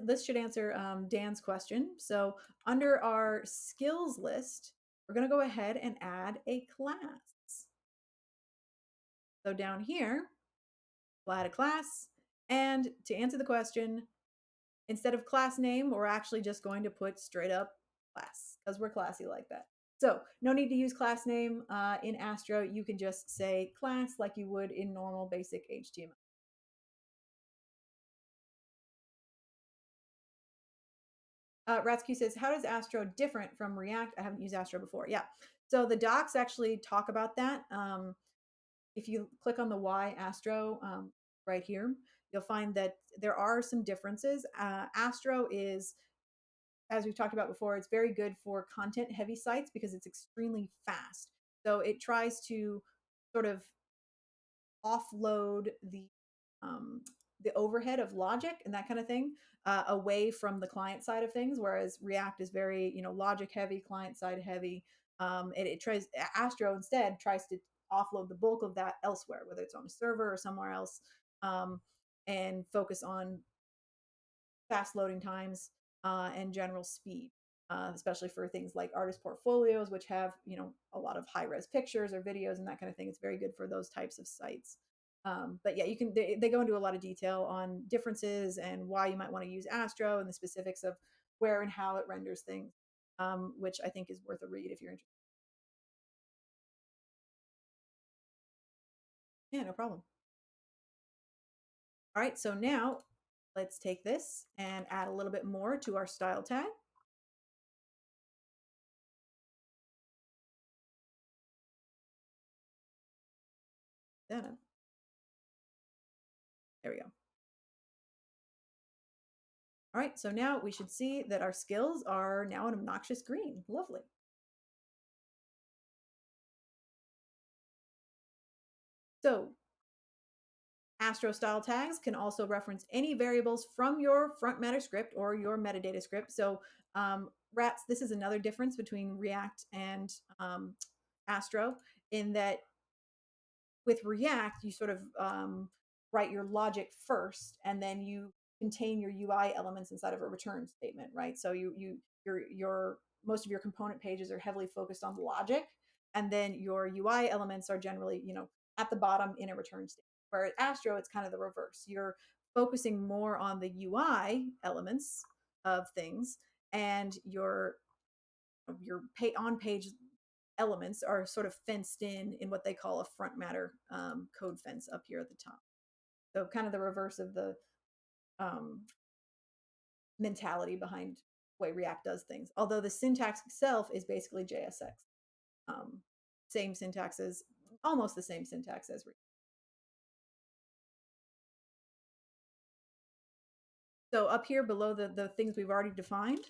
[SPEAKER 1] this should answer Dan's question. So under our skills list, we're going to go ahead and add a class. So down here, we'll add a class. And to answer the question, instead of class name, we're actually just going to put straight up class because we're classy like that. So no need to use class name in Astro. You can just say class like you would in normal basic HTML. Ratsky says, how does Astro different from React? I haven't used Astro before. Yeah. So the docs actually talk about that. If you click on the Y Astro right here, you'll find that there are some differences. Astro is, as we've talked about before, it's very good for content heavy sites because it's extremely fast. So it tries to sort of offload the overhead of logic and that kind of thing away from the client side of things, whereas React is very logic heavy, client side heavy. It tries Astro instead tries to offload the bulk of that elsewhere, whether it's on a server or somewhere else, um, and focus on fast loading times and general speed, especially for things like artist portfolios, which have a lot of high res pictures or videos and that kind of thing. It's very good for those types of sites. But yeah, they go into a lot of detail on differences and why you might want to use Astro and the specifics of where and how it renders things, which I think is worth a read if you're interested. Yeah, no problem. All right, so now let's take this and add a little bit more to our style tag. Then, there we go. All right, so now we should see that our skills are now an obnoxious green. Lovely. So Astro style tags can also reference any variables from your front matter script or your metadata script. So rats, this is another difference between React and Astro in that with React, you sort of write your logic first, and then you contain your UI elements inside of a return statement, right? So your most of your component pages are heavily focused on logic, and then your UI elements are generally, at the bottom in a return statement. Whereas Astro, it's kind of the reverse. You're focusing more on the UI elements of things, and your on page elements are sort of fenced in what they call a front matter code fence up here at the top. So kind of the reverse of the um, mentality behind the way React does things. Although the syntax itself is basically JSX. Um, Same syntax as, almost the same syntax as React. So up here below the things we've already defined,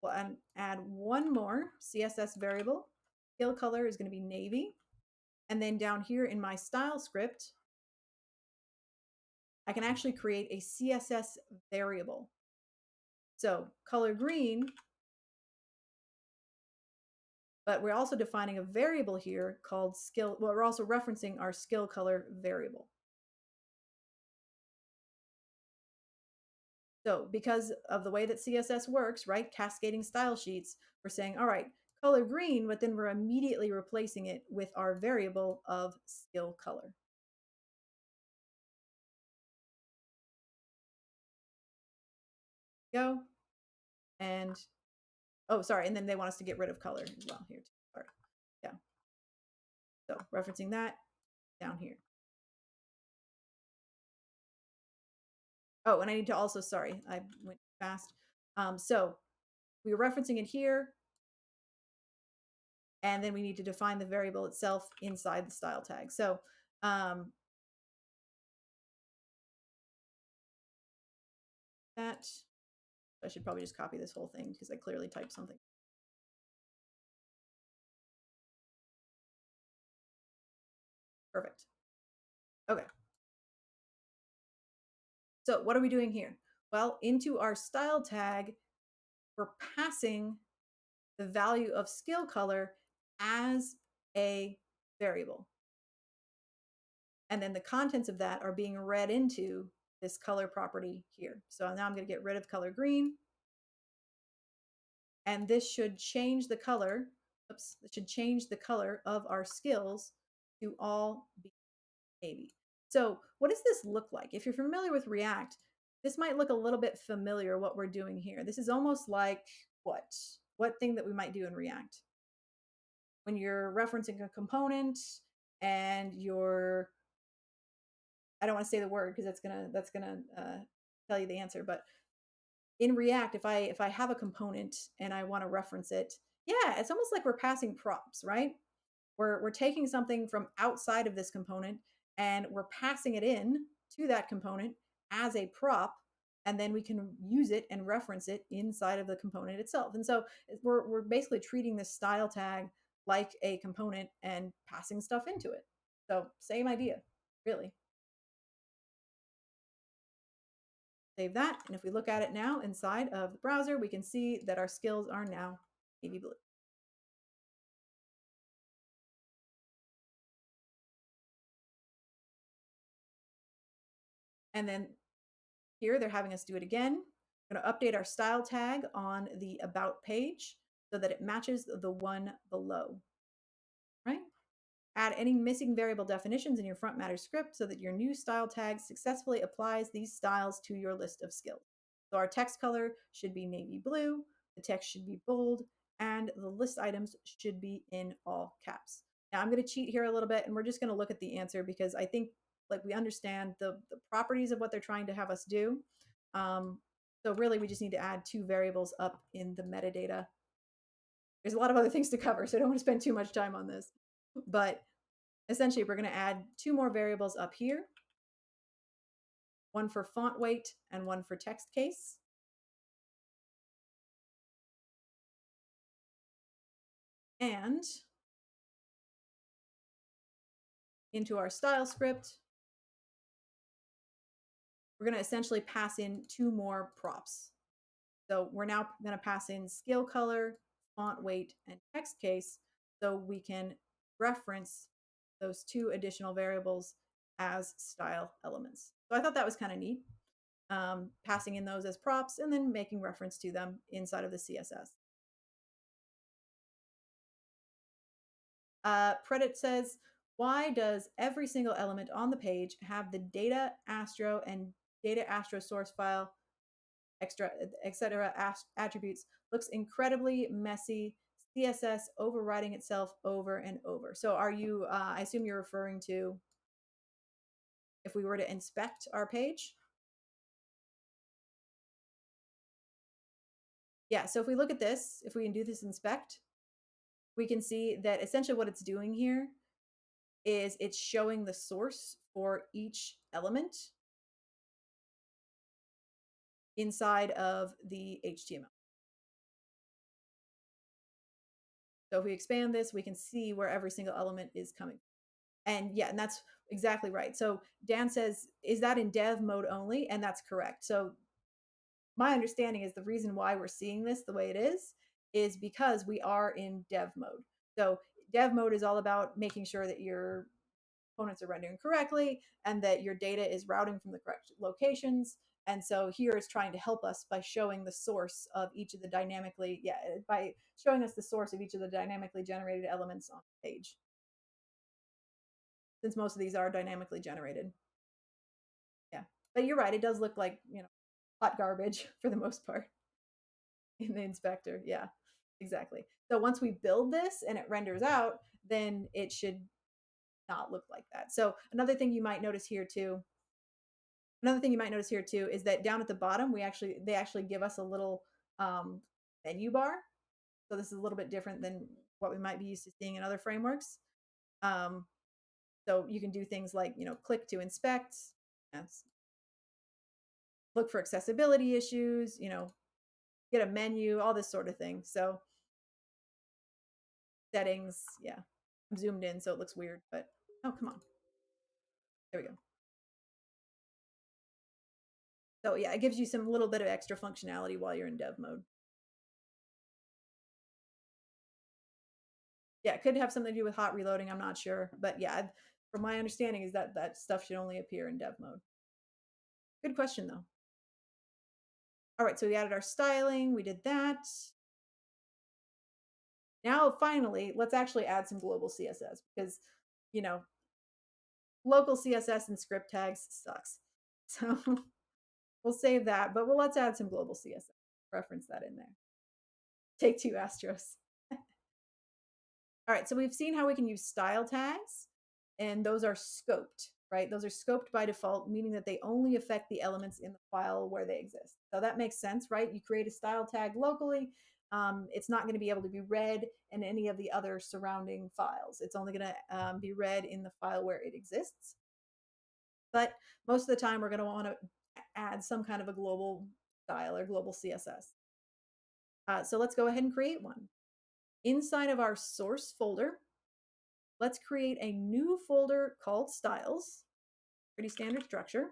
[SPEAKER 1] we'll add one more CSS variable. Scale color is going to be navy. And then down here in my style script, I can actually create a CSS variable. So color green, but we're also defining a variable here called skill. Well, we're also referencing our skill color variable. So because of the way that CSS works, right, cascading style sheets, we're saying, all right, color green, but then we're immediately replacing it with our variable of skill color. Go. And, oh, sorry, and then they want us to get rid of color as well here. Sorry. Yeah. So referencing that down here. Oh, and I need to also, sorry, I went fast. So we were referencing it here, and then we need to define the variable itself inside the style tag. So that, I should probably just copy this whole thing because I clearly typed something. Perfect. Okay. So what are we doing here? Well, into our style tag, we're passing the value of skill color as a variable. And then the contents of that are being read into this color property here. So now I'm going to get rid of color green. And this should change the color. Oops, it should change the color of our skills to all be navy. So what does this look like? If you're familiar with React, this might look a little bit familiar what we're doing here. This is almost like what? What thing that we might do in React? When you're referencing a component and you're, I don't want to say the word because that's gonna tell you the answer, but in React, if I have a component and I want to reference it, yeah, it's almost like we're passing props, right? We're taking something from outside of this component and we're passing it in to that component as a prop, and then we can use it and reference it inside of the component itself. And so we're basically treating this style tag like a component and passing stuff into it. So same idea, really. Save that. And if we look at it now inside of the browser, we can see that our skills are now navy blue. And then here they're having us do it again. We're going to update our style tag on the about page so that it matches the one below, right? Add any missing variable definitions in your front matter script so that your new style tag successfully applies these styles to your list of skills. So our text color should be navy blue, the text should be bold, and the list items should be in all caps. Now I'm going to cheat here a little bit and we're just going to look at the answer because I think like we understand the properties of what they're trying to have us do. So really we just need to add two variables up in the metadata. There's a lot of other things to cover, so I don't want to spend too much time on this. But essentially, we're going to add two more variables up here, one for font weight and one for text case. And into our style script, we're going to essentially pass in two more props. So we're now going to pass in scale color, font weight, and text case so we can reference those two additional variables as style elements. So I thought that was kind of neat, passing in those as props and then making reference to them inside of the CSS. Predit says, why does every single element on the page have the data Astro and data Astro source file, extra, etc. attributes? Looks incredibly messy. CSS overriding itself over and over. So are you, I assume you're referring to if we were to inspect our page? Yeah, so if we look at this, if we can do this inspect, we can see that essentially what it's doing here is it's showing the source for each element inside of the HTML. So if we expand this, we can see where every single element is coming. And yeah, and that's exactly right. So Dan says, is that in dev mode only? And that's correct. So my understanding is the reason why we're seeing this the way it is because we are in dev mode. So dev mode is all about making sure that your components are rendering correctly and that your data is routing from the correct locations. And so here is trying to help us by showing the source of each of the by showing us the source of each of the dynamically generated elements on the page. Since most of these are dynamically generated. Yeah. But you're right, it does look like, hot garbage for the most part in the inspector. Yeah, exactly. So once we build this and it renders out, then it should not look like that. So another thing you might notice here too is that down at the bottom, they actually give us a little menu bar. So this is a little bit different than what we might be used to seeing in other frameworks. So you can do things like, click to inspect, yes, look for accessibility issues, get a menu, all this sort of thing. So settings, yeah, I'm zoomed in, so it looks weird, but oh, come on. There we go. So yeah, it gives you some little bit of extra functionality while you're in dev mode. Yeah, it could have something to do with hot reloading. I'm not sure, but yeah, from my understanding is that that stuff should only appear in dev mode. Good question though. All right, so we added our styling. We did that. Now, finally, let's actually add some global CSS because, local CSS and script tags sucks. So we'll save that, but let's add some global CSS. Reference that in there. Take two Astros. All right, so we've seen how we can use style tags, and those are scoped, right? Those are scoped by default, meaning that they only affect the elements in the file where they exist. So that makes sense, right? You create a style tag locally. It's not going to be able to be read in any of the other surrounding files. It's only going to be read in the file where it exists. But most of the time, we're going to want to add some kind of a global style or global CSS. So let's go ahead and create one. Inside of our source folder, let's create a new folder called styles, pretty standard structure.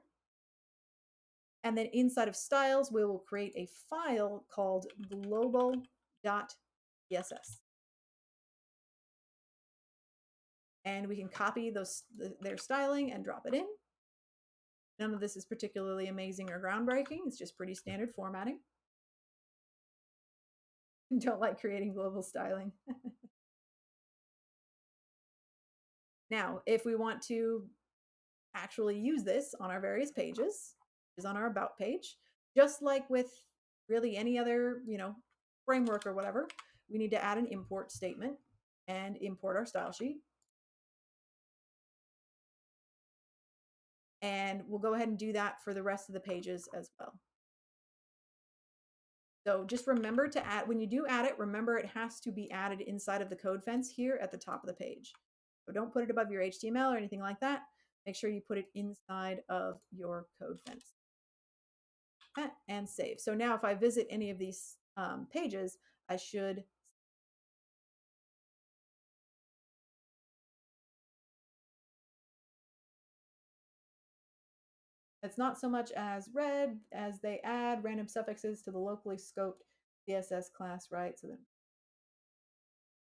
[SPEAKER 1] And then inside of styles, we will create a file called global.css. And we can copy their styling and drop it in. None of this is particularly amazing or groundbreaking. It's just pretty standard formatting. Don't like creating global styling. Now, if we want to actually use this on our various pages, is on our about page, just like with really any other, framework or whatever, we need to add an import statement and import our style sheet. And we'll go ahead and do that for the rest of the pages as well. So just remember to add, when you do add it, remember it has to be added inside of the code fence here at the top of the page. So don't put it above your HTML or anything like that. Make sure you put it inside of your code fence. And save. So now if I visit any of these pages, I should. It's not so much as read as they add random suffixes to the locally scoped CSS class, right? So then,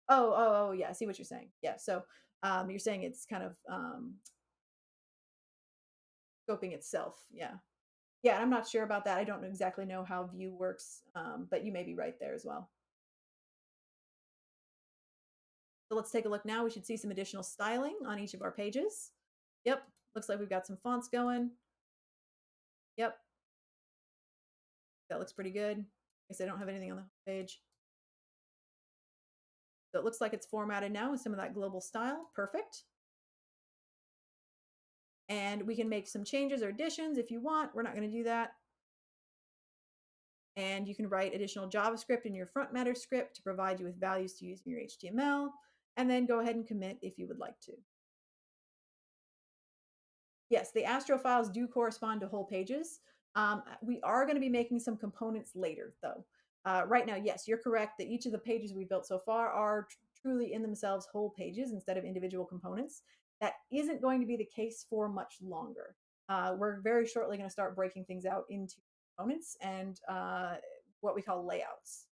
[SPEAKER 1] oh, yeah, I see what you're saying. Yeah, so you're saying it's kind of scoping itself. Yeah. Yeah, I'm not sure about that. I don't exactly know how view works, but you may be right there as well. So let's take a look now. We should see some additional styling on each of our pages. Yep, looks like we've got some fonts going. Yep, that looks pretty good. I guess I don't have anything on the page. So it looks like it's formatted now with some of that global style. Perfect. And we can make some changes or additions if you want. We're not going to do that. And you can write additional JavaScript in your front matter script to provide you with values to use in your HTML. And then go ahead and commit if you would like to. Yes, the Astro files do correspond to whole pages. We are going to be making some components later, though. Right now, yes, you're correct that each of the pages we built so far are truly in themselves whole pages instead of individual components. That isn't going to be the case for much longer. We're very shortly going to start breaking things out into components and what we call layouts.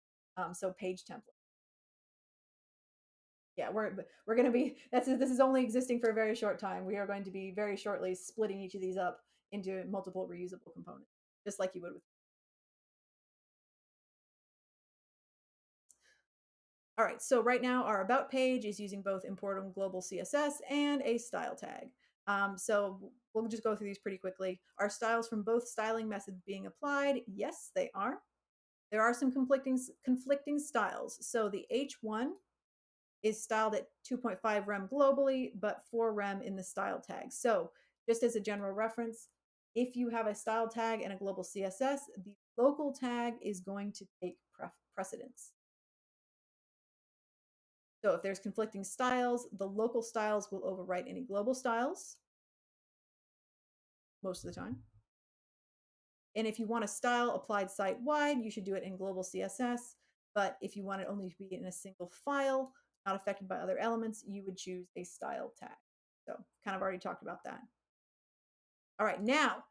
[SPEAKER 1] So page templates. Yeah, we're going to be this is only existing for a very short time. We are going to be very shortly splitting each of these up into multiple reusable components, just like you would with. All right, so right now our about page is using both importable global CSS and a style tag. So we'll just go through these pretty quickly. Are styles from both styling methods being applied? Yes, they are. There are some conflicting styles. So the H1 is styled at 2.5 rem globally, but 4 rem in the style tag. So just as a general reference, if you have a style tag and a global CSS, the local tag is going to take precedence. So if there's conflicting styles, the local styles will overwrite any global styles most of the time. And if you want a style applied site-wide, you should do it in global CSS. But if you want it only to be in a single file, not affected by other elements, you would choose a style tag. So kind of already talked about that. All right, now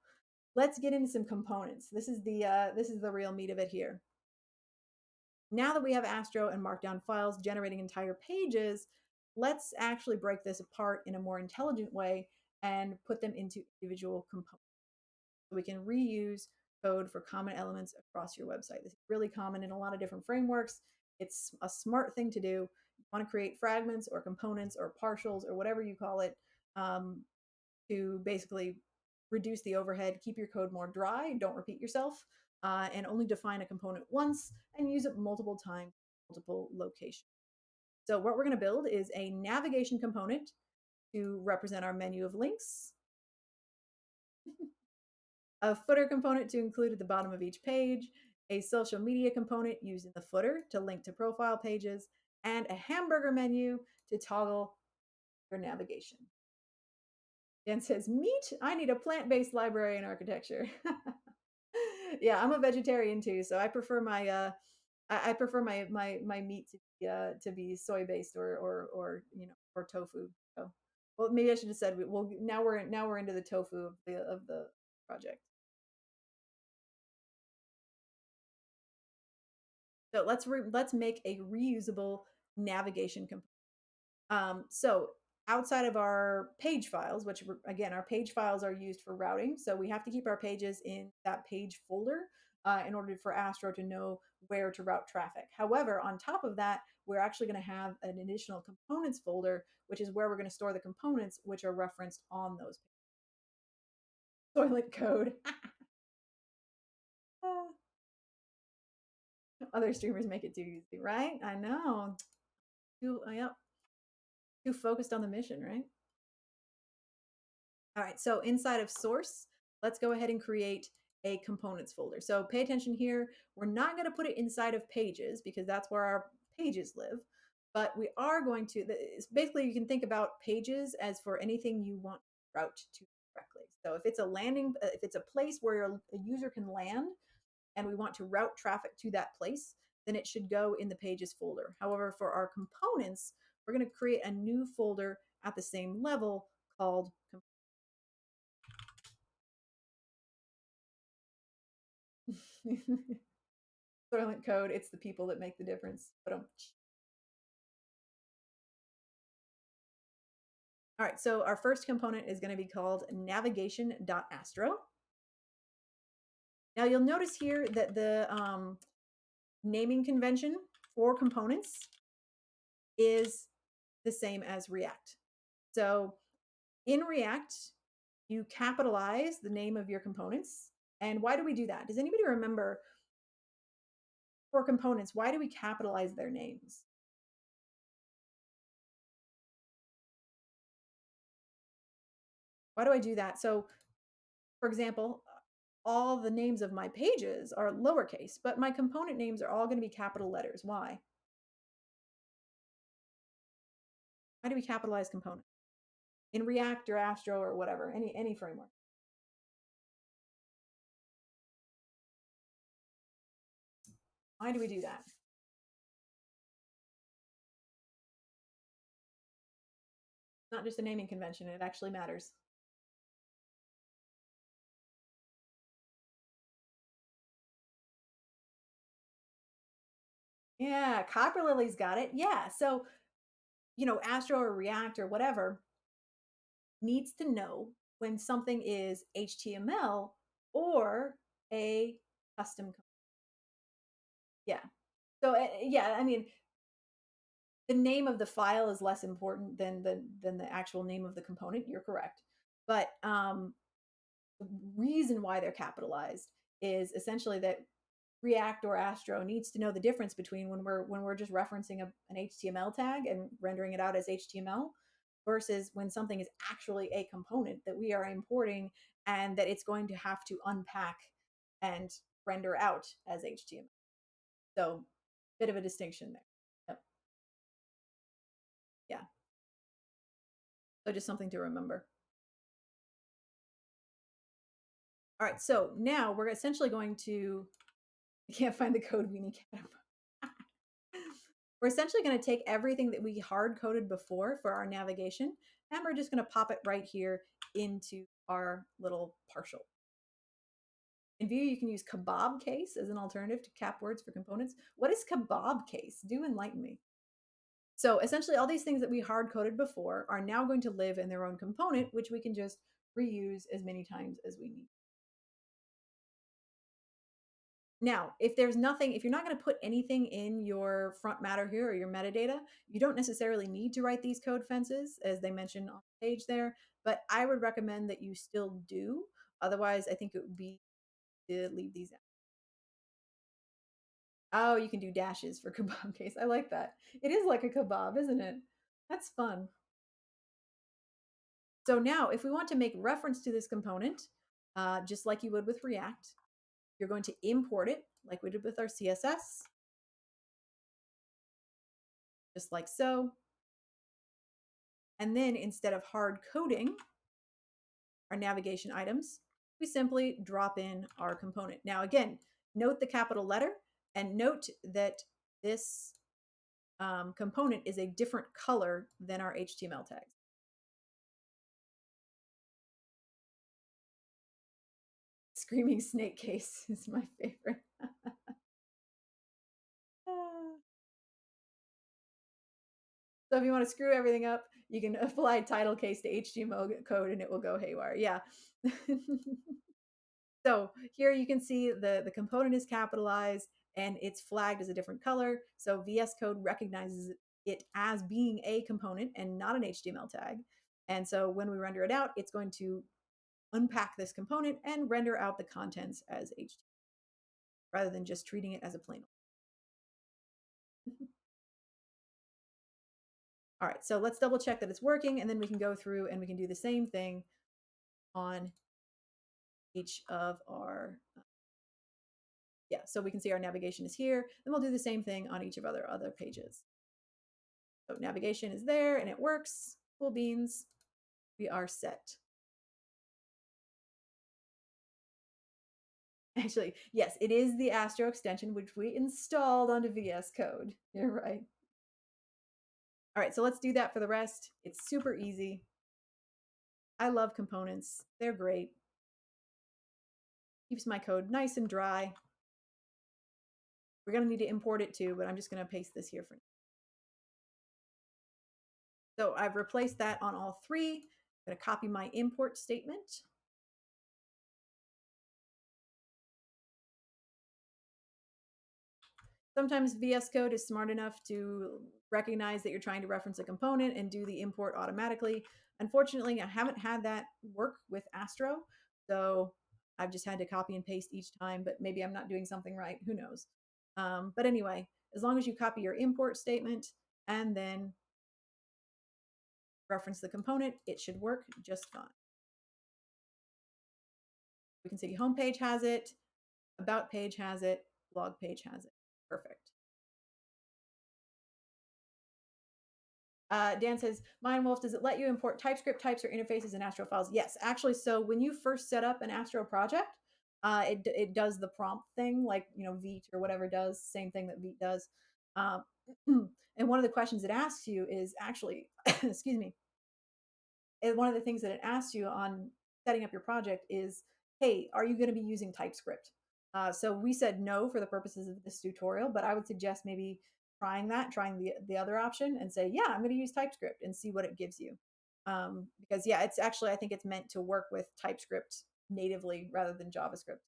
[SPEAKER 1] let's get into some components. This is the real meat of it here. Now that we have Astro and Markdown files generating entire pages, let's actually break this apart in a more intelligent way and put them into individual components. So we can reuse code for common elements across your website. This is really common in a lot of different frameworks. It's a smart thing to do. You want to create fragments or components or partials or whatever you call it, to basically reduce the overhead, keep your code more dry, don't repeat yourself, and only define a component once and use it multiple times, multiple locations. So what we're going to build is a navigation component to represent our menu of links, a footer component to include at the bottom of each page, a social media component used in the footer to link to profile pages, and a hamburger menu to toggle your navigation. Dan says, meat? I need a plant-based library in architecture. Yeah, I'm a vegetarian too, so I prefer I prefer my meat to be soy based or or tofu. So, well, maybe I should have said now we're into the tofu of the project. So let's make a reusable navigation component. So outside of our page files, which again, our page files are used for routing. So we have to keep our pages in that page folder in order for Astro to know where to route traffic. However, on top of that, we're actually going to have an additional components folder, which is where we're going to store the components which are referenced on those pages. Toilet code. Other streamers make it too easy, right? I know. Yep. Too focused on the mission, right? All right, so inside of source, let's go ahead and create a components folder. So pay attention here. We're not going to put it inside of pages because that's where our pages live, but we are going to, basically you can think about pages as for anything you want to route to directly. So if it's a landing, if it's a place where a user can land and we want to route traffic to that place, then it should go in the pages folder. However, for our components, we're going to create a new folder at the same level called Soylent code. It's the people that make the difference. But all right, so our first component is going to be called navigation.astro. Now you'll notice here that the naming convention for components is the same as React. So in React, you capitalize the name of your components. And why do we do that? Does anybody remember for components, why do we capitalize their names? Why do I do that? So, for example, all the names of my pages are lowercase, but my component names are all going to be capital letters. Why? Why do we capitalize components? In React or Astro or whatever, any framework. Why do we do that? Not just a naming convention, it actually matters. Yeah, Copper Lily's got it. Yeah. So, Astro or React or whatever needs to know when something is HTML or a custom. Yeah. So, yeah, I mean, the name of the file is less important than the actual name of the component. You're correct. But the reason why they're capitalized is essentially that React or Astro needs to know the difference between when we're just referencing an HTML tag and rendering it out as HTML versus when something is actually a component that we are importing and that it's going to have to unpack and render out as HTML. So, bit of a distinction there. Yep. Yeah. So just something to remember. All right, so now we're essentially going to, I can't find the code we need. We're essentially going to take everything that we hard coded before for our navigation, and we're just going to pop it right here into our little partial. In Vue, you can use kebab case as an alternative to cap words for components. What is kebab case? Do enlighten me. So essentially, all these things that we hard coded before are now going to live in their own component, which we can just reuse as many times as we need. Now, if there's nothing, if you're not going to put anything in your front matter here or your metadata, you don't necessarily need to write these code fences as they mentioned on the page there, but I would recommend that you still do. Otherwise, I think it would be to leave these out. Oh, you can do dashes for kebab case. I like that. It is like a kebab, isn't it? That's fun. So now if we want to make reference to this component, just like you would with React, you're going to import it like we did with our CSS, just like so. And then instead of hard coding our navigation items, we simply drop in our component. Now, again, note the capital letter and note that this component is a different color than our HTML tags. Screaming snake case is my favorite. So if you want to screw everything up, You can apply title case to HTML code and it will go haywire. Yeah. So here you can see the component is capitalized and it's flagged as a different color. So VS Code recognizes it as being a component and not an HTML tag. And so when we render it out, it's going to unpack this component and render out the contents as HTML rather than just treating it as a plain. All right, so let's double check that it's working and then we can go through and we can do the same thing on each of our, yeah, so we can see our navigation is here, and we'll do the same thing on each of our other pages. So navigation is there and it works. Cool beans, we are set. Actually, yes, it is the Astro extension, which we installed onto VS Code. You're right. All right, so let's do that for the rest. It's super easy. I love components. They're great. Keeps my code nice and dry. We're going to need to import it too, but I'm just going to paste this here for now. So I've replaced that on all three. I'm going to copy my import statement. Sometimes VS Code is smart enough to recognize that you're trying to reference a component and do the import automatically. Unfortunately, I haven't had that work with Astro, so I've just had to copy and paste each time, but maybe I'm not doing something right. Who knows? But anyway, as long as you copy your import statement and then reference the component, it should work just fine. We can see homepage has it, about page has it, blog page has it. Perfect. Dan says, Mine Wolf, does it let you import TypeScript types or interfaces in Astro files? Yes, actually. So when you first set up an Astro project, it does the prompt thing, like Vite or whatever does, same thing that Vite does. Um, and one of the questions it asks you is actually, excuse me, one of the things that it asks you on setting up your project is, hey, are you going to be using TypeScript? So we said no for the purposes of this tutorial, but I would suggest maybe trying the other option and say, yeah, I'm going to use TypeScript and see what it gives you. Because yeah, it's actually, I think it's meant to work with TypeScript natively rather than JavaScript.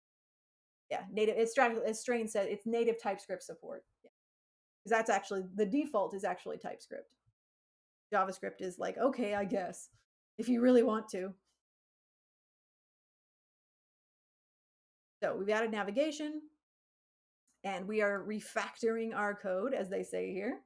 [SPEAKER 1] Yeah, native. As Strain said, it's native TypeScript support. Yeah. Because that's actually the default is actually TypeScript. JavaScript is like, okay, I guess, if you really want to. So we've added navigation and we are refactoring our code, as they say here.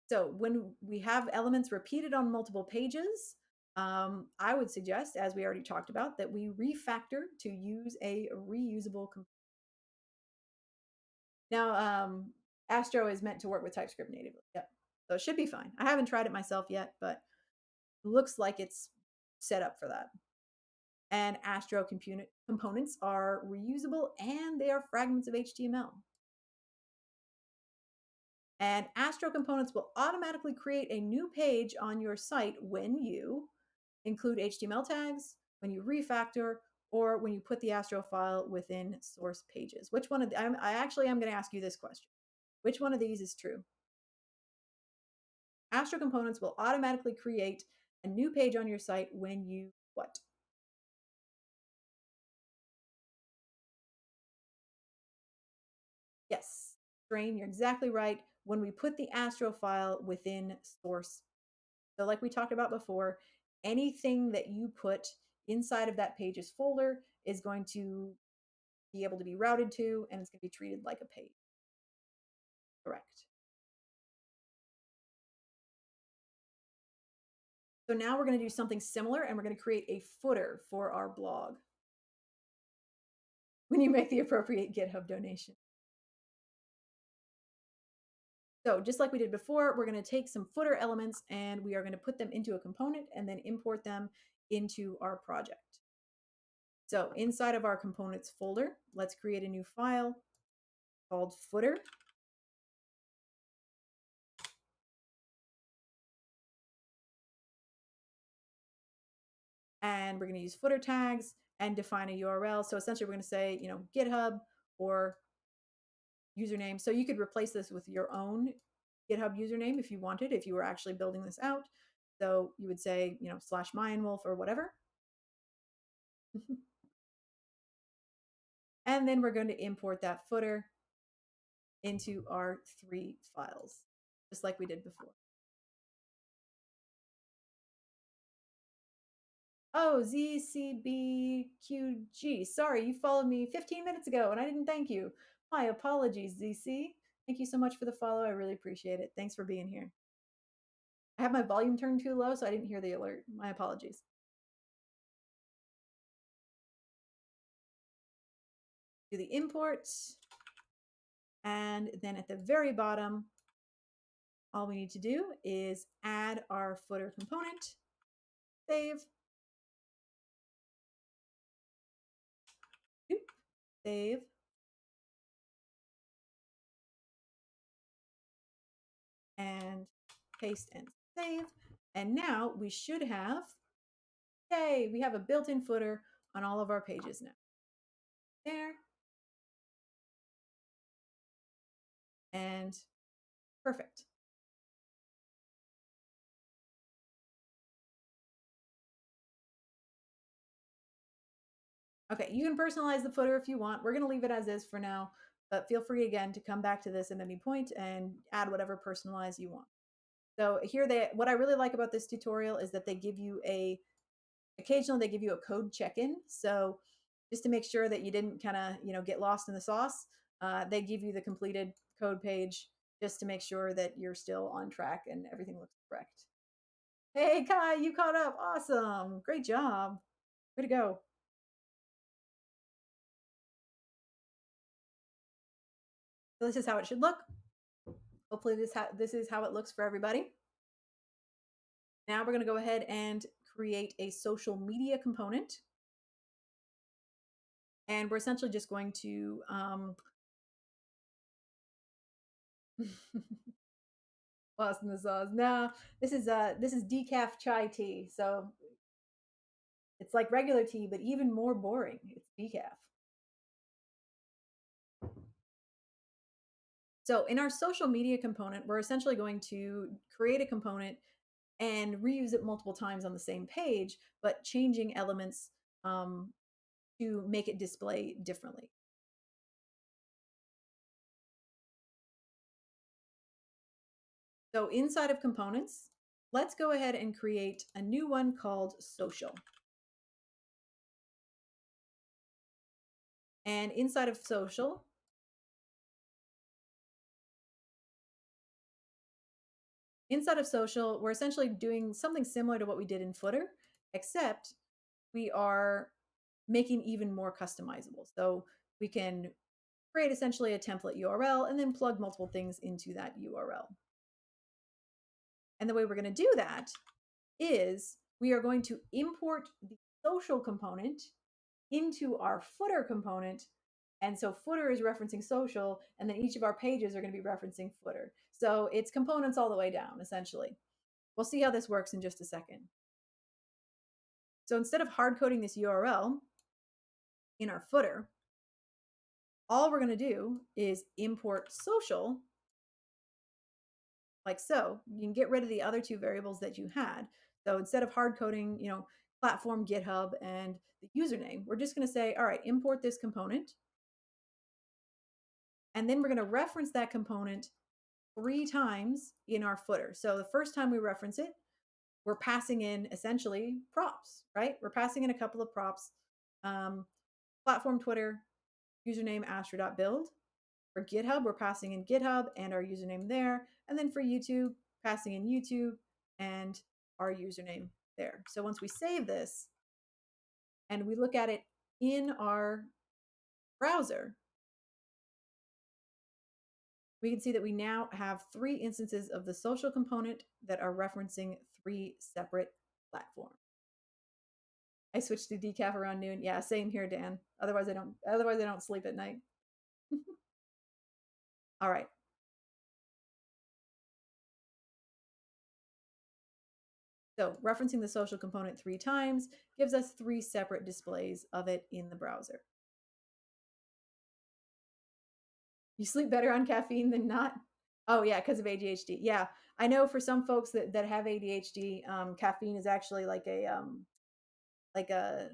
[SPEAKER 1] So when we have elements repeated on multiple pages, I would suggest, as we already talked about, that we refactor to use a reusable component. Now, Astro is meant to work with TypeScript natively. Yep. So it should be fine. I haven't tried it myself yet, but looks like it's set up for that. And Astro components are reusable and they are fragments of HTML. And Astro components will automatically create a new page on your site when you include HTML tags, when you refactor, or when you put the Astro file within source pages. Which one of the, I actually am going to ask you this question. Which one of these is true? Astro components will automatically create a new page on your site when you what? Yes, Strain, you're exactly right. When we put the Astro file within source. So like we talked about before, anything that you put inside of that pages folder is going to be able to be routed to, and it's going to be treated like a page. Correct. So now we're going to do something similar, and we're going to create a footer for our blog when you make the appropriate GitHub donation. So just like we did before, we're going to take some footer elements and we are going to put them into a component and then import them into our project. So inside of our components folder, let's create a new file called footer. And we're going to use footer tags and define a URL. So essentially we're going to say, GitHub or username. So you could replace this with your own GitHub username if you wanted, if you were actually building this out. So you would say, slash Mayanwolf or whatever. And then we're going to import that footer into our 3 files, just like we did before. Oh, ZCBQG. Sorry, you followed me 15 minutes ago and I didn't thank you. My apologies, ZC. Thank you so much for the follow. I really appreciate it. Thanks for being here. I have my volume turned too low, so I didn't hear the alert. My apologies. Do the import. And then at the very bottom, all we need to do is add our footer component, save, save, and paste and save. And now we should have, yay, we have a built-in footer on all of our pages now. There. And perfect. Okay, you can personalize the footer if you want. We're going to leave it as is for now, but feel free again to come back to this at any point and add whatever personalize you want. So here what I really like about this tutorial is that they give you occasionally they give you a code check-in. So just to make sure that you didn't kind of, get lost in the sauce, they give you the completed code page just to make sure that you're still on track and everything looks correct. Hey, Kai, you caught up. Awesome. Great job. Way to go. So this is how it should look. Hopefully this is how it looks for everybody. Now we're going to go ahead and create a social media component. And we're essentially just going to lost in the sauce. No, this is decaf chai tea. So it's like regular tea, but even more boring. It's decaf. So in our social media component, we're essentially going to create a component and reuse it multiple times on the same page, but changing elements to make it display differently. So inside of components, let's go ahead and create a new one called social. And inside of social, we're essentially doing something similar to what we did in footer, except we are making even more customizable. So we can create essentially a template URL and then plug multiple things into that URL. And the way we're going to do that is we are going to import the social component into our footer component. And so footer is referencing social, and then each of our pages are going to be referencing footer. So it's components all the way down, essentially. We'll see how this works in just a second. So instead of hard coding this URL in our footer, all we're going to do is import social like so. You can get rid of the other 2 variables that you had. So instead of hard coding, platform, GitHub, and the username, we're just going to say, all right, import this component. And then we're going to reference that component 3 times in our footer. So the first time we reference it, we're passing in essentially props, right? We're passing in a couple of props. Platform, Twitter, username, astro.build. For GitHub, we're passing in GitHub and our username there. And then for YouTube, passing in YouTube and our username there. So once we save this and we look at it in our browser, we can see that we now have 3 instances of the social component that are referencing 3 separate platforms. I switched to decaf around noon. Yeah, same here, Dan. Otherwise I don't sleep at night. All right. So referencing the social component 3 times gives us 3 separate displays of it in the browser. You sleep better on caffeine than not? Oh yeah, because of ADHD. Yeah, I know for some folks that have ADHD, caffeine is actually like a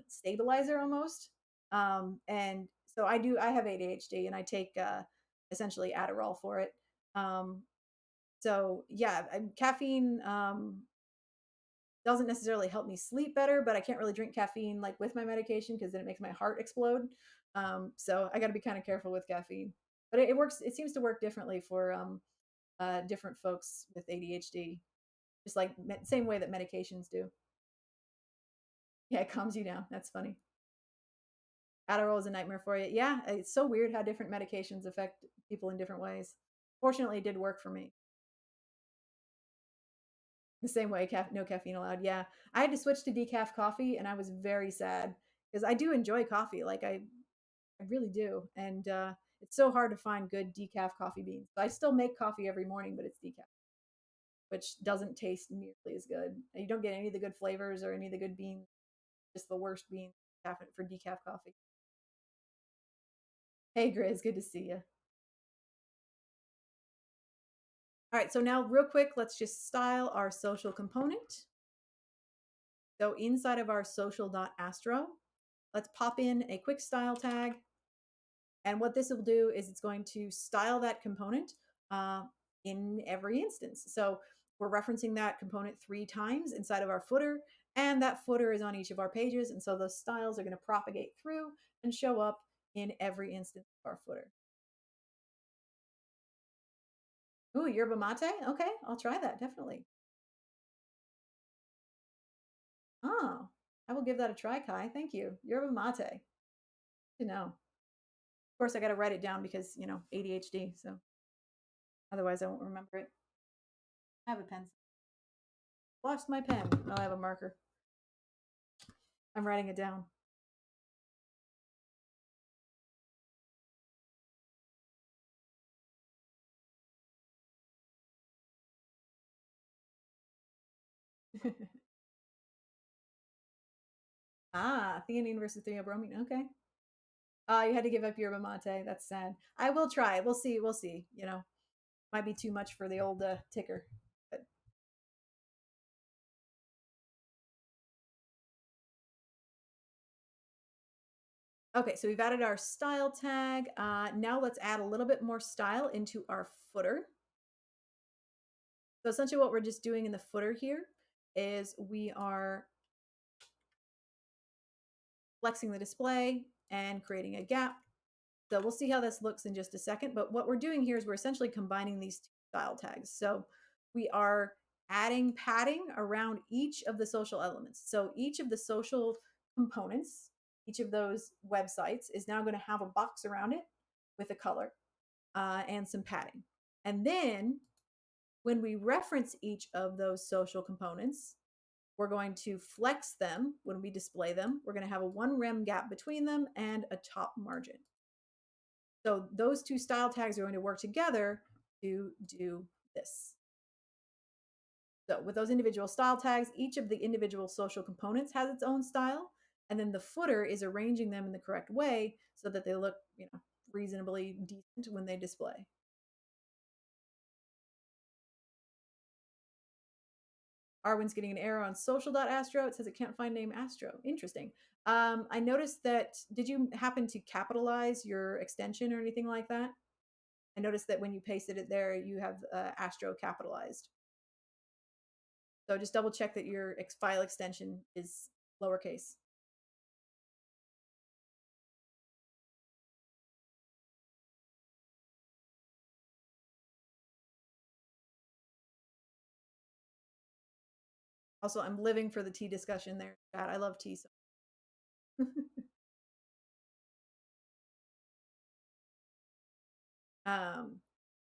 [SPEAKER 1] stabilizer almost. And so I have ADHD and I take essentially Adderall for it. Um, so yeah, caffeine doesn't necessarily help me sleep better, but I can't really drink caffeine like with my medication because then it makes my heart explode. So I got to be kind of careful with caffeine. But it works. It seems to work differently for different folks with ADHD, just like same way that medications do. Yeah, it calms you down. That's funny. Adderall is a nightmare for you. Yeah, it's so weird how different medications affect people in different ways. Fortunately, it did work for me. The same way, no caffeine allowed. Yeah, I had to switch to decaf coffee, and I was very sad because I do enjoy coffee. Like I really do, and it's so hard to find good decaf coffee beans. I still make coffee every morning, but it's decaf, which doesn't taste nearly as good. You don't get any of the good flavors or any of the good beans. Just the worst beans for decaf coffee. Hey, Grizz, good to see you. All right, so now real quick, let's just style our social component. So inside of our social.astro, let's pop in a quick style tag. And what this will do is it's going to style that component uh, in every instance. So we're referencing that component 3 times inside of our footer, and that footer is on each of our pages. And so those styles are going to propagate through and show up in every instance of our footer. Ooh, yerba mate? Okay, I'll try that, definitely. Oh, I will give that a try, Kai. Thank you. Yerba mate. To know. Of course, I got to write it down because, ADHD. So otherwise, I won't remember it. I have a pen. Lost my pen. Oh, I have a marker. I'm writing it down. Ah, theanine versus theobromine. Okay. You had to give up yerba mate. That's sad. I will try. We'll see. We'll see. Might be too much for the old ticker. But okay, so we've added our style tag. Now let's add a little bit more style into our footer. So essentially what we're just doing in the footer here is we are flexing the display and creating a gap. So we'll see how this looks in just a second. But what we're doing here is we're essentially combining these two style tags. So we are adding padding around each of the social elements. So each of the social components, each of those websites is now going to have a box around it with a color and some padding. And then when we reference each of those social components, we're going to flex them when we display them. We're going to have a 1 rem gap between them and a top margin. So those two style tags are going to work together to do this. So with those individual style tags, each of the individual social components has its own style, and then the footer is arranging them in the correct way so that they look, reasonably decent when they display. Arwen's getting an error on social.astro. It says it can't find name Astro. Interesting. I noticed that, did you happen to capitalize your extension or anything like that? I noticed that when you pasted it there, you have Astro capitalized. So just double check that your file extension is lowercase. Also, I'm living for the tea discussion there. God, I love tea. So. um,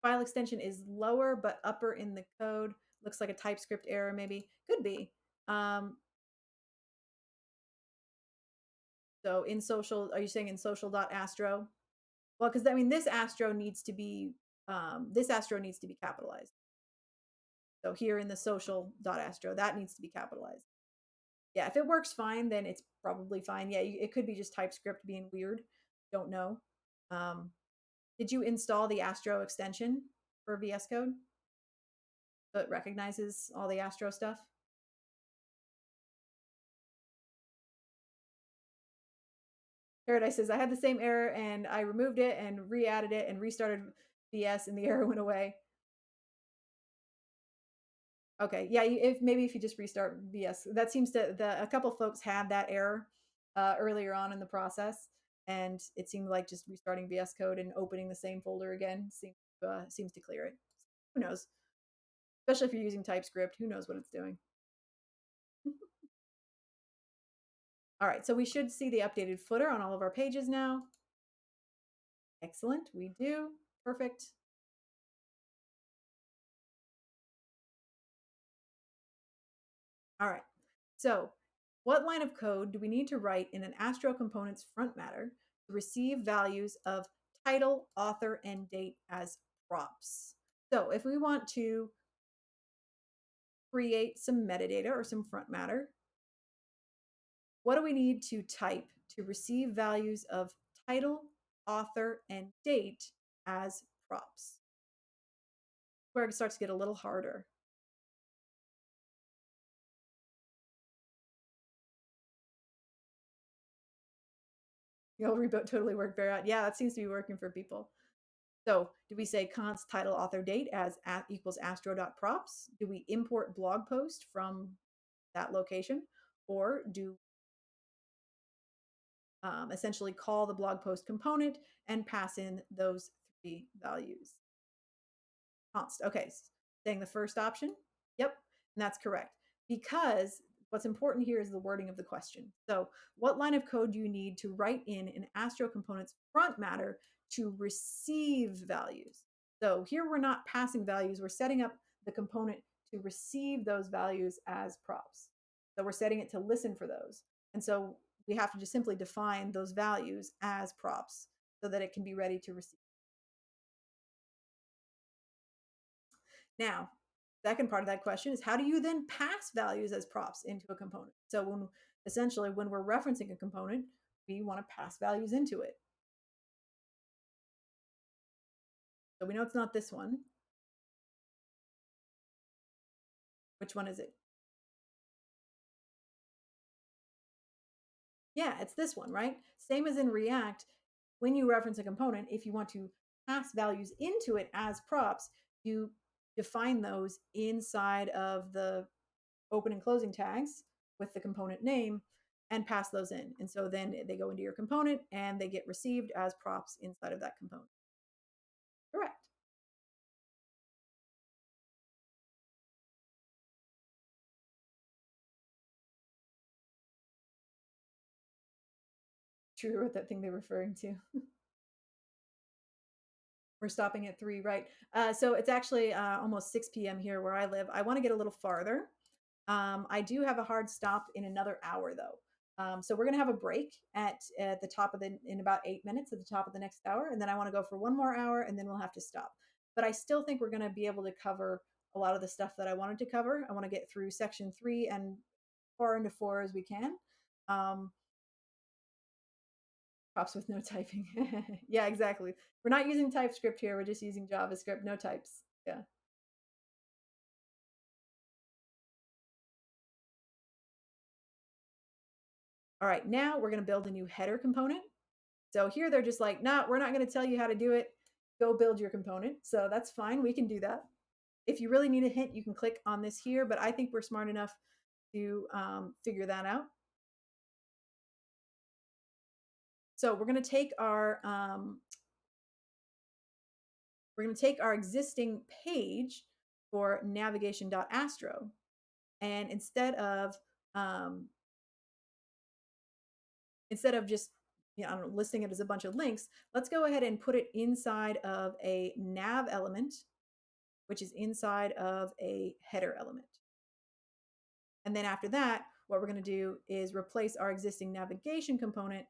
[SPEAKER 1] file extension is lower but upper in the code. Looks like a TypeScript error, maybe. Could be. So in social, are you saying in social.astro? Well, because I mean, this Astro needs to be capitalized. So here in the social.astro, that needs to be capitalized. Yeah, if it works fine, then it's probably fine. Yeah, it could be just TypeScript being weird. Don't know. Um, did you install the Astro extension? for VS Code? So it recognizes all the Astro stuff? Paradise says, I had the same error and I removed it and re-added it and restarted VS and the error went away. Okay, yeah, if maybe if you just restart VS, that seems to a couple folks had that error earlier on in the process, and it seemed like just restarting VS Code and opening the same folder again seems to clear it. Who knows? Especially if you're using TypeScript, who knows what it's doing? All right, so we should see the updated footer on all of our pages now. Excellent, we do. Perfect. All right, so what line of code do we need to write in an Astro component's front matter to receive values of title, author, and date as props? So if we want to create some metadata or some front matter, what do we need to type to receive values of title, author, and date as props? Where it starts to get a little harder. You'll reboot totally work very out. Yeah, that seems to be working for people. So do we say const title author date as equals astro.props? Do we import blog post from that location? Or do essentially call the blog post component and pass in those three values? Const. Okay, saying the first option. Yep, and that's correct. Because what's important here is the wording of the question. So what line of code do you need to write in an Astro component's front matter to receive values? So here we're not passing values, we're setting up the component to receive those values as props. So we're setting it to listen for those. And so we have to just simply define those values as props so that it can be ready to receive. Now, second part of that question is how do you then pass values as props into a component? So when essentially when we're referencing a component, we want to pass values into it. So we know it's not this one. Which one is it? Yeah, it's this one, right? Same as in React, when you reference a component, if you want to pass values into it as props, you define those inside of the open and closing tags with the component name and pass those in. And so then they go into your component and they get received as props inside of that component. Correct. True, what that thing they're referring to. We're stopping at 3, right? So it's actually almost 6 p.m. here where I live. I want to get a little farther. I do have a hard stop in another hour though. So we're gonna have a break at the top of in about 8 minutes at the top of the next hour, and then I want to go for one more hour, and then we'll have to stop. But I still think we're gonna be able to cover a lot of the stuff that I wanted to cover. I want to get through section 3 and far into 4 as we can. Um, Props with no typing. Yeah, exactly. We're not using TypeScript here. We're just using JavaScript, no types. Yeah. All right, now we're going to build a new header component. So here they're just like, nah, we're not going to tell you how to do it. Go build your component. So that's fine. We can do that. If you really need a hint, you can click on this here, but I think we're smart enough to figure that out. So we're going to take our existing page for navigation.astro, and um, instead of just I don't know, listing it as a bunch of links, let's go ahead and put it inside of a nav element, which is inside of a header element. And then after that, what we're going to do is replace our existing navigation component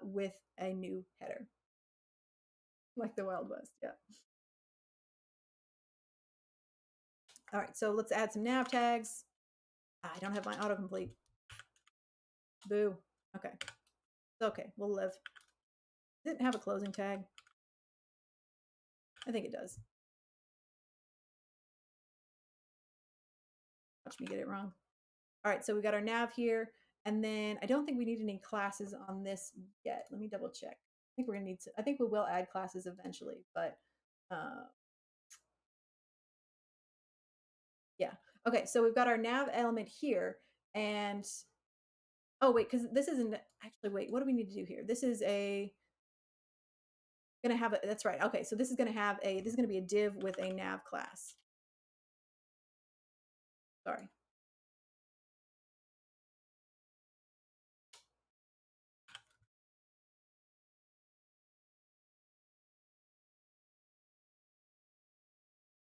[SPEAKER 1] with a new header, like the Wild West. Yeah. All right, so let's add some nav tags. I don't have my autocomplete. Boo. Okay. Okay, we'll live. Does it have a closing tag? I think it does. Watch me get it wrong. All right, so we got our nav here. And then I don't think we need any classes on this yet. Let me double check. I think we're gonna need to, I think we will add classes eventually, but yeah. Okay, so we've got our nav element here. And oh wait, because this isn't actually, wait, what do we need to do here? This is gonna have a, that's right. Okay, so this is gonna have a, this is gonna be a div with a nav class. Sorry.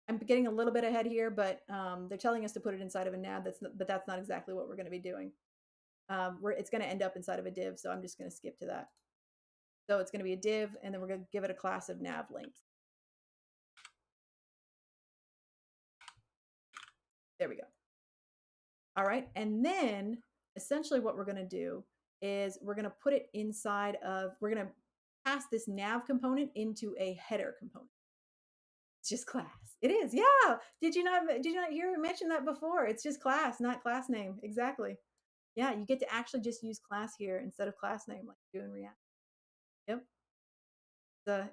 [SPEAKER 1] I'm getting a little bit ahead here, but they're telling us to put it inside of a nav. But that's not exactly what we're going to be doing. It's going to end up inside of a div, so I'm just going to skip to that. So it's going to be a div, and then we're going to give it a class of nav links. There we go. All right, and then essentially what we're going to do is we're going to put it inside of, we're going to pass this nav component into a header component. It's just class. It is, yeah. Did you not hear me mention that before? It's just class, not class name. Exactly. Yeah, you get to actually just use class here instead of class name like you do in React. Yep.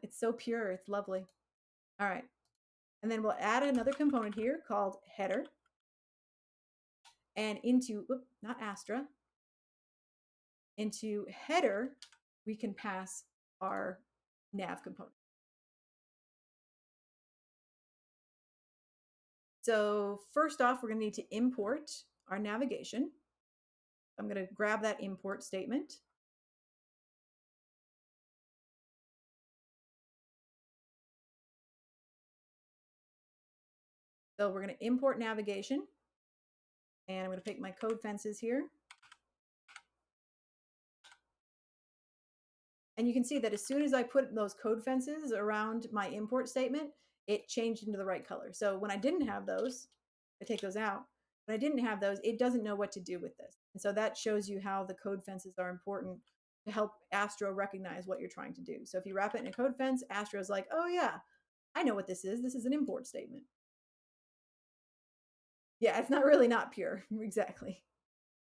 [SPEAKER 1] It's so pure. It's lovely. All right. And then we'll add another component here called header. And into, not Astra, into header, we can pass our nav component. So first off, we're going to need to import our navigation. I'm going to grab that import statement. So we're going to import navigation. And I'm going to pick my code fences here. And you can see that as soon as I put those code fences around my import statement, it changed into the right color. So when I didn't have those, I take those out. When I didn't have those, it doesn't know what to do with this. And so that shows you how the code fences are important to help Astro recognize what you're trying to do. So if you wrap it in a code fence, Astro's like, oh yeah, I know what this is. This is an import statement. Yeah, it's not really not pure, exactly.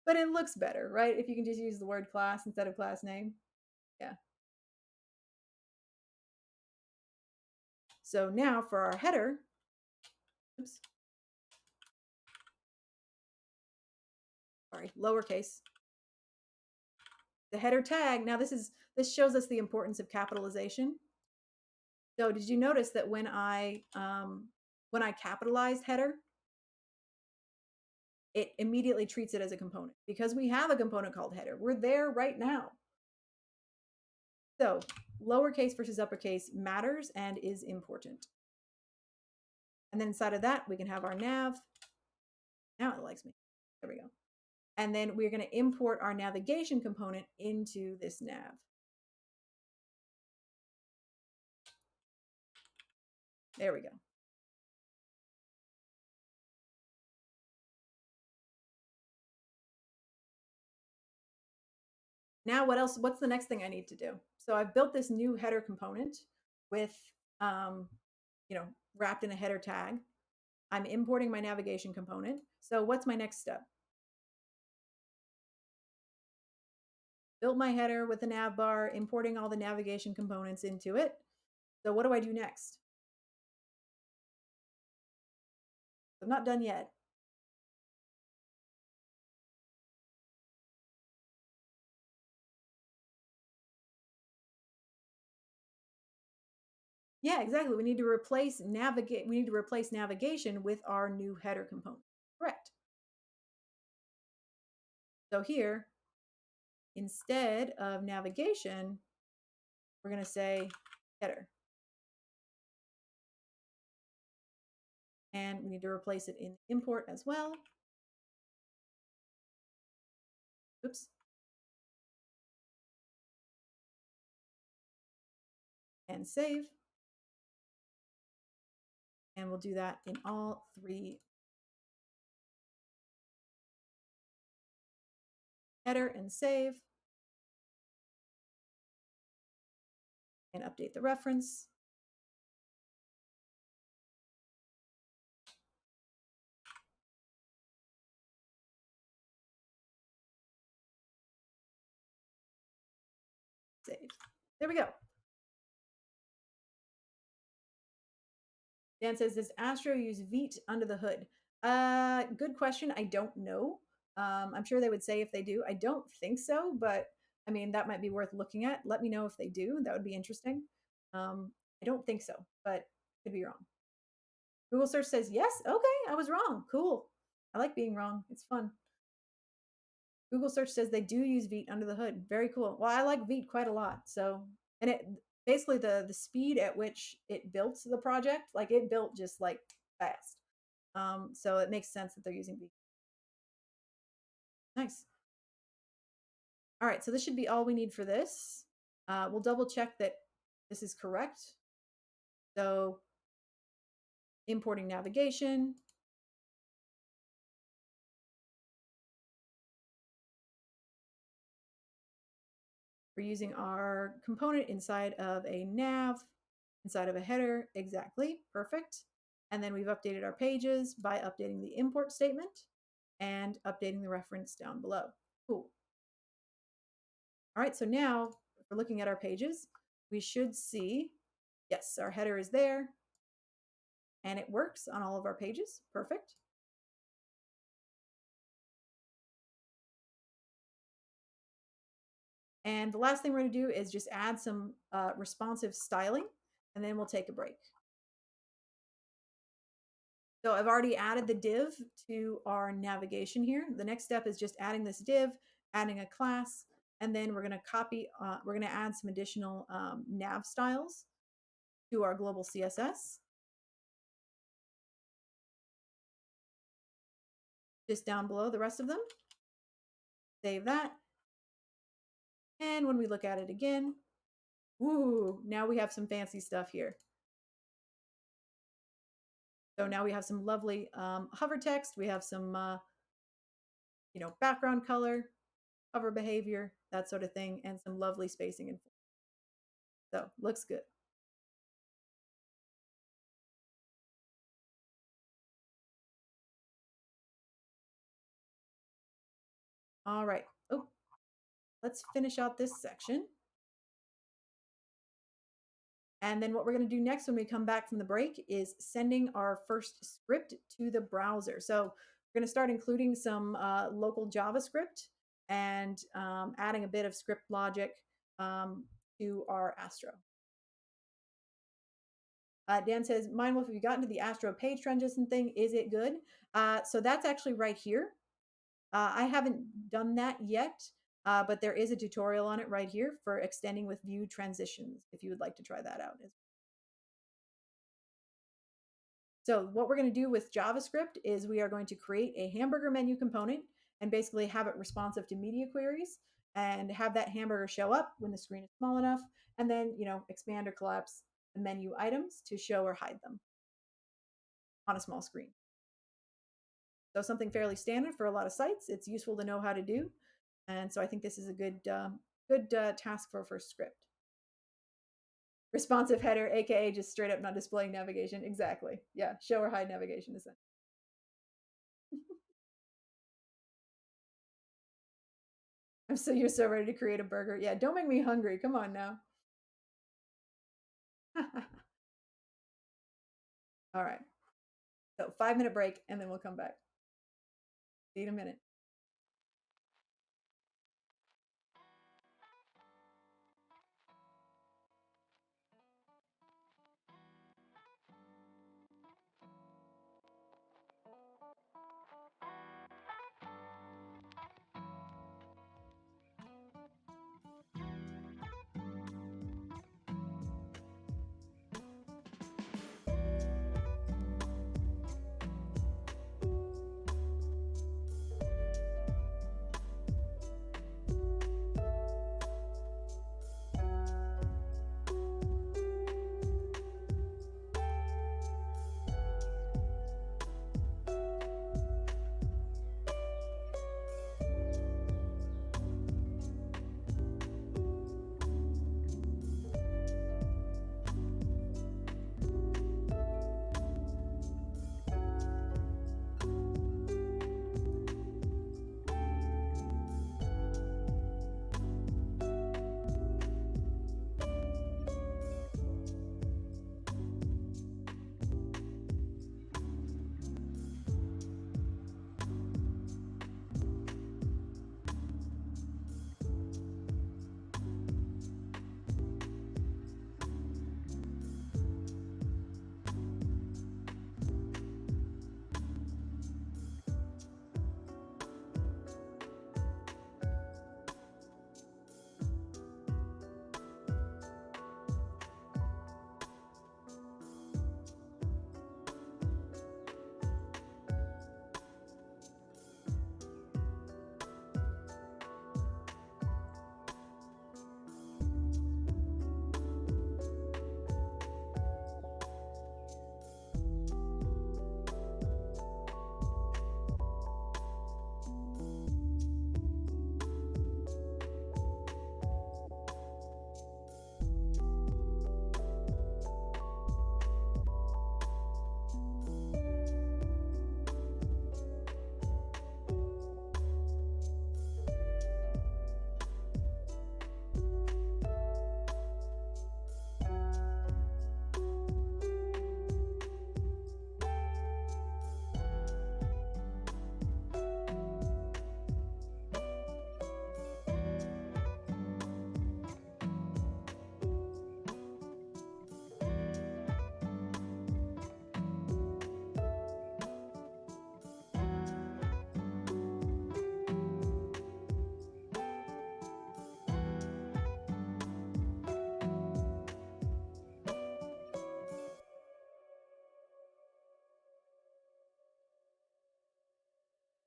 [SPEAKER 1] But it looks better, right? If you can just use the word class instead of class name. Yeah. So now for our header, oops, sorry, lowercase, the header tag. Now this shows us the importance of capitalization. So did you notice that when I capitalized header, it immediately treats it as a component because we have a component called header. We're there right now. So lowercase versus uppercase matters and is important. And then inside of that, we can have our nav. Now it likes me. There we go. And then we're going to import our navigation component into this nav. There we go. Now what's the next thing I need to do? So I've built this new header component with, wrapped in a header tag. I'm importing my navigation component. So what's my next step? Built my header with the nav bar, importing all the navigation components into it. So what do I do next? I'm not done yet. Yeah, exactly. We need to replace navigation with our new header component. Correct. So here, instead of navigation, we're going to say header. And we need to replace it in import as well. Oops. And save. And we'll do that in all three. Header and save. And update the reference. Save. There we go. Dan says, does Astro use Veet under the hood? Good question. I don't know. I'm sure they would say if they do. I don't think so, but I mean, that might be worth looking at. Let me know if they do. That would be interesting. I don't think so, but could be wrong. Google search says yes. Okay, I was wrong. Cool. I like being wrong. It's fun. Google search says they do use Veet under the hood. Very cool. Well, I like Veet quite a lot. So, and it basically the speed at which it built the project, like it built just like fast. So it makes sense that they're using Veet. Nice. All right, so this should be all we need for this. We'll double check that this is correct. So importing navigation. We're using our component inside of a nav, inside of a header. Exactly, perfect. And then we've updated our pages by updating the import statement and updating the reference down below. Cool. All right, so now if we're looking at our pages, we should see, yes, our header is there and it works on all of our pages. Perfect. And the last thing we're going to do is just add some responsive styling, and then we'll take a break. So I've already added the div to our navigation here. The next step is just adding this div, adding a class, and then we're going to copy, we're going to add some additional nav styles to our global CSS. Just down below the rest of them. Save that. And when we look at it again, ooh, now we have some fancy stuff here. So now we have some lovely hover text. We have some, background color, hover behavior, that sort of thing, and some lovely spacing and so looks good. All right. Oh, let's finish out this section. And then what we're going to do next when we come back from the break is sending our first script to the browser. So we're going to start including some local JavaScript and adding a bit of script logic to our Astro. Dan says, Mindwolf, have you gotten to the Astro page transition thing? Is it good? So that's actually right here. I haven't done that yet, but there is a tutorial on it right here for extending with view transitions if you would like to try that out. So what we're going to do with JavaScript is we are going to create a hamburger menu component and basically have it responsive to media queries and have that hamburger show up when the screen is small enough, and then, expand or collapse the menu items to show or hide them on a small screen. So something fairly standard for a lot of sites. It's useful to know how to do. And so I think this is a good task for a first script. Responsive header, aka just straight up not displaying navigation. Exactly. Yeah, show or hide navigation is that. You're so ready to create a burger. Yeah, don't make me hungry. Come on now. All right. So 5-minute break and then we'll come back. See you in a minute.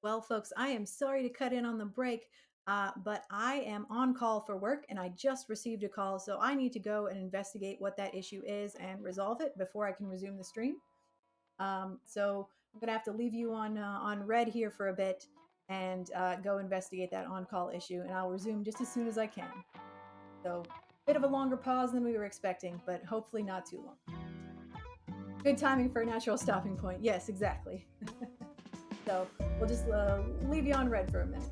[SPEAKER 1] Well, folks, I am sorry to cut in on the break, but I am on call for work and I just received a call. So I need to go and investigate what that issue is and resolve it before I can resume the stream. So I'm going to have to leave you on red here for a bit and go investigate that on call issue. And I'll resume just as soon as I can. So, bit of a longer pause than we were expecting, but hopefully not too long. Good timing for a natural stopping point. Yes, exactly. So we'll just leave you on red for a minute.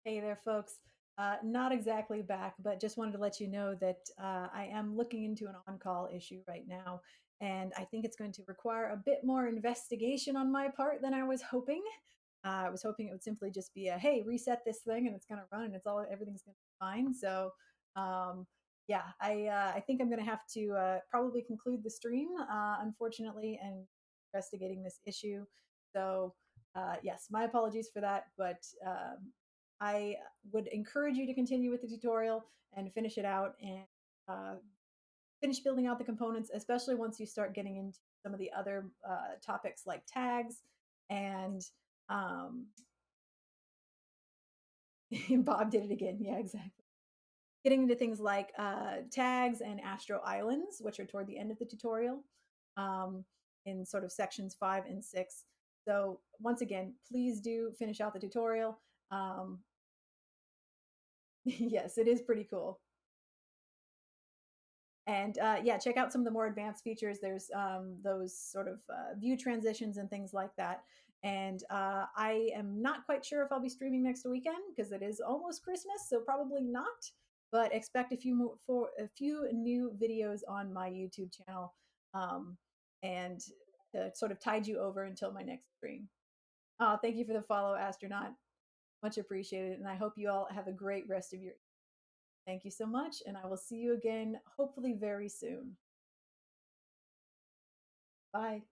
[SPEAKER 1] Hey there, folks. Not exactly back, but just wanted to let you know that I am looking into an on call issue right now. And I think it's going to require a bit more investigation on my part than I was hoping. I was hoping it would simply just be a hey, reset this thing and it's going to run and everything's going to be fine. So, um, yeah, I think I'm going to have to probably conclude the stream, unfortunately, and investigating this issue. So, yes, my apologies for that, but I would encourage you to continue with the tutorial and finish it out and uh, finish building out the components, especially once you start getting into some of the other topics like tags and um, Bob did it again. Yeah, exactly. Getting into things like tags and Astro Islands, which are toward the end of the tutorial um, in sort of sections 5 and 6. So once again, please do finish out the tutorial. Um, yes, it is pretty cool. And yeah, check out some of the more advanced features. There's those sort of view transitions and things like that. And I am not quite sure if I'll be streaming next weekend because it is almost Christmas, so probably not. But expect a few new videos on my YouTube channel, and to sort of tide you over until my next stream. Thank you for the follow, astronaut. Much appreciated, and I hope you all have a great rest of your. Thank you so much, and I will see you again hopefully very soon. Bye.